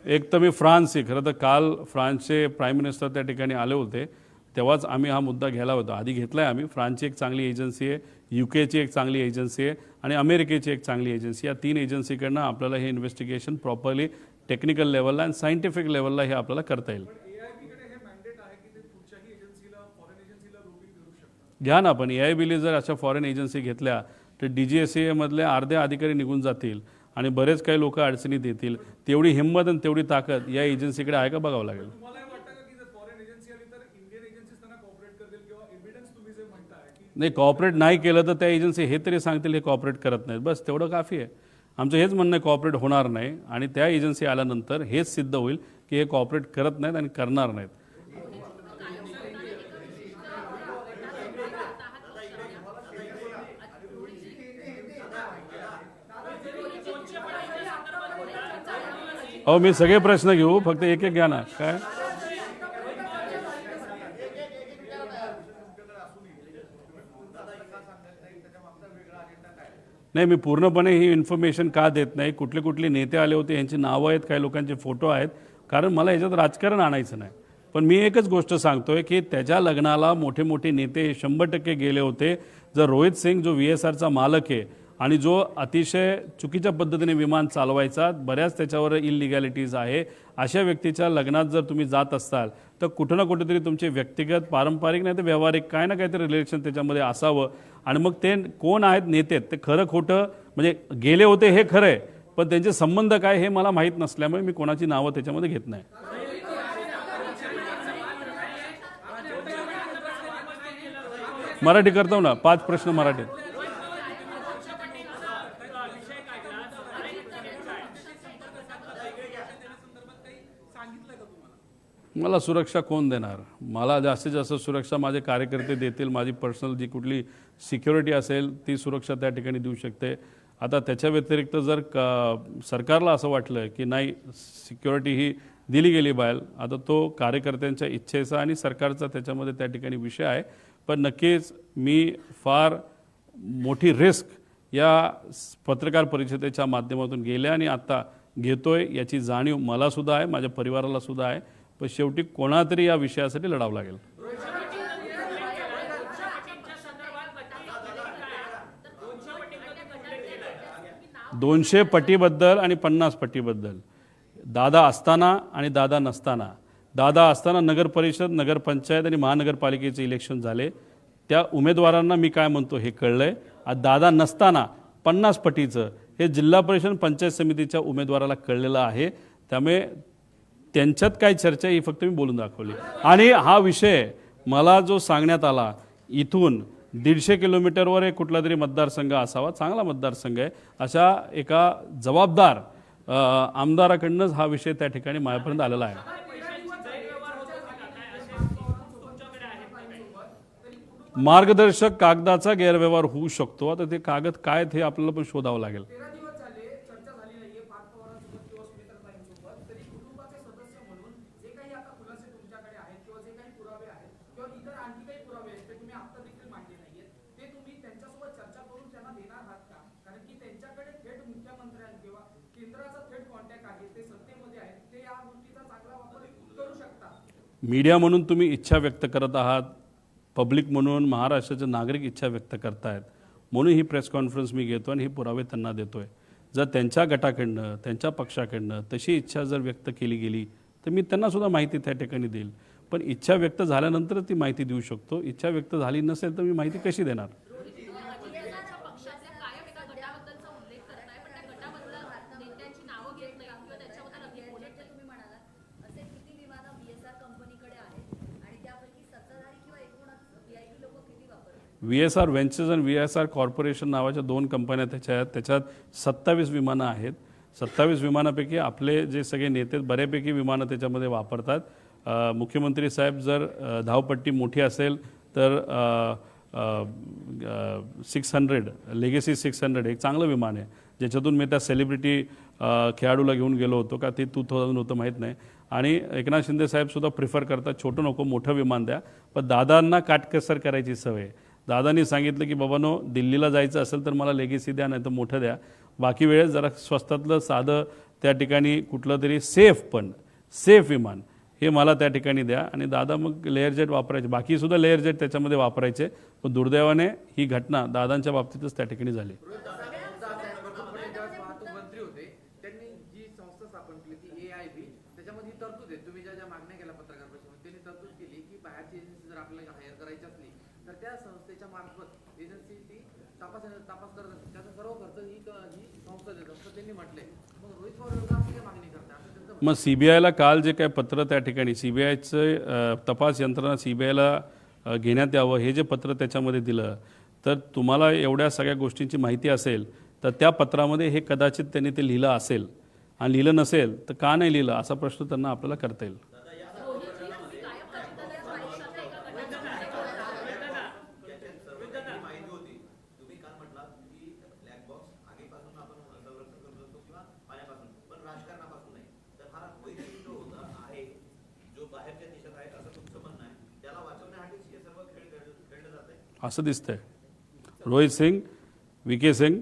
Speaker 1: एक तर मी फ्रान्सचे, खरं तर काल फ्रान्सचे प्राईम मिनिस्टर त्या ठिकाणी आले होते, तेव्हाच आम्ही हा मुद्दा घ्यायला होता. आधी घेतला आहे आम्ही. फ्रान्सची एक चांगली एजन्सी आहे, UKची एक चांगली एजन्सी आहे आणि अमेरिकेची एक चांगली एजन्सी. या 3 एजन्सीकडनं आपल्याला हे इन्व्हेस्टिगेशन प्रॉपरली टेक्निकल लेवलला आणि सायंटिफिक लेवलला हे आपल्याला करता येईल. घ्या ना, पण AIBने जर अशा फॉरेन एजन्सी घेतल्या तर DGSA मधले अर्धे अधिकारी निघून जातील आणि बरेच काही लोक अडचणीत येतील. तेवढी हिंमत आणि तेवढी ताकद या एजन्सीकडे आहे का बघावं लागेल. नाही, कॉपरेट नाही केलं तर त्या एजन्सी हे तरी सांगतील हे कॉपरेट करत नाहीत, बस तेवढं काफी आहे. आमचं हेच म्हणणं आहे कॉपरेट होणार नाही आणि त्या एजन्सी आल्यानंतर हेच सिद्ध होईल की हे कॉपरेट करत नाहीत आणि करणार नाहीत. अहो मी सगळे प्रश्न घेऊ, फक्त एक एक घ्या ना. काय नाही, मी पूर्णपणे ही इन्फॉर्मेशन का देत नाही, कुठले नेते आले होते यांची नावं आहेत, काही लोकांचे फोटो आहेत, कारण मला याच्यात राजकारण आणायचं नाही. पण मी एकच गोष्ट सांगतोय की त्याच्या लग्नाला मोठे नेते 100% गेले होते. जर रोहित सिंग जो VSRचा मालक आहे आणि जो अतिशय चुकीच्या पद्धतीने विमान चालवायचा, बऱ्याच त्याच्यावर इलिगॅलिटीज आहे, अशा व्यक्तीच्या लग्नात जर तुम्ही जात असाल तर कुठं ना कुठेतरी तुमचे व्यक्तिगत पारंपरिक नाही तर व्यावहारिक काय ना काहीतरी रिलेशन त्याच्यामध्ये असावं. आणि मग ते कोण आहेत नेते ते खरं खोटं म्हणजे गेले होते हे खरं आहे, पण त्यांचे संबंध काय हे मला माहीत नसल्यामुळे मी कोणाची नावं त्याच्यामध्ये घेत नाही. मराठी करतो ना, 5 प्रश्न मराठीत. मला सुरक्षा कोण देणार? मला जास्तीत जास्त सुरक्षा माझे कार्यकर्ते देतील. माझी पर्सनल जी कुठली सिक्युरिटी असेल ती सुरक्षा त्या ठिकाणी देऊ शकते. आता त्याच्या व्यतिरिक्त जर सरकारला असं वाटलं की नाही सिक्युरिटी ही दिली गेली बाहेर, आता तो कार्यकर्त्यांच्या इच्छेचा आणि सरकारचा त्याच्यामध्ये त्या ठिकाणी विषय आहे. पण नक्कीच मी फार मोठी रिस्क या पत्रकार परिषदेच्या माध्यमातून गेल्या आणि आता घेतोय याची जाणीव मला सुद्धा आहे, माझ्या परिवाराला सुद्धा आहे. पण शेवटी कोणातरी या विषयासाठी लढावं लागेल. 200 पटीबद्दल आणि 50 पटीबद्दल दादा असताना आणि दादा नसताना, दादा असताना नगर परिषद, नगरपंचायत आणि महानगरपालिकेचे इलेक्शन झाले. त्या उमेदवारांना मी काय म्हणतो हे कळलंय. आज दादा नसताना 50 पटीचं हे जिल्हा परिषद पंचायत समितीच्या उमेदवाराला कळलेलं आहे. त्यामुळे त्यांच्यात काय चर्चा ही फक्त मी बोलून दाखवली. आणि हा विषय मला जो सांगण्यात आला इथून 150 किलोमीटरवर एक कुठला तरी मतदारसंघ असावा, चांगला मतदारसंघ आहे, अशा एका जबाबदार आमदाराकडूनच हा विषय त्या ठिकाणी माझ्यापर्यंत आलेला आहे. मार्गदर्शक कागदाचा गैरव्यवहार होऊ शकतो. आता ते कागद काय हे आपल्याला पण शोधावं लागेल. मीडिया म्हणून तुम्ही इच्छा व्यक्त करत आहात, पब्लिक म्हणून महाराष्ट्राचे नागरिक इच्छा व्यक्त करतायत, म्हणून ही प्रेस कॉन्फरन्स मी घेतो आणि हे पुरावे त्यांना देतोय. जर त्यांच्या गटाकडनं त्यांच्या पक्षाकडनं तशी इच्छा जर व्यक्त केली गेली तर मी त्यांना सुद्धा माहिती त्या ठिकाणी देईल. पण इच्छा व्यक्त झाल्यानंतर ती माहिती देऊ शकतो. इच्छा व्यक्त झाली नसेल तर मी माहिती कशी देणार? VSR व्हेंचर्स आणि VSR कॉर्पोरेशन नावाच्या 2 कंपन्या त्याच्यात 27 विमानं आहेत. 27 विमानापैकी आपले जे सगळे नेते बऱ्यापैकी विमानं त्याच्यामध्ये वापरतात. मुख्यमंत्री साहेब जर धावपट्टी मोठी असेल तर 600 लेगेसी 600 एक चांगलं विमान आहे, ज्याच्यातून मी त्या सेलिब्रिटी खेळाडूला घेऊन गेलो होतो. का ते 2000 होतं माहीत नाही. आणि एकनाथ शिंदे साहेबसुद्धा प्रिफर करतात छोटं नको मोठं विमान द्या. पण दादांना काटकसर करायची सवय. दादांनी सांगितलं की बाबांनो दिल्लीला जायचं असेल तर मला लेगेसी द्या, नाही तर मोठं द्या. बाकी वेळेस जरा स्वस्तातलं साधं त्या ठिकाणी कुठलं तरी सेफ विमान हे मला त्या ठिकाणी द्या. आणि दादा मग लेअर जेट वापरायचे, बाकीसुद्धा लेअर जेट त्याच्यामध्ये वापरायचे. पण दुर्दैवाने ही घटना दादांच्या बाबतीतच त्या ठिकाणी झाली. मग CBIला काल जे काय पत्र त्या ठिकाणी CBIचं तपास यंत्रणा CBIला घेण्यात यावं हे जे पत्र त्याच्यामध्ये दिलं, तर तुम्हाला एवढ्या सगळ्या गोष्टींची माहिती असेल तर त्या पत्रामध्ये हे कदाचित त्यांनी ते लिहिलं असेल. आणि लिहिलं नसेल तर का नाही लिहिलं असा प्रश्न त्यांना आपल्याला करता येईल. असं दिसतंय. रोहित सिंग, VK सिंग,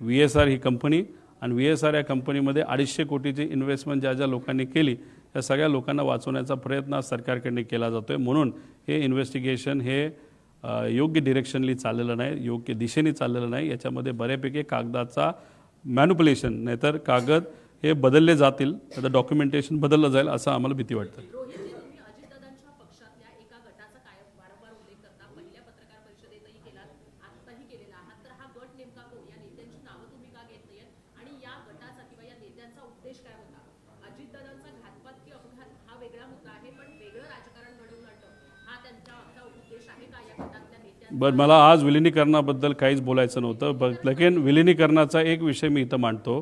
Speaker 1: VSR ही कंपनी आणि VSR या कंपनीमध्ये 250 कोटीची इन्व्हेस्टमेंट ज्या लोकांनी केली त्या सगळ्या लोकांना वाचवण्याचा प्रयत्न सरकारकडे केला जातोय. म्हणून हे इन्व्हेस्टिगेशन हे योग्य डिरेक्शनली चाललेलं नाही, योग्य दिशेने चाललेलं नाही. याच्यामध्ये बऱ्यापैकी कागदाचा मॅनिप्युलेशन, नाहीतर कागद हे बदलले जातील, आता डॉक्युमेंटेशन बदललं जाईल असं आम्हाला भीती वाटते. बरं, मला आज विलिनीकरणाबद्दल काहीच बोलायचं नव्हतं. लेकिन विलिनीकरणाचा एक विषय मी इथं मांडतो.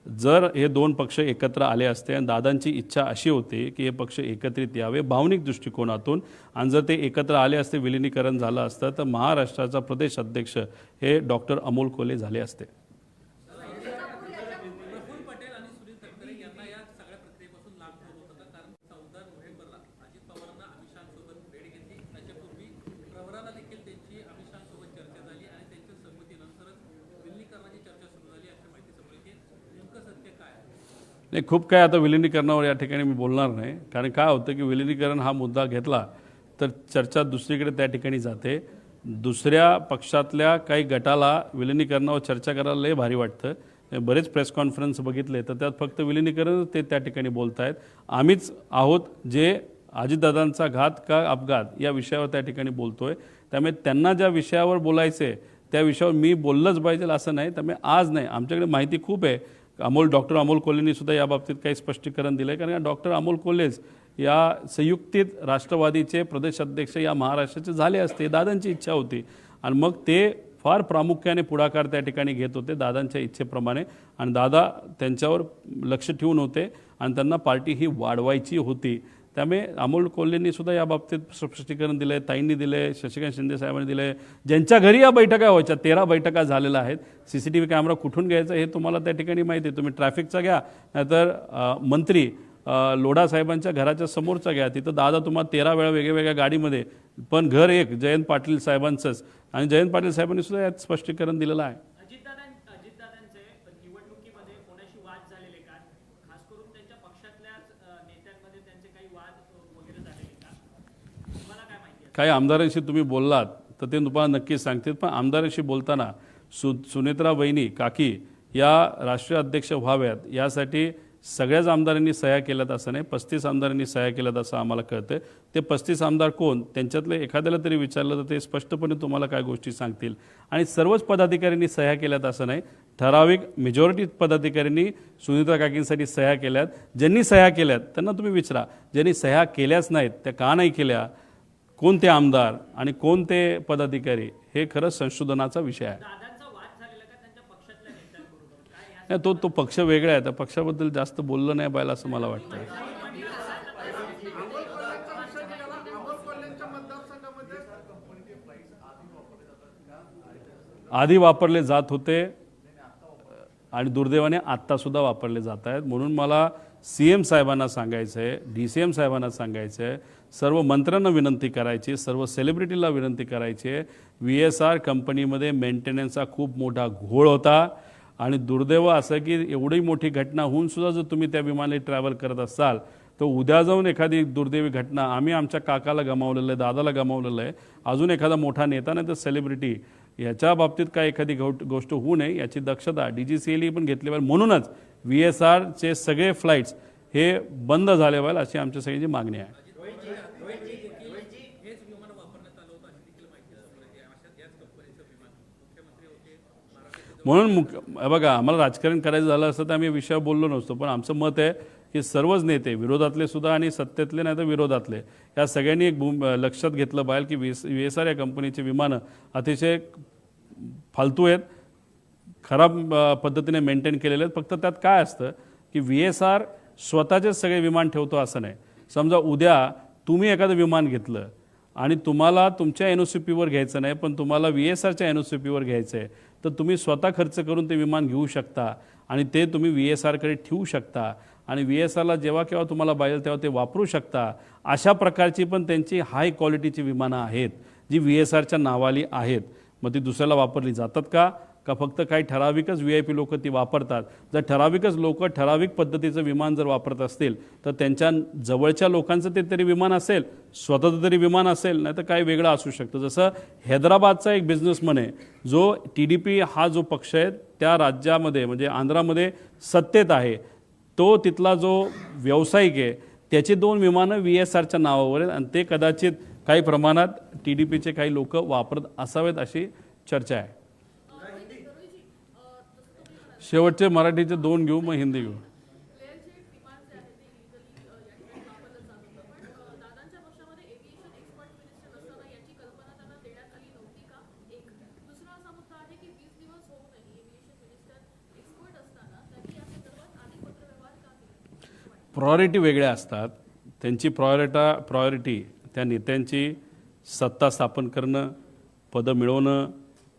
Speaker 1: जर हे दोन पक्ष एकत्र आले असते आणि दादांची इच्छा अशी होती की हे पक्ष एकत्रित यावे भावनिक दृष्टिकोनातून, आणि जर ते एकत्र आले असते, विलिनीकरण झालं असतं, तर महाराष्ट्राचा प्रदेश अध्यक्ष हे डॉक्टर अमोल कोल्हे झाले असते. नाही, खूप काय आता विलिनीकरणावर या ठिकाणी मी बोलणार नाही, कारण काय होतं की विलिनीकरण हा मुद्दा घेतला तर चर्चा दुसरीकडे त्या ठिकाणी जाते. दुसऱ्या पक्षातल्या काही गटाला विलिनीकरणावर चर्चा करायला लय भारी वाटतं. बरेच प्रेस कॉन्फरन्स बघितले तर त्यात फक्त विलिनीकरण ते त्या ठिकाणी बोलत आहेत. आम्हीच आहोत जे अजितदादांचा घात का अपघात या विषयावर त्या ठिकाणी बोलतोय. त्यामुळे त्यांना ज्या विषयावर बोलायचे त्या विषयावर मी बोललंच पाहिजे असं नाही. त्यामुळे आज नाही, आमच्याकडे माहिती खूप आहे. डॉक्टर अमोल कोल्हेंनी सुद्धा याबाबतीत काही स्पष्टीकरण दिलं आहे, कारण डॉक्टर अमोल कोल्हेच या संयुक्तित राष्ट्रवादीचे प्रदेश अध्यक्ष या महाराष्ट्राचे झाले असते. दादांची इच्छा होती आणि मग ते फार प्रामुख्याने पुढाकार त्या ठिकाणी घेत होते दादांच्या इच्छेप्रमाणे, आणि दादा त्यांच्यावर लक्ष ठेवून होते आणि त्यांना पार्टी ही वाढवायची होती. त्यामुळे अमोल कोल्हेंनी सुद्धा याबाबतीत स्पष्टीकरण दिलं आहे, ताईंनी दिलं आहे, शशिकांत शिंदे साहेबांनी दिलं आहे. ज्यांच्या घरी या बैठका व्हायच्या 13 बैठका झालेल्या आहेत. CCTV कॅमेरा कुठून घ्यायचा हे तुम्हाला त्या ठिकाणी माहिती आहे. तुम्ही ट्रॅफिकचा घ्या, नाहीतर मंत्री लोढा साहेबांच्या घराच्या समोरचा घ्या. तिथं दादा तुम्हाला 13 वेळा वेगवेगळ्या गाडीमध्ये, पण घर एक जयंत पाटील साहेबांचंच, आणि जयंत पाटील साहेबांनी सुद्धा यात स्पष्टीकरण दिलेलं आहे. काही आमदारांशी तुम्ही बोललात तर ते तुम्हाला नक्कीच सांगतील, पण आमदारांशी बोलताना सुनेत्रा वहिनी काकी या राष्ट्रीय अध्यक्ष व्हाव्यात यासाठी सगळ्याच आमदारांनी सह्या केल्यात असं नाही, 35 आमदारांनी सह्या केल्यात असं आम्हाला कळतं. ते 35 आमदार कोण, त्यांच्यातले एखाद्याला तरी विचारलं तर ते स्पष्टपणे तुम्हाला काय गोष्टी सांगतील. आणि सर्वच पदाधिकाऱ्यांनी सह्या केल्यात असं नाही, ठराविक मेजॉरिटी पदाधिकाऱ्यांनी सुनीत्रा काकींसाठी सह्या केल्यात. ज्यांनी सह्या केल्यात त्यांना तुम्ही विचारा, ज्यांनी सह्या केल्याच नाहीत त्या का नाही केल्या, कोणते आमदार आणि कोणते पदाधिकारी, हे खरंच संशोधनाचा विषय आहे. तो पक्ष वेगळा आहे, त्या पक्षाबद्दल जास्त बोललं नाही पाहिजे असं मला वाटतं. आधी वापरले जात होते आणि दुर्दैवाने आत्ता सुद्धा वापरले जात आहेत. म्हणून मला CM साहेबांना सांगायचं आहे, DCM साहेबांना सांगायचं आहे, सर्व मंत्र्यांना विनंती करायची, सर्व सेलिब्रिटीला विनंती करायची आहे. VSR कंपनीमध्ये मेंटेनन्सचा खूप मोठा घोळ होता आणि दुर्दैव असं की एवढी मोठी घटना होऊन सुद्धा जर तुम्ही त्या विमानाने ट्रॅव्हल करत असाल तर उद्या जाऊन एखादी दुर्दैवी घटना, आम्ही आमच्या काकाला गमावलेलं आहे, दादाला गमावलेलं आहे, अजून एखादा मोठा नेता नाही तर सेलिब्रिटी, याच्या बाबतीत काय एखादी गोष्ट होऊ नये याची दक्षता DGCA पण घेतली पाहिजे. म्हणूनच VSRचे सगळे फ्लाईट्स हे बंद झाले पाहिजे अशी आमच्या सगळ्यांची मागणी आहे. म्हणून बघा, आम्हाला राजकारण करायचं झालं असतं तर आम्ही विषयावर बोललो नसतो, पण आमचं मत आहे की सर्वच नेते, विरोधातले सुद्धा आणि सत्तेतले नाही तर विरोधातले, या सगळ्यांनी एक लक्षात घेतलं पाहिजे की VSR या कंपनीचे विमानं अतिशय फालतू आहेत, खराब पद्धतीने मेंटेन केलेले आहेत. फक्त त्यात काय असतं की VSR स्वतःचेच सगळे विमान ठेवतो असं नाही. समजा उद्या तुम्ही एखादं विमान घेतलं आणि तुम्हाला तुमच्या NOCPवर घ्यायचं नाही, पण तुम्हाला VSRच्या NOCPवर घ्यायचं आहे, तर तुम्ही स्वतः खर्च करून ते विमान घेऊ शकता आणि ते तुम्ही VSRकडे ठेवू शकता आणि VSRला जेव्हा केव्हा तुम्हाला पाहिजे तेव्हा ते वापरू शकता. अशा प्रकारची पण त्यांची हाय क्वालिटीची विमानं आहेत जी VSRच्या नावाली आहेत. मग ती दुसऱ्याला वापरली जातात का फक्त काही ठराविकच VIP लोक ती वापरतात? जर ठराविकच लोक ठराविक पद्धतीचं विमान जर वापरत असतील तर त्यांच्या जवळच्या लोकांचं ते तरी विमान असेल, स्वतःचं तरी विमान असेल, नाही तर काही वेगळं असू शकतं. जसं हैदराबादचा एक बिझनेसमन आहे जो TDP हा जो पक्ष आहे त्या राज्यामध्ये म्हणजे आंध्रामध्ये सत्तेत आहे, तो तिथला जो व्यावसायिक आहे त्याची 2 विमानं VSRच्या नावावर आहेत आणि ते कदाचित काही प्रमाणात TDPचे काही लोक वापरत असावेत अशी चर्चा आहे. शेवटचे मराठीचे 2 घेऊ, मग हिंदी घेऊ. प्रायोरिटी वेगळ्या असतात. त्यांची प्रायोरिटी त्या नेत्यांची सत्ता स्थापन करणं, पदं मिळवणं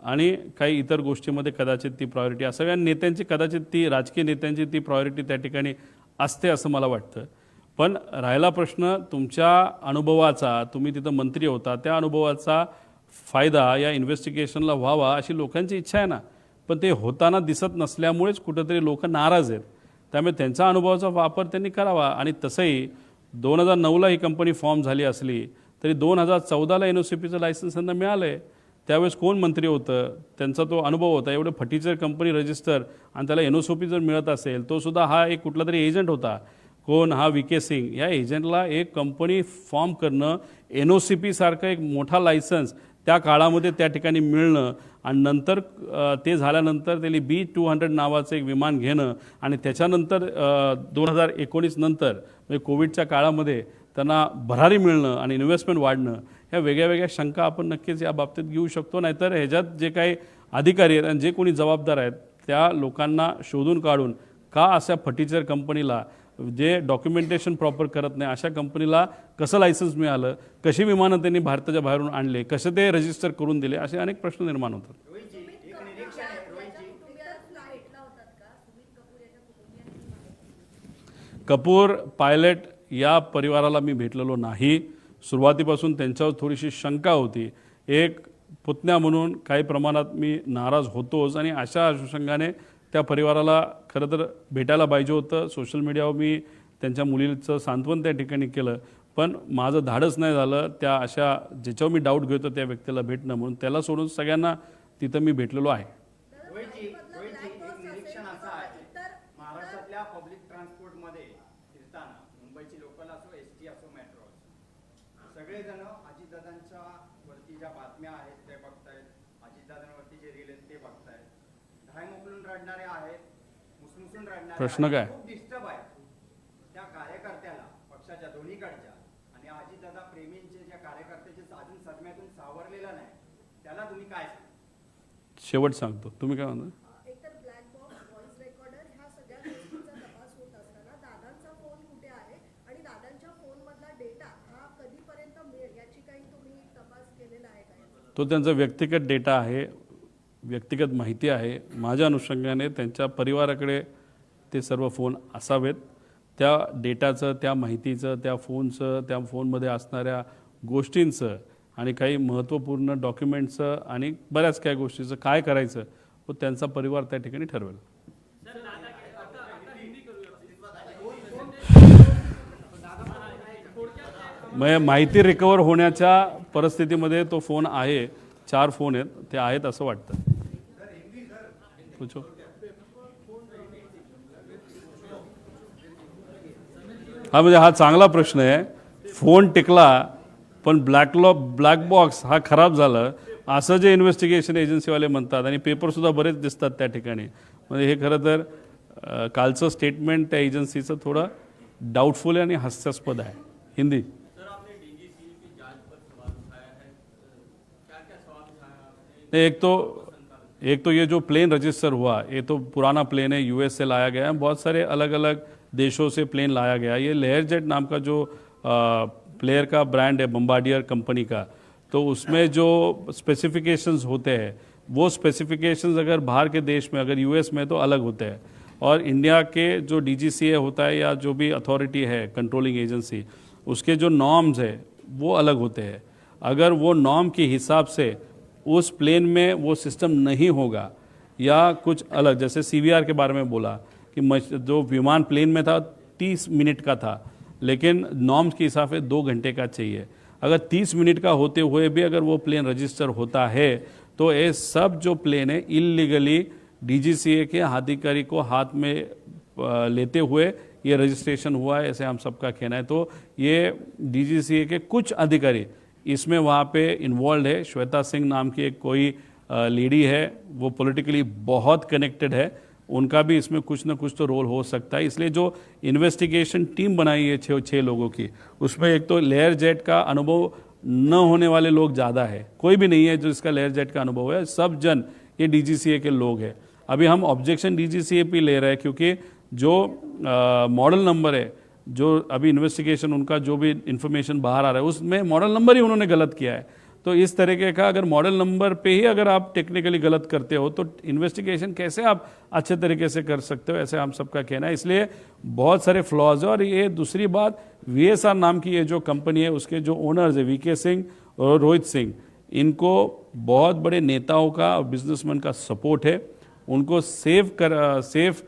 Speaker 1: आणि काही इतर गोष्टीमध्ये कदाचित ती प्रायोरिटी असं सगळ्या नेत्यांची कदाचित ती राजकीय नेत्यांची ती प्रायोरिटी त्या ठिकाणी असते असं मला वाटतं. पण राहिला प्रश्न तुमच्या अनुभवाचा, तुम्ही तिथं मंत्री होता, त्या अनुभवाचा फायदा या इन्व्हेस्टिगेशनला व्हावा अशी लोकांची इच्छा आहे ना. पण ते होताना दिसत नसल्यामुळेच कुठंतरी लोक नाराज आहेत. त्यामुळे त्यांचा अनुभवाचा वापर त्यांनी करावा. आणि तसंही 2009ला ही कंपनी फॉर्म झाली असली तरी 2014ला NOCPचं लायसन्स त्यांना मिळालं आहे. त्यावेळेस कोण मंत्री होतं, त्यांचा तो अनुभव होता. एवढं फटीचर कंपनी रजिस्टर आणि त्याला NOCP जर मिळत असेल, तो सुद्धा हा एक कुठला तरी एजंट होता. कोण हा VK सिंग. या एजंटला एक कंपनी फॉर्म करणं, NOCP सारखं एक मोठा लायसन्स त्या काळामध्ये त्या ठिकाणी मिळणं आणि नंतर ते झाल्यानंतर त्यांनी B200 नावाचं एक विमान घेणं आणि त्याच्यानंतर 2019 नंतर म्हणजे कोविडच्या काळामध्ये त्यांना भरारी मिळणं आणि इन्व्हेस्टमेंट वाढणं, ह्या वेगळ्या वेगळ्या शंका आपण नक्कीच या बाबतीत घेऊ शकतो. नाहीतर ह्याच्यात जे काही अधिकारी आहेत आणि जे कोणी जबाबदार आहेत त्या लोकांना शोधून काढून का अशा फटीचर कंपनीला, जे डॉक्युमेंटेशन प्रॉपर करत नाही अशा कंपनीला कसं लायसन्स मिळालं, कशी विमानं त्यांनी भारताच्या बाहेरून आणले, कसं ते रजिस्टर करून दिले, असे अनेक प्रश्न निर्माण होतात. कपूर पायलट या परिवाराला मी भेटलेलो नाही. सुरुवातीपासून त्यांच्यावर थोडीशी शंका होती. एक पुतण्या म्हणून काही प्रमाणात मी नाराज होतोच आणि अशा अनुषंगाने त्या परिवाराला खरं तर भेटायला पाहिजे होतं. सोशल मीडियावर मी त्यांच्या मुलीचं सांत्वन त्या ठिकाणी केलं, पण माझं धाडस नाही झालं त्या अशा ज्याच्यावर मी डाऊट घेतो त्या व्यक्तीला भेटणं. म्हणून त्याला सोडून सगळ्यांना तिथं मी भेटलेलो आहे.
Speaker 2: महाराष्ट्रातल्या पब्लिक ट्रान्सपोर्टमध्ये फिरताना मुंबईची लोकल असो, ST असो, मेट्रो असो, सगळेजण अजितदादांच्या वरती ज्या बातम्या आहेत ते बघतायत, अजितदादांवरती जे रील आहेत ते बघतायत, धाय मोकलून रडणारे आहेत, मुसमुसून रडणारे.
Speaker 1: प्रश्न काय?
Speaker 2: खूप डिस्टर्ब आहे त्या कार्यकर्त्याला, पक्षाच्या दोन्हीकडच्या आणि अजितदादा प्रेमींचे ज्या कार्यकर्त्याचे अजून सदम्यातून सावरलेला नाही, त्याला तुम्ही काय सांगा?
Speaker 1: शेवट सांगतो, तुम्ही काय म्हणता? तो त्यांचा व्यक्तिगत डेटा आहे, व्यक्तिगत माहिती आहे. माझ्या अनुषंगाने त्यांच्या परिवाराकडे ते सर्व फोन असावेत. त्या डेटाचं, त्या माहितीचं, त्या फोनचं, त्या फोनमध्ये असणाऱ्या गोष्टींचं आणि काही महत्त्वपूर्ण डॉक्युमेंटचं आणि बऱ्याच काही गोष्टीचं काय करायचं व त्यांचा परिवार त्या ठिकाणी ठरवेल. मग माहिती रिकवर होण्याच्या परिस्थितीमध्ये तो फोन आहे. 4 फोन आहेत, ते आहेत असं वाटतं. हा म्हणजे हा चांगला प्रश्न आहे. फोन टिकला पण ब्लॅक बॉक्स हा खराब झालं असं जे इन्व्हेस्टिगेशन एजन्सीवाले म्हणतात आणि पेपरसुद्धा बरेच दिसतात त्या ठिकाणी. म्हणजे हे खरं तर कालचं स्टेटमेंट त्या एजन्सीचं थोडं डाऊटफुल आहे आणि हास्यास्पद आहे. हिंदी एक तो ये जो प्लेन रजिस्टर हुआ, ये तो पुराना प्लेन है, US से लाया गया है. बहुत सारे अलग अलग देशों से प्लेन लाया गया. ये लेयर जेट नाम का जो प्लेयर का ब्रांड है बम्बार्डियर कंपनी का, तो उसमें जो स्पेसिफिकेशंस होते हैं वो स्पेसिफिकेशंस अगर बाहर के देश में, अगर US में तो अलग होते हैं. और इंडिया के जो DGCA होता है या जो भी अथॉरिटी है कंट्रोलिंग एजेंसी, उसके जो नॉर्म्स है वो अलग होते हैं. अगर वो नॉर्म के हिसाब से उस प्लेन में वो सिस्टम नहीं होगा या कुछ अलग, जैसे CVR के बारे में बोला कि जो विमान प्लेन में था 30 मिनट का था, लेकिन नॉर्म्स के हिसाब से 2 घंटे का चाहिए. अगर 30 मिनट का होते हुए भी अगर वो प्लेन रजिस्टर होता है तो ये सब जो प्लेन है इलीगली DGCA के अधिकारी को हाथ में लेते हुए ये रजिस्ट्रेशन हुआ है, ऐसे हम सबका कहना है. तो ये DGCA के कुछ अधिकारी इसमें वहाँ पे इन्वॉल्व है. श्वेता सिंह नाम की एक कोई लेडी है, वो पॉलिटिकली बहुत कनेक्टेड है, उनका भी इसमें कुछ ना कुछ तो रोल हो सकता है. इसलिए जो इन्वेस्टिगेशन टीम बनाई है 6 लोगों की, उसमें एक तो लेयर जेट का अनुभव न होने वाले लोग ज़्यादा है. कोई भी नहीं है जो इसका लेयर जेट का अनुभव है. सब जन ये DGCA के लोग हैं. अभी हम ऑब्जेक्शन DGCA पे ले रहे हैं क्योंकि जो मॉडल नंबर है जो अभी इन्वेस्टिगेशन उनका जो भी इंफॉर्मेशन बाहर आ रहा है उसमें मॉडल नंबर ही उन्होंने गलत किया है। तो इस तरीके का अगर मॉडल नंबर पे ही अगर आप टेक्निकली गलत करते हो तो इन्वेस्टिगेशन कैसे आप अच्छे तरीके से कर सकते हो, ऐसे हम सबका कहना है। इसलिए बहुत सारे फ्लॉज है। और ये दूसरी बात, VSR नाम की ये जो कंपनी है उसके जो ओनर्स है VK सिंह और रोहित सिंह, इनको बहुत बड़े नेताओं का और बिजनेसमैन का सपोर्ट है। उनको सेफ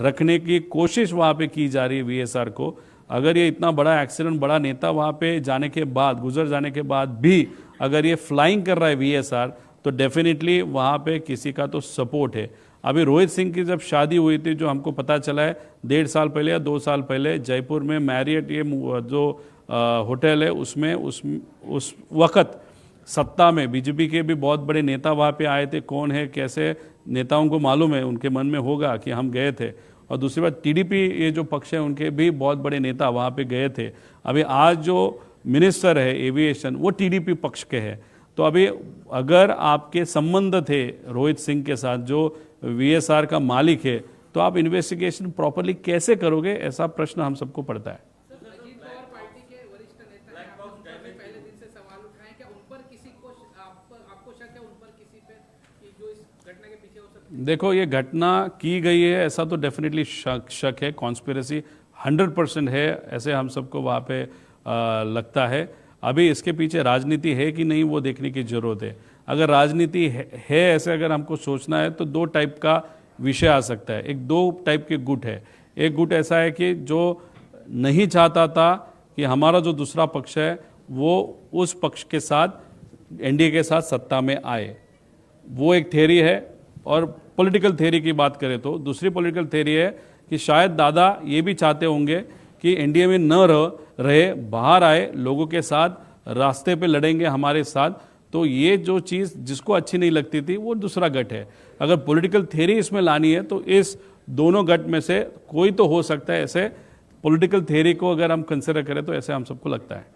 Speaker 1: रखने की कोशिश वहाँ पे की जा रही है VSR को। अगर ये इतना बड़ा एक्सीडेंट, बड़ा नेता वहाँ पे जाने के बाद, गुजर जाने के बाद भी अगर ये फ्लाइंग कर रहा है VSR, तो डेफिनेटली वहाँ पे किसी का तो सपोर्ट है। अभी रोहित सिंह की जब शादी हुई थी, जो हमको पता चला है 1.5 साल पहले या 2 साल पहले जयपुर में मैरियट ये जो होटल है उसमें उस वक्त सत्ता में बीजेपी के भी बहुत बड़े नेता वहाँ पे आए थे। कौन है, कैसे, नेताओं को मालूम है, उनके मन में होगा कि हम गए थे। और दूसरी बात, TDP ये जो पक्ष है उनके भी बहुत बड़े नेता वहाँ पे गए थे। अभी आज जो मिनिस्टर है एविएशन वो TDP पक्ष के हैं। तो अभी अगर आपके संबंध थे रोहित सिंह के साथ जो VSR का मालिक है, तो आप इन्वेस्टिगेशन प्रॉपरली कैसे करोगे, ऐसा प्रश्न हम सबको पड़ता है।
Speaker 3: अजीत पवार पार्टी के वरिष्ठ नेता हैं, आप उन पर भी पहले दिन से सवाल उठाए, क्या उन पर किसी को आपको शक है उन पर किसी पे कि जो इस घटना के पीछे हो सकती है?
Speaker 1: देखो, ये घटना की गई है ऐसा तो डेफिनेटली शक है, कॉन्स्पिरेसी 100% है, ऐसे हम सबको वहाँ पे लगता है। अभी इसके पीछे राजनीति है कि नहीं वो देखने की जरूरत है। अगर राजनीति है ऐसे अगर हमको सोचना है तो 2 टाइप का विषय आ सकता है। एक 2 टाइप के गुट है। एक गुट ऐसा है कि जो नहीं चाहता था कि हमारा जो दूसरा पक्ष है वो उस पक्ष के साथ NDA के साथ सत्ता में आए, वो एक थ्योरी है। और पॉलिटिकल थ्योरी की बात करें तो दूसरी पॉलिटिकल थ्योरी है कि शायद दादा ये भी चाहते होंगे कि NDA में न रहे, बाहर आए, लोगों के साथ रास्ते पे लड़ेंगे हमारे साथ। तो ये जो चीज़ जिसको अच्छी नहीं लगती थी वो दूसरा गट है। अगर पॉलिटिकल थ्योरी इसमें लानी है तो इस दोनों गट में से कोई तो हो सकता है। ऐसे पॉलिटिकल थ्योरी को अगर हम कंसिडर करें तो ऐसे हम सबको लगता है।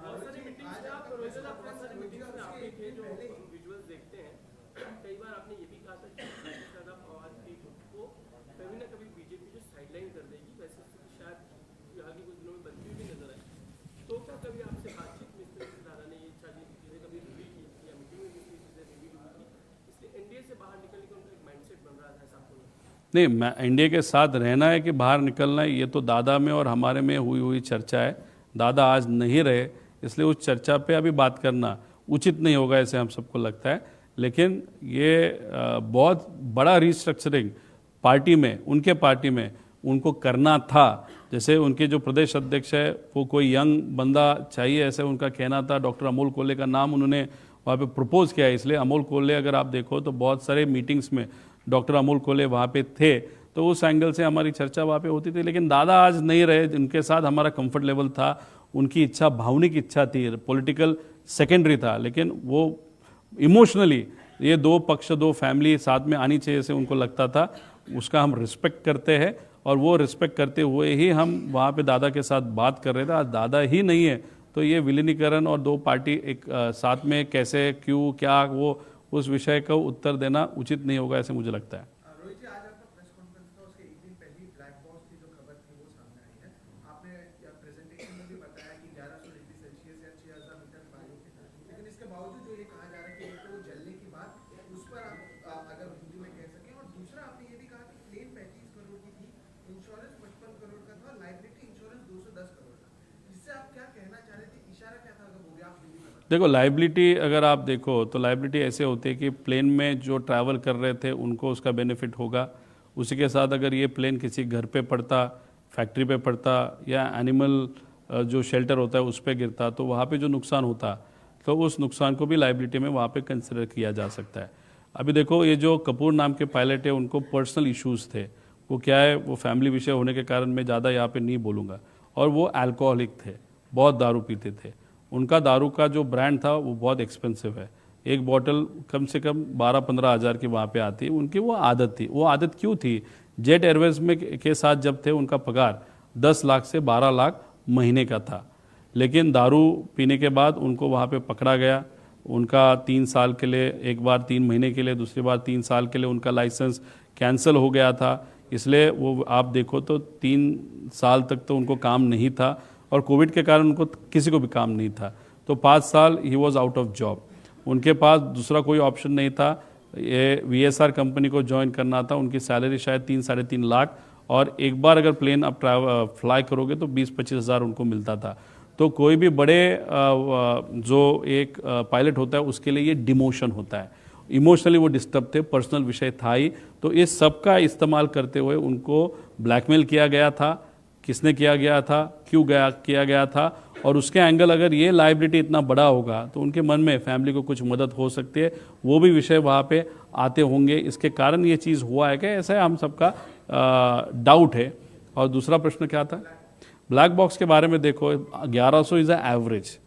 Speaker 1: नहीं, मैं NDA के साथ रहना है कि बाहर निकलना है, ये तो दादा में और हमारे में हुई चर्चा है। दादा आज नहीं रहे, इसलिए उस चर्चा पे अभी बात करना उचित नहीं होगा, ऐसे हम सबको लगता है। लेकिन ये बहुत बड़ा रिस्ट्रक्चरिंग पार्टी में, उनके पार्टी में उनको करना था। जैसे उनके जो प्रदेश अध्यक्ष है वो कोई यंग बंदा चाहिए, ऐसे उनका कहना था। डॉक्टर अमोल कोल्ले का नाम उन्होंने वहाँ पे प्रपोज किया है। इसलिए अमोल कोल्ले अगर आप देखो तो बहुत सारे मीटिंग्स में डॉक्टर अमोल कोल्ले वहाँ पे थे, तो उस एंगल से हमारी चर्चा वहाँ पे होती थी। लेकिन दादा आज नहीं रहे, उनके साथ हमारा कंफर्ट लेवल था, उनकी इच्छा, भावनिक इच्छा थी, पॉलिटिकल सेकेंडरी था। लेकिन वो इमोशनली ये 2 पक्ष, 2 फैमिली साथ में आनी चाहिए ऐसे उनको लगता था। उसका हम रिस्पेक्ट करते हैं और वो रिस्पेक्ट करते हुए ही हम वहाँ पे दादा के साथ बात कर रहे थे। आज दादा ही नहीं है तो ये विलीनीकरण और 2 पार्टी एक साथ में कैसे, क्यों, क्या, वो उस विषय का उत्तर देना उचित नहीं होगा, ऐसे मुझे लगता है।
Speaker 4: रोहित जी, आज आपका प्रेस कॉन्फ्रेंस था, उसके एक दिन पहले ब्लैक बॉक्स की जो खबर थी वो सामने आई है। आपने प्रेजेंटेशन में भी बताया कि 1100 डिग्री सेल्सियस या 6000 मीटर वायु के था, लेकिन इसके बावजूद जो ये कहा जा रहा है कि एक तो वो जलने की बात, उस पर आप अगर हिंदी में कह सकें, और दूसरा आपने ये भी कहा कि क्लेम 35 करोड़ की थी, इंश्योरेंस 55 करोड़ का था, लाइबिलिटी इंश्योरेंस 210 करोड़ का। इससे आप क्या कहना चाह रहे थे, इशारा क्या था, अगर वो भी आप हिंदी में बताएं।
Speaker 1: देखो, लाइबिलिटी अगर आप देखो तो लाइबिलिटी ऐसे होती है कि प्लेन में जो ट्रैवल कर रहे थे उनको उसका बेनिफिट होगा। उसी के साथ अगर ये प्लेन किसी घर पे पड़ता, फैक्ट्री पे पड़ता या एनिमल जो शेल्टर होता है उस पर गिरता, तो वहाँ पे जो नुकसान होता तो उस नुकसान को भी लाइबिलिटी में वहाँ पे कंसिडर किया जा सकता है। अभी देखो, ये जो कपूर नाम के पायलट है उनको पर्सनल इश्यूज़ थे। वो क्या है, वो फैमिली विषय होने के कारण मैं ज़्यादा यहाँ पे नहीं बोलूँगा। और वो अल्कोहलिक थे, बहुत दारू पीते थे। उनका दारू का जो ब्रांड था वो बहुत एक्सपेंसिव है। एक बॉटल कम से कम 12-15 हज़ार की वहाँ पे आती है। उनकी वो आदत थी। वो आदत क्यों थी? जेट एयरवेज में के साथ जब थे उनका पगार 10 लाख से 12 लाख महीने का था। लेकिन दारू पीने के बाद उनको वहाँ पे पकड़ा गया। उनका 3 साल के लिए, एक बार 3 महीने के लिए, दूसरी बार 3 साल के लिए उनका लाइसेंस कैंसिल हो गया था। इसलिए वो आप देखो तो 3 साल तक तो उनको काम नहीं था और कोविड के कारण उनको किसी को भी काम नहीं था। तो 5 साल he was out of job. उनके पास दूसरा कोई ऑप्शन नहीं था, ये VSR कंपनी को ज्वाइन करना था। उनकी सैलरी शायद 3-3.5 लाख और एक बार अगर प्लेन आप फ्लाई करोगे तो 20-25 हज़ार उनको मिलता था। तो कोई भी बड़े जो एक पायलट होता है उसके लिए ये डिमोशन होता है। इमोशनली वो डिस्टर्ब थे, पर्सनल विषय था ही, तो इस सब का इस्तेमाल करते हुए उनको ब्लैकमेल किया गया था। किसने किया गया था, क्यों किया गया था, और उसके एंगल अगर ये लायबिलिटी इतना बड़ा होगा तो उनके मन में फैमिली को कुछ मदद हो सकती है, वो भी विषय वहाँ पे आते होंगे। इसके कारण ये चीज़ हुआ है कि ऐसा हम सबका डाउट है। और दूसरा प्रश्न क्या था? ब्लैक बॉक्स के बारे में देखो, 1100 इज़ अ एवरेज,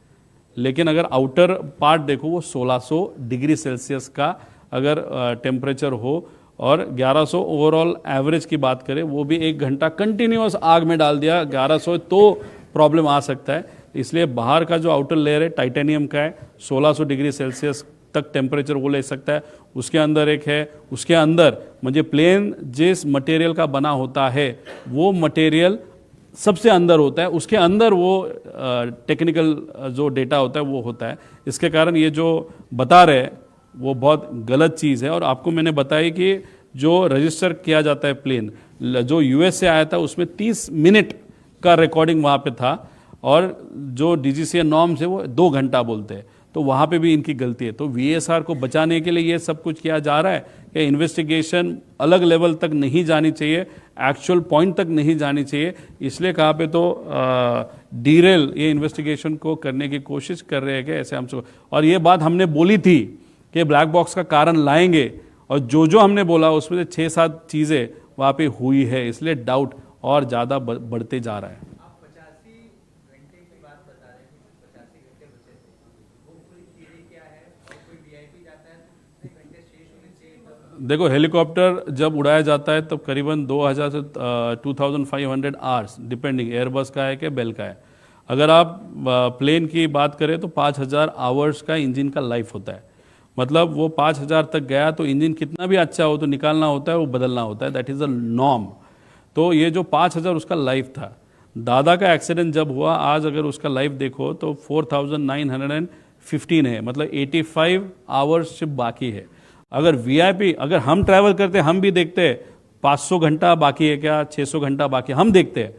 Speaker 1: लेकिन अगर आउटर पार्ट देखो वो 1600 डिग्री सेल्सियस का अगर टेम्परेचर हो और 1100 ओवरऑल एवरेज की बात करें, वो भी 1 घंटा कंटिन्यूअस आग में डाल दिया 1100, तो प्रॉब्लम आ सकता है। इसलिए बाहर का जो आउटर लेयर है टाइटेनियम का है, 1600 डिग्री सेल्सियस तक टेम्परेचर वो ले सकता है। उसके अंदर एक है, उसके अंदर मुझे प्लेन जिस मटेरियल का बना होता है वो मटेरियल सबसे अंदर होता है, उसके अंदर वो टेक्निकल जो डेटा होता है वो होता है। इसके कारण ये जो बता रहे वो बहुत गलत चीज़ है। और आपको मैंने बताया कि जो रजिस्टर किया जाता है प्लेन, जो US से आया था उसमें 30 मिनट का रिकॉर्डिंग वहाँ पे था, और जो DGCA नॉर्म्स है वो 2 घंटा बोलते हैं, तो वहाँ पे भी इनकी गलती है। तो VSR को बचाने के लिए ये सब कुछ किया जा रहा है कि इन्वेस्टिगेशन अलग लेवल तक नहीं जानी चाहिए, एक्चुअल पॉइंट तक नहीं जानी चाहिए। इसलिए कहाँ पे तो डीरेल ये इन्वेस्टिगेशन को करने की कोशिश कर रहे हैं कि ऐसे हमसे, और ये बात हमने बोली थी कि ब्लैक बॉक्स का कारण लाएंगे, और जो हमने बोला उसमें से 6-7 चीज़ें वहाँ पे हुई है, इसलिए डाउट और ज़्यादा बढ़ते जा रहा है।
Speaker 5: आप 85 घंटे की बात बता रहे हैं, 85 घंटे बचे थे, वो पूरी थियरी क्या है, और कोई VIP जाता है तो कितने घंटे शेष होने चाहिए?
Speaker 1: देखो, हेलीकॉप्टर जब उड़ाया जाता है तो करीबन 2000 से 2500 आवर्स, डिपेंडिंग एयरबस का है कि बेल का है। अगर आप प्लेन की बात करें तो 5000 आवर्स का इंजन का लाइफ होता है। मतलब वो 5000 तक गया तो इंजन कितना भी अच्छा हो तो निकालना होता है, वो बदलना होता है, दैट इज़ अ नॉर्म। तो ये जो 5000 उसका लाइफ था। दादा का एक्सीडेंट जब हुआ, आज अगर उसका लाइफ देखो तो 4915 है, मतलब 85 आवर्स सिर्फ बाकी है। अगर VIP, अगर हम ट्रैवल करते हम भी देखते हैं 500 घंटा बाकी है क्या, 600 घंटा बाकी, हम देखते हैं।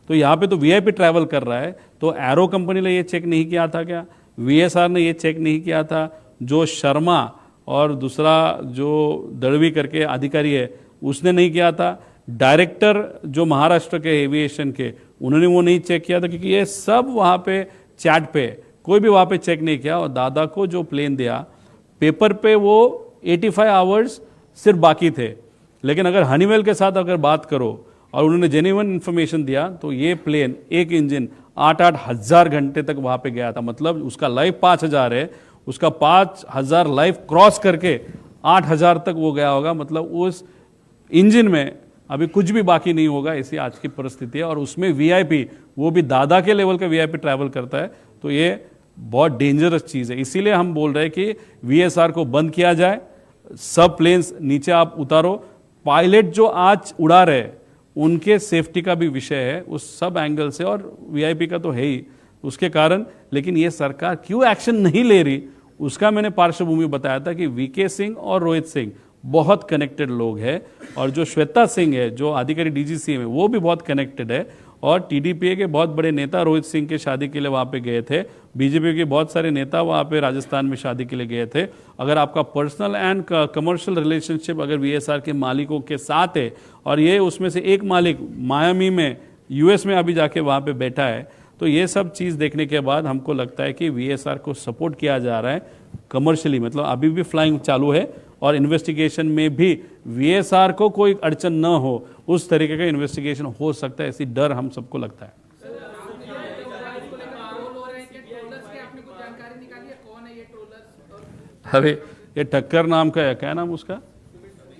Speaker 1: तो यहाँ पे तो VIP ट्रैवल कर रहा है, तो एरो कंपनी ने ये चेक नहीं किया था क्या? VSR ने ये चेक नहीं किया था? जो शर्मा और दूसरा जो दड़वी करके अधिकारी है उसने नहीं किया था? डायरेक्टर जो महाराष्ट्र के एविएशन के, उन्होंने वो नहीं चेक किया था? क्योंकि ये सब वहाँ पे चैट पे, कोई भी वहाँ पे चेक नहीं किया। और दादा को जो प्लेन दिया पेपर पे वो 85 आवर्स सिर्फ बाकी थे, लेकिन अगर हनीवेल के साथ अगर बात करो और उन्होंने जेन्युइन इन्फॉर्मेशन दिया तो ये प्लेन एक इंजन 8-8 हज़ार घंटे तक वहाँ पे गया था। मतलब उसका लाइफ 5000 है, उसका 5000 लाइफ क्रॉस करके 8000 तक वो गया होगा। मतलब उस इंजन में अभी कुछ भी बाकी नहीं होगा, ऐसी आज की परिस्थिति है। और उसमें VIP, वो भी दादा के लेवल का VIP ट्रैवल करता है, तो ये बहुत डेंजरस चीज़ है। इसीलिए हम बोल रहे हैं कि VSR को बंद किया जाए, सब प्लेन्स नीचे आप उतारो। पायलट जो आज उड़ा रहे उनके सेफ्टी का भी विषय है उस सब एंगल से, और VIP का तो है ही उसके कारण। लेकिन ये सरकार क्यों एक्शन नहीं ले रही, उसका मैंने पार्श्वभूमि बताया था कि VK सिंह और रोहित सिंह बहुत कनेक्टेड लोग हैं, और जो श्वेता सिंह है जो अधिकारी DGCA में, वो भी बहुत कनेक्टेड है। और TDPA के बहुत बड़े नेता रोहित सिंह के शादी के लिए वहाँ पे गए थे, BJP के बहुत सारे नेता वहाँ पे राजस्थान में शादी के लिए गए थे। अगर आपका पर्सनल एंड कमर्शियल रिलेशनशिप अगर VSR के मालिकों के साथ है, और ये उसमें से एक मालिक मायामी में US में अभी जाके वहाँ पे बैठा है, तो ये सब चीज़ देखने के बाद हमको लगता है कि VSR को सपोर्ट किया जा रहा है कमर्शियली। मतलब अभी भी फ्लाइंग चालू है, और इन्वेस्टिगेशन में भी VSR को कोई अड़चन न हो उस तरीके का इन्वेस्टिगेशन हो सकता है, ऐसी डर हम सबको लगता है। अरे ये ठक्कर नाम का है, क्या नाम उसका,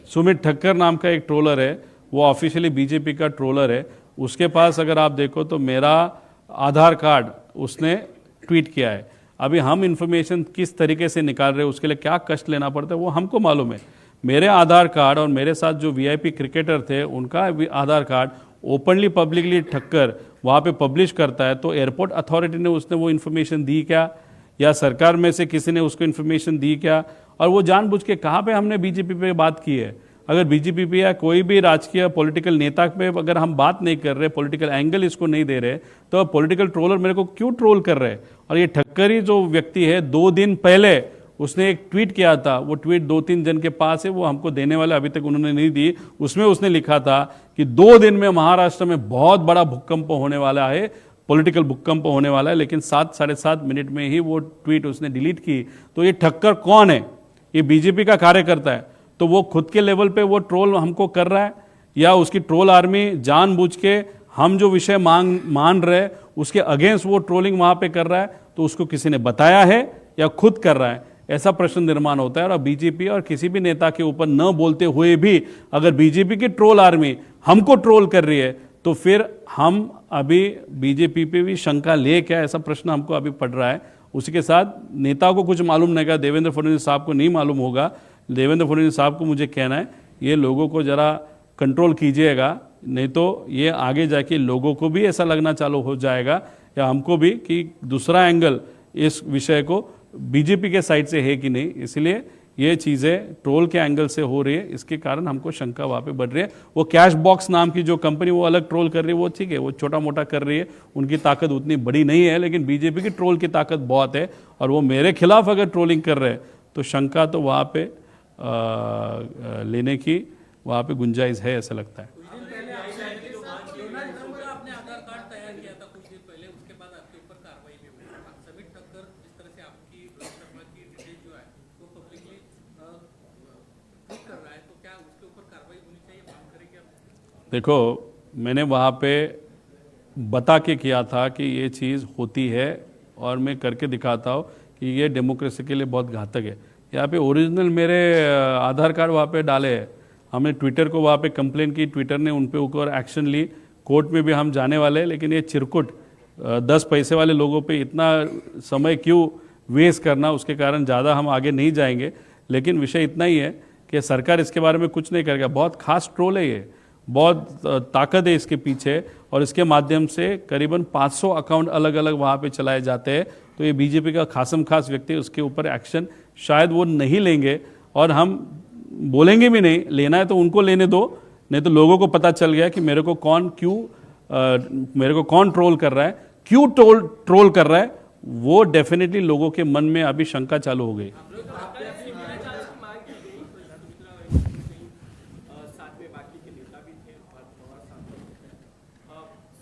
Speaker 1: सुमित ठक्कर नाम का एक ट्रोलर है, वो ऑफिशियली BJP का ट्रोलर है। उसके पास अगर आप देखो तो मेरा आधार कार्ड उसने ट्वीट किया है। अभी हम इंफॉर्मेशन किस तरीके से निकाल रहे हैं, उसके लिए क्या कष्ट लेना पड़ता है वो हमको मालूम है। मेरे आधार कार्ड और मेरे साथ जो वीआईपी क्रिकेटर थे उनका भी आधार कार्ड ओपनली पब्लिकली ठक्कर वहाँ पे पब्लिश करता है, तो एयरपोर्ट अथॉरिटी ने उसने वो इन्फॉर्मेशन दी क्या, या सरकार में से किसी ने उसको इन्फॉर्मेशन दी क्या? और वो जानबूझ के कहाँ पे हमने बीजेपी पे बात की है? अगर बीजेपी पे या कोई भी राजकीय पॉलिटिकल नेता पे अगर हम बात नहीं कर रहे, पॉलिटिकल एंगल इसको नहीं दे रहे, तो पॉलिटिकल ट्रोलर मेरे को क्यों ट्रोल कर रहे हैं? और ये ठक्कर ही जो व्यक्ति है 2 दिन पहले उसने एक ट्वीट किया था, वो ट्वीट 2-3 जन के पास है, वो हमको देने वाले अभी तक उन्होंने नहीं दी। उसमें उसने लिखा था कि 2 दिन में महाराष्ट्र में बहुत बड़ा भूकंप होने वाला है, पॉलिटिकल भूकंप होने वाला है, लेकिन 7-7.5 मिनट में ही वो ट्वीट उसने डिलीट की। तो ये ठक्कर कौन है? ये बीजेपी का कार्यकर्ता है, तो वो खुद के लेवल पे वो ट्रोल हमको कर रहा है, या उसकी ट्रोल आर्मी जानबूझ के हम जो विषय मान रहे उसके अगेंस्ट वो ट्रोलिंग वहां पे कर रहा है? तो उसको किसी ने बताया है या खुद कर रहा है? ऐसा प्रश्न निर्माण होता है। और बीजेपी और किसी भी नेता के ऊपर न बोलते हुए भी अगर बीजेपी की ट्रोल आर्मी हमको ट्रोल कर रही है, तो फिर हम अभी बीजेपी पे भी शंका ले क्या? ऐसा प्रश्न हमको अभी पड़ रहा है। उसी के साथ नेता को कुछ मालूम नहीं होगा, देवेंद्र फडणवीस साहब को नहीं मालूम होगा। देवेंद्र फडणवीस साहब को मुझे कहना है, ये लोगों को जरा कंट्रोल कीजिएगा, नहीं तो ये आगे जाके लोगों को भी ऐसा लगना चालू हो जाएगा, या हमको भी, कि दूसरा एंगल इस विषय को बीजेपी के साइड से है कि नहीं। इसलिए ये चीज़ें ट्रोल के एंगल से हो रही है, इसके कारण हमको शंका वहाँ पे बढ़ रही है। वो कैश बॉक्स नाम की जो कंपनी वो अलग ट्रोल कर रही है, वो ठीक है, वो छोटा मोटा कर रही है, उनकी ताकत उतनी बड़ी नहीं है, लेकिन बीजेपी की ट्रोल की ताकत बहुत है। और वो मेरे खिलाफ अगर ट्रोलिंग कर रहे हैं तो शंका तो वहाँ पे लेने की वहाँ पे गुंजाइश है, ऐसा लगता है।
Speaker 3: डोनाल्ड ट्रंप का आपने आधार कार्ड तैयार किया था कुछ दिन पहले, उसके बाद आपके ऊपर कार्रवाई भी हुई। समित ठक्कर जिस तरह से आपकी रोहित शर्मा की डिटेल जो है वो पब्लिकली ट्वीट कर रहा है, तो क्या उसके ऊपर कार्रवाई होनी चाहिए, मांग करेंगे आप?
Speaker 1: देखो, मैंने वहाँ पे बता के किया था कि ये चीज़ होती है, और मैं करके दिखाता हूँ कि ये डेमोक्रेसी के लिए बहुत घातक है। यहाँ पे ओरिजिनल मेरे आधार कार्ड वहाँ पे डाले हैं। हमने ट्विटर को वहाँ पे कंप्लेन की, ट्विटर ने उन पे ऊपर एक्शन ली, कोर्ट में भी हम जाने वाले हैं। लेकिन ये चिरकुट 10 पैसे वाले लोगों पे इतना समय क्यों वेस्ट करना, उसके कारण ज़्यादा हम आगे नहीं जाएंगे। लेकिन विषय इतना ही है कि सरकार इसके बारे में कुछ नहीं करेगा। बहुत खास ट्रोल है ये, बहुत ताकत है इसके पीछे, और इसके माध्यम से करीबन 500 अकाउंट अलग अलग वहाँ पे चलाए जाते हैं। तो ये बीजेपी का खासम खास व्यक्ति, उसके ऊपर एक्शन शायद वो नहीं लेंगे, और हम बोलेंगे भी नहीं। लेना है तो उनको लेने दो, नहीं तो लोगों को पता चल गया कि मेरे को कौन ट्रोल कर रहा है, क्यों ट्रोल कर रहा है, वो डेफिनेटली लोगों के मन में अभी शंका चालू हो गई।
Speaker 6: साथ में बाकी के नेता भी थे और पवार साहब।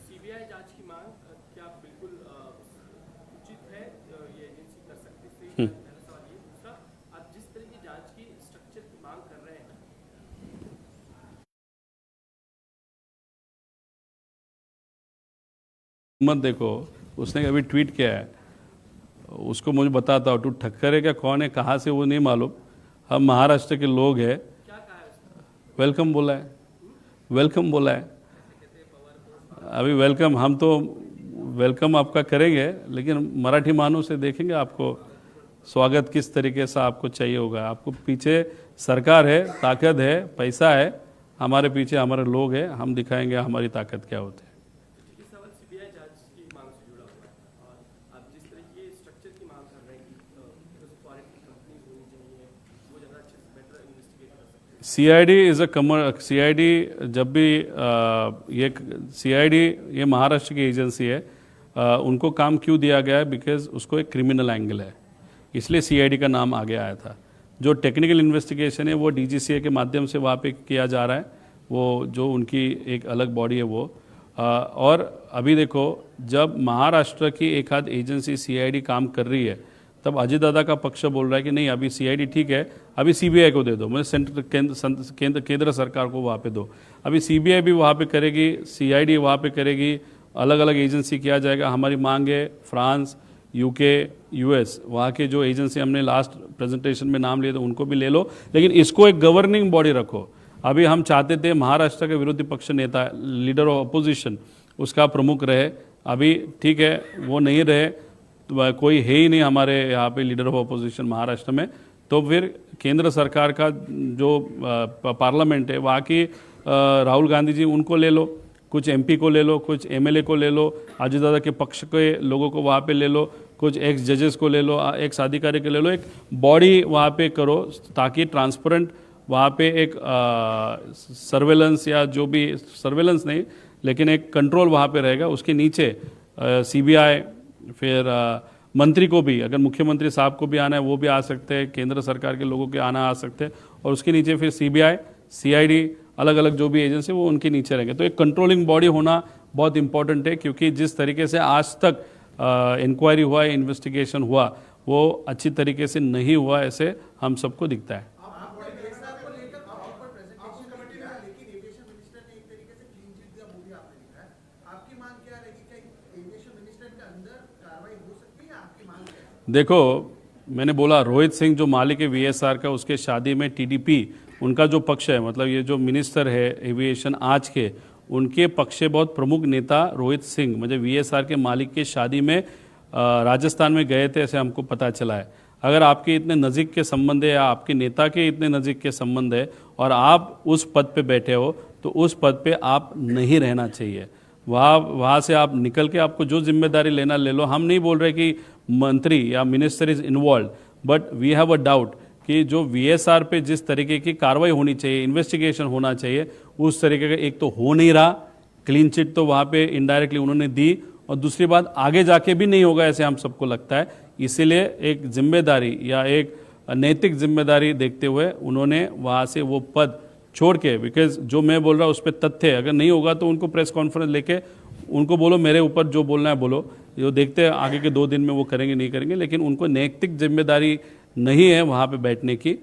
Speaker 6: सीबीआई जांच की मांग क्या बिल्कुल उचित है, ये एजेंसी कर सकती थी? पहला सवाल ये। दूसरा, आप जिस तरह की जांच की स्ट्रक्चर की मांग कर रहे हैं,
Speaker 1: मत देखो, उसने अभी ट्वीट किया है, उसको मुझे बताता हूँ, तू ठक्कर है क्या, कौन है, कहाँ से, वो नहीं मालूम। हम महाराष्ट्र के लोग हैं।
Speaker 6: क्या कहा है उसने?
Speaker 1: वेलकम बोला है, वेलकम बोला है। अभी वेलकम, हम तो वेलकम आपका करेंगे, लेकिन मराठी मानों से देखेंगे आपको स्वागत किस तरीके से आपको चाहिए होगा। आपको पीछे सरकार है, ताकत है, पैसा है, हमारे पीछे हमारे लोग हैं, हम दिखाएंगे हमारी ताकत क्या होती है।
Speaker 6: ये सवाल सीबीआई जांच की मांग से जुड़ा हुआ है, और आप जिस तरह की स्ट्रक्चर की मांग कर रहे हैं कि फॉरेन की कंपनीज होनी चाहिए, वो ज़्यादा अच्छे से बेटर इन्वेस्टिगेट कर सकते हैं।
Speaker 1: सीआईडी जब भी ये सीआईडी ये महाराष्ट्र की एजेंसी है, उनको काम क्यों दिया गया है? बिकॉज उसको एक क्रिमिनल एंगल है, इसलिए सीआईडी का नाम आगे आया था। जो टेक्निकल इन्वेस्टिगेशन है वो डीजीसीए के माध्यम से वहाँ पे किया जा रहा है, वो जो उनकी एक अलग बॉडी है वो। और अभी देखो, जब महाराष्ट्र की एक आध एजेंसी सीआईडी काम कर रही है, तब अजय दादा का पक्ष बोल रहा है कि नहीं, अभी सीआईडी ठीक है, अभी सीबीआई को दे दो, मतलब केंद्र सरकार को वहाँ पे दो। अभी सीबीआई भी वहाँ पे करेगी, सीआईडी वहाँ पे करेगी, अलग अलग एजेंसी किया जाएगा। हमारी मांग है फ्रांस, यूके, यूएस, वहाँ के जो एजेंसी हमने लास्ट प्रेजेंटेशन में नाम लिए थे उनको भी ले लो, लेकिन इसको एक गवर्निंग बॉडी रखो। अभी हम चाहते थे महाराष्ट्र के विरोधी पक्ष नेता, लीडर ऑफ अपोजिशन, उसका प्रमुख रहे, अभी ठीक है वो नहीं रहे, तो कोई है ही नहीं हमारे यहाँ पे लीडर ऑफ अपोजिशन महाराष्ट्र में, तो फिर केंद्र सरकार का जो पार्लियामेंट है वहाँ की राहुल गांधी जी उनको ले लो, कुछ एमपी को ले लो, कुछ एमएलए को ले लो, अजय दादा के पक्ष के लोगों को वहाँ पे ले लो, कुछ एक्स जजेस को ले लो, एक्स अधिकारी को ले लो, एक बॉडी वहाँ पे करो ताकि ट्रांसपेरेंट वहाँ पे एक सर्वेलेंस या जो भी सर्वेलेंस नहीं लेकिन एक कंट्रोल वहाँ पे रहेगा। उसके नीचे सीबीआई, फिर मंत्री को भी, अगर मुख्यमंत्री साहब को भी आना है वो भी आ सकते हैं, केंद्र सरकार के लोगों के आना आ सकते हैं, और उसके नीचे फिर सीबीआई, सीआईडी, अलग अलग जो भी एजेंसी वो उनके नीचे रहेंगे। तो एक कंट्रोलिंग बॉडी होना बहुत इंपॉर्टेंट है, क्योंकि जिस तरीके से आज तक इंक्वायरी हुआ, इन्वेस्टिगेशन हुआ, वो अच्छी तरीके से नहीं हुआ ऐसे हम सबको दिखता है। देखो, मैंने बोला रोहित सिंह जो मालिक है वीएसआर का, उसके शादी में टीडीपी उनका जो पक्ष है, मतलब ये जो मिनिस्टर है एविएशन आज के, उनके पक्ष से बहुत प्रमुख नेता रोहित सिंह मुझे वीएसआर के मालिक के शादी में राजस्थान में गए थे, ऐसे हमको पता चला है। अगर आपके इतने नज़दीक के संबंध है या आपके नेता के इतने नज़दीक के संबंध है और आप उस पद पे बैठे हो, तो उस पद पे आप नहीं रहना चाहिए। वहाँ से आप निकल के आपको जो जिम्मेदारी लेना ले लो। हम नहीं बोल रहे कि मंत्री या minister is involved, but we have a doubt कि जो वीएसआर पे जिस तरीके की कार्रवाई होनी चाहिए, इन्वेस्टिगेशन होना चाहिए, उस तरीके का एक तो हो नहीं रहा। क्लीन चिट तो वहाँ पे इनडायरेक्टली उन्होंने दी, और दूसरी बात आगे जाके भी नहीं होगा ऐसे हम सबको लगता है। इसीलिए एक जिम्मेदारी या एक नैतिक जिम्मेदारी देखते हुए उन्होंने वहाँ से वो पद छोड़ के, बिकॉज जो मैं बोल रहा हूँ उस पर तथ्य है, अगर नहीं होगा तो उनको प्रेस कॉन्फ्रेंस लेके उनको बोलो मेरे ऊपर जो बोलना है बोलो, जो देखते हैं आगे के 2 दिन में वो करेंगे नहीं करेंगे, लेकिन उनको नैतिक जिम्मेदारी नहीं है वहाँ पे बैठने की।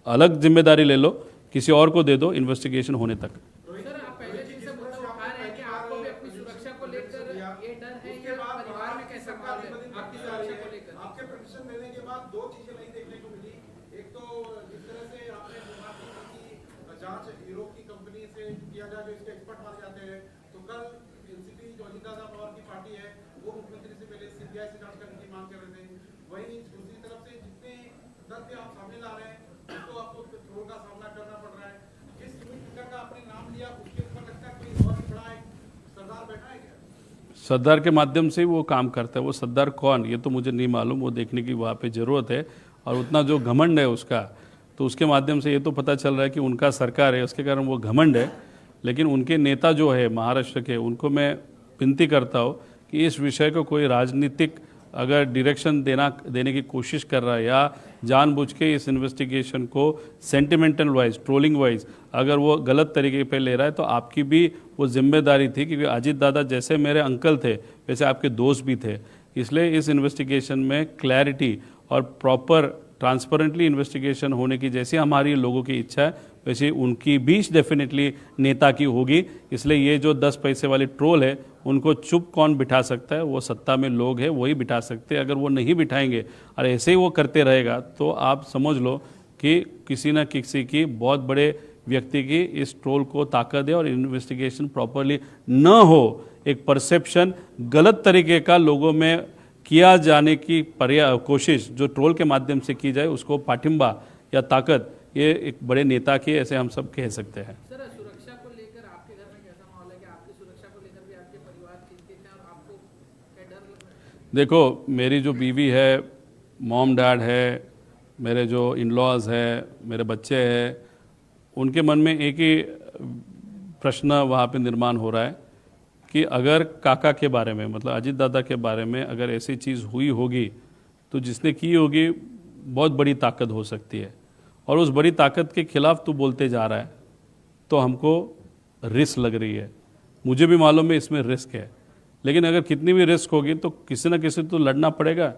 Speaker 1: अलग जिम्मेदारी ले लो, किसी और को दे दो इन्वेस्टिगेशन होने तक।
Speaker 3: सर, आप पहले दिन से मुद्दा उठा रहे हैं कि आपको भी अपनी सुरक्षा को लेकर ये डर है, या परिवार में कैसा माहौल है आपकी सुरक्षा को लेकर?
Speaker 4: आपके प्रतिशत देने के बाद 2 चीजें नहीं देखने को मिली। एक तो जिस तरह से आपने बात की कि जांच यूरोप की कंपनी से किया जाए जो इसके एक्सपर्ट माने जाते हैं, तो कल एनसीपी जो अजित पवार की पार्टी है वो मुख्यमंत्री से पहले सीबीआई से जांच करने की मांग कर रहे थे। वहीं दूसरी तरफ से जितने तथ्य आप सामने ला रहे हैं तो आपको ट्रोल का सामना करना पड़ रहा है। जिस ट्विटर का आपने नाम लिया उसके ऊपर लगता है कोई बहुत बड़ा एक सरदार बैठा है क्या?
Speaker 1: सरदार के माध्यम से ही वो काम करता है। वो सरदार कौन, ये तो मुझे नहीं मालूम, वो देखने की वहाँ पे ज़रूरत है। और उतना जो घमंड है उसका, तो उसके माध्यम से ये तो पता चल रहा है कि उनका सरकार है, उसके कारण वो घमंड है। लेकिन उनके नेता जो है महाराष्ट्र के, उनको मैं विनती करता हूँ कि इस विषय को कोई राजनीतिक अगर डायरेक्शन देने की कोशिश कर रहा है या जानबूझ के इस इन्वेस्टिगेशन को सेंटिमेंटल वाइज, ट्रोलिंग वाइज अगर वो गलत तरीके पे ले रहा है, तो आपकी भी वो जिम्मेदारी थी, क्योंकि अजित दादा जैसे मेरे अंकल थे वैसे आपके दोस्त भी थे। इसलिए इस इन्वेस्टिगेशन में क्लैरिटी और प्रॉपर ट्रांसपेरेंटली इन्वेस्टिगेशन होने की जैसी हमारी लोगों की इच्छा है, वैसे उनकी भी डेफिनेटली नेता की होगी। इसलिए ये जो 10 पैसे वाले ट्रोल है, उनको चुप कौन बिठा सकता है? वो सत्ता में लोग हैं, वही बिठा सकते हैं। अगर वो नहीं बिठाएंगे और ऐसे ही वो करते रहेगा, तो आप समझ लो कि किसी न किसी की बहुत बड़े व्यक्ति की इस ट्रोल को ताकत है, और इन्वेस्टिगेशन प्रॉपरली न हो, एक परसेप्शन गलत तरीके का लोगों में किया जाने की कोशिश जो ट्रोल के माध्यम से की जाए, उसको पाठिंबा या ताकत ये एक बड़े नेता की, ऐसे हम सब कह सकते हैं।
Speaker 3: सर, सुरक्षा को लेकर आपके घर में कैसा माहौल है कि आपकी सुरक्षा को लेकर भी आपके परिवार चिंतित है, और आपको क्या डर लग रहा है?
Speaker 1: देखो, मेरी जो बीवी है, मॉम डैड है, मेरे जो इन लॉज है, मेरे बच्चे हैं, उनके मन में एक ही प्रश्न वहाँ पे निर्माण हो रहा है कि अगर काका के बारे में, मतलब अजित दादा के बारे में अगर ऐसी चीज़ हुई होगी, तो जिसने की होगी बहुत बड़ी ताकत हो सकती है, और उस बड़ी ताकत के खिलाफ तू बोलते जा रहा है, तो हमको रिस्क लग रही है। मुझे भी मालूम है इसमें रिस्क है, लेकिन अगर कितनी भी रिस्क होगी तो किसी न किसी तो लड़ना पड़ेगा,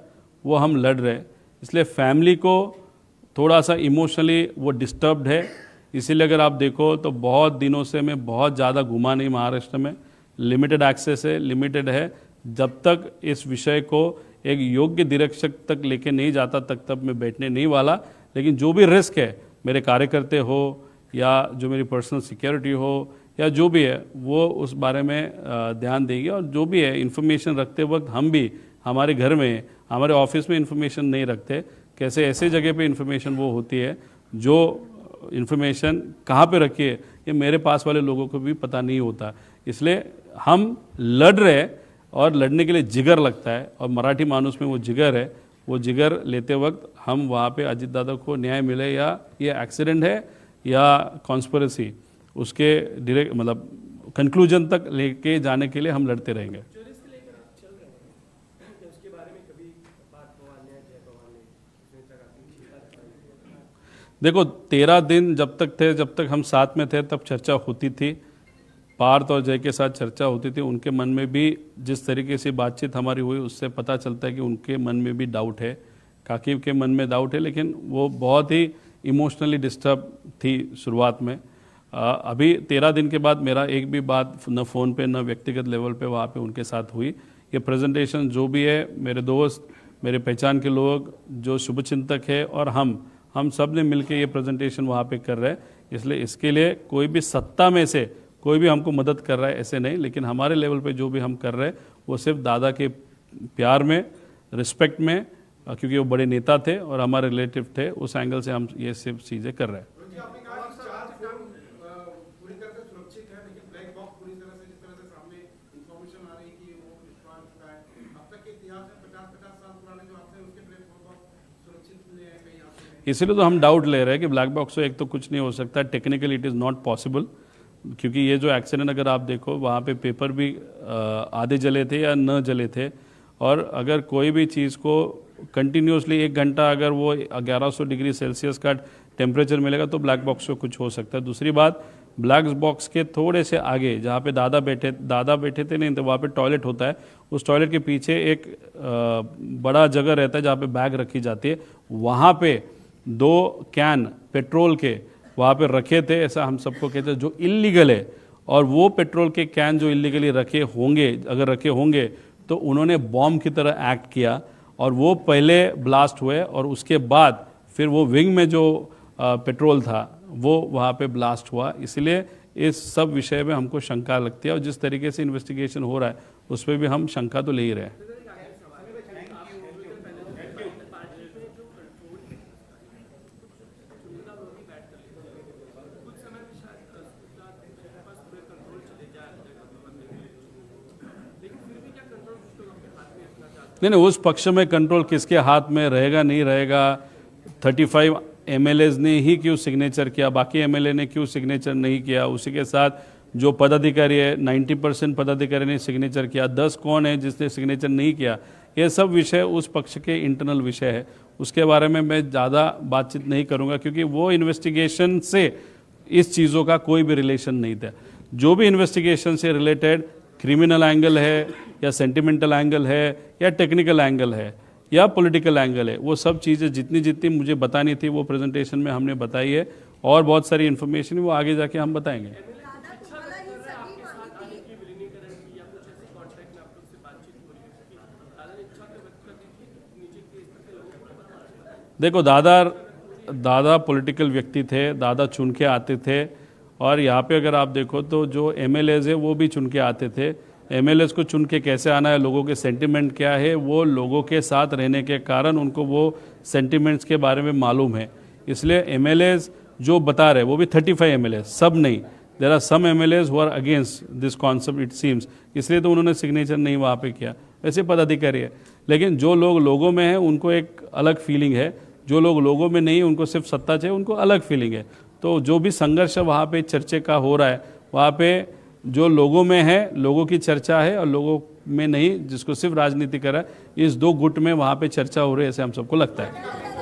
Speaker 1: वो हम लड़ रहे हैं। इसलिए फैमिली को थोड़ा सा इमोशनली वो डिस्टर्ब्ड है। इसीलिए अगर आप देखो तो बहुत दिनों से मैं बहुत ज़्यादा घुमा नहीं महाराष्ट्र में, लिमिटेड एक्सेस है, लिमिटेड है। जब तक इस विषय को एक योग्य डायरेक्शन तक लेके नहीं जाता तक मैं बैठने नहीं वाला। लेकिन जो भी रिस्क है, मेरे कार्यकर्ते हो या जो मेरी पर्सनल सिक्योरिटी हो या जो भी है, वो उस बारे में ध्यान देंगे। और जो भी है इन्फॉर्मेशन रखते वक्त हम भी हमारे घर में, हमारे ऑफिस में इन्फॉर्मेशन नहीं रखते, कैसे ऐसे जगह पे इन्फॉर्मेशन वो होती है जो इन्फॉर्मेशन कहाँ पे रखी है ये मेरे पास वाले लोगों को भी पता नहीं होता। इसलिए हम लड़ रहे हैं और लड़ने के लिए जिगर लगता है, और मराठी मानुस में वो जिगर है। वो जिगर लेते वक्त हम वहाँ पे अजीत दादा को न्याय मिले या ये एक्सीडेंट है या कॉन्स्पिरेसी, उसके डायरेक्ट मतलब कंक्लूजन तक लेके जाने के लिए हम लड़ते रहेंगे।
Speaker 6: ज्वेलर्स के लेकर आप चल रहे हैं क्या उसके बारे में कभी बात पवार ने जय पवार ने उसने तक आपकी बात
Speaker 1: देखो 13 दिन जब तक थे, जब तक हम साथ में थे तब चर्चा होती थी, पार्थ और जय के साथ चर्चा होती थी। उनके मन में भी जिस तरीके से बातचीत हमारी हुई उससे पता चलता है कि उनके मन में भी डाउट है, काकी के मन में डाउट है, लेकिन वो बहुत ही इमोशनली डिस्टर्ब थी शुरुआत में। अभी 13 दिन के बाद मेरा एक भी बात न फ़ोन पे न व्यक्तिगत लेवल पे वहाँ पे उनके साथ हुई। ये प्रेजेंटेशन जो भी है, मेरे दोस्त, मेरे पहचान के लोग, जो शुभचिंतक है और हम सब ने मिलकर ये प्रेजेंटेशन वहाँ पे कर रहे हैं। इसलिए इसके लिए कोई भी सत्ता में से कोई भी हमको मदद कर रहा है ऐसे नहीं, लेकिन हमारे लेवल पे जो भी हम कर रहे हैं वो सिर्फ दादा के प्यार में, रिस्पेक्ट में, क्योंकि वो बड़े नेता थे और हमारे रिलेटिव थे, उस एंगल से हम ये सिर्फ चीज़ें कर रहे हैं।
Speaker 4: जी, आपने कहा कि 4 फोन पूरी तरह से सुरक्षित है, लेकिन ब्लैक बॉक्स पूरी तरह से जिस तरह से सामने इंफॉर्मेशन आ रही है कि वो निष्फल चुका है। अब तक के इतिहास में 50-50 साल पुराने जो आपने उसके ब्लैक बॉक्स सुरक्षित मिले हैं कहीं आपसे?
Speaker 1: इसीलिए तो हम डाउट ले रहे हैं कि ब्लैक बॉक्स से एक तो कुछ नहीं हो सकता, technically it is not possible, क्योंकि ये जो एक्सीडेंट अगर आप देखो वहाँ पे पेपर भी आधे जले थे या न जले थे, और अगर कोई भी चीज़ को कंटिन्यूसली 1 घंटा अगर वो 1100 डिग्री सेल्सियस का टेम्परेचर मिलेगा तो ब्लैक बॉक्स को कुछ हो सकता है। दूसरी बात, ब्लैक बॉक्स के थोड़े से आगे जहाँ पे दादा बैठे थे नहीं तो वहाँ पे टॉयलेट होता है, उस टॉयलेट के पीछे एक बड़ा जगह रहता है जहाँ पे बैग रखी जाती है, वहाँ पे 2 कैन पेट्रोल के वहाँ पे रखे थे, ऐसा हम सबको कहते हैं, जो इल्लीगल है। और वो पेट्रोल के कैन जो इल्लीगली रखे होंगे, अगर रखे होंगे तो उन्होंने बॉम्ब की तरह एक्ट किया, और वो पहले ब्लास्ट हुए और उसके बाद फिर वो विंग में जो पेट्रोल था वो वहाँ पे ब्लास्ट हुआ। इसलिए इस सब विषय में हमको शंका लगती है, और जिस तरीके से इन्वेस्टिगेशन हो रहा है उस पर भी हम शंका तो ले ही रहे हैं। नहीं, उस पक्ष में कंट्रोल किसके हाथ में रहेगा नहीं रहेगा। 35 MLAs ने ही क्यों सिग्नेचर किया, बाकी MLA ने क्यों सिग्नेचर नहीं किया, उसी के साथ जो पदाधिकारी है 90% पदाधिकारी ने सिग्नेचर किया, 10 कौन है जिसने सिग्नेचर नहीं किया, ये सब विषय उस पक्ष के इंटरनल विषय है। उसके बारे में मैं ज़्यादा बातचीत नहीं करूँगा, क्योंकि वो इन्वेस्टिगेशन से इस चीज़ों का कोई भी रिलेशन नहीं था। जो भी इन्वेस्टिगेशन से रिलेटेड क्रिमिनल एंगल है या सेंटिमेंटल एंगल है या टेक्निकल एंगल है या पॉलिटिकल एंगल है, वो सब चीज़ें जितनी मुझे बतानी थी वो प्रेजेंटेशन में हमने बताई है, और बहुत सारी इन्फॉर्मेशन वो आगे जाके हम बताएंगे। देखो दादा पॉलिटिकल व्यक्ति थे, दादा चुन के आते थे, और यहाँ पे अगर आप देखो तो जो MLAs है वो भी चुन के आते थे। MLAs को चुन के कैसे आना है, लोगों के सेंटिमेंट क्या है, वो लोगों के साथ रहने के कारण उनको वो सेंटिमेंट्स के बारे में मालूम है। इसलिए MLAs जो बता रहे वो भी 35 MLAs, सब नहीं, there are some MLAs who are against this concept it seems, इसलिए तो उन्होंने सिग्नेचर नहीं वहाँ पे किया। वैसे पदाधिकारी है, लेकिन जो लोग लोगों में हैं उनको एक अलग फीलिंग है, जो लोग लोगों में नहीं, उनको सिर्फ सत्ता चाहिए, उनको अलग फीलिंग है। तो जो भी संघर्ष वहाँ पे चर्चे का हो रहा है, वहाँ पे जो लोगों में है, लोगों की चर्चा है, और लोगों में नहीं जिसको सिर्फ राजनीति कर रहा है, इस 2 गुट में वहाँ पे चर्चा हो रही है, ऐसे हम सबको लगता है।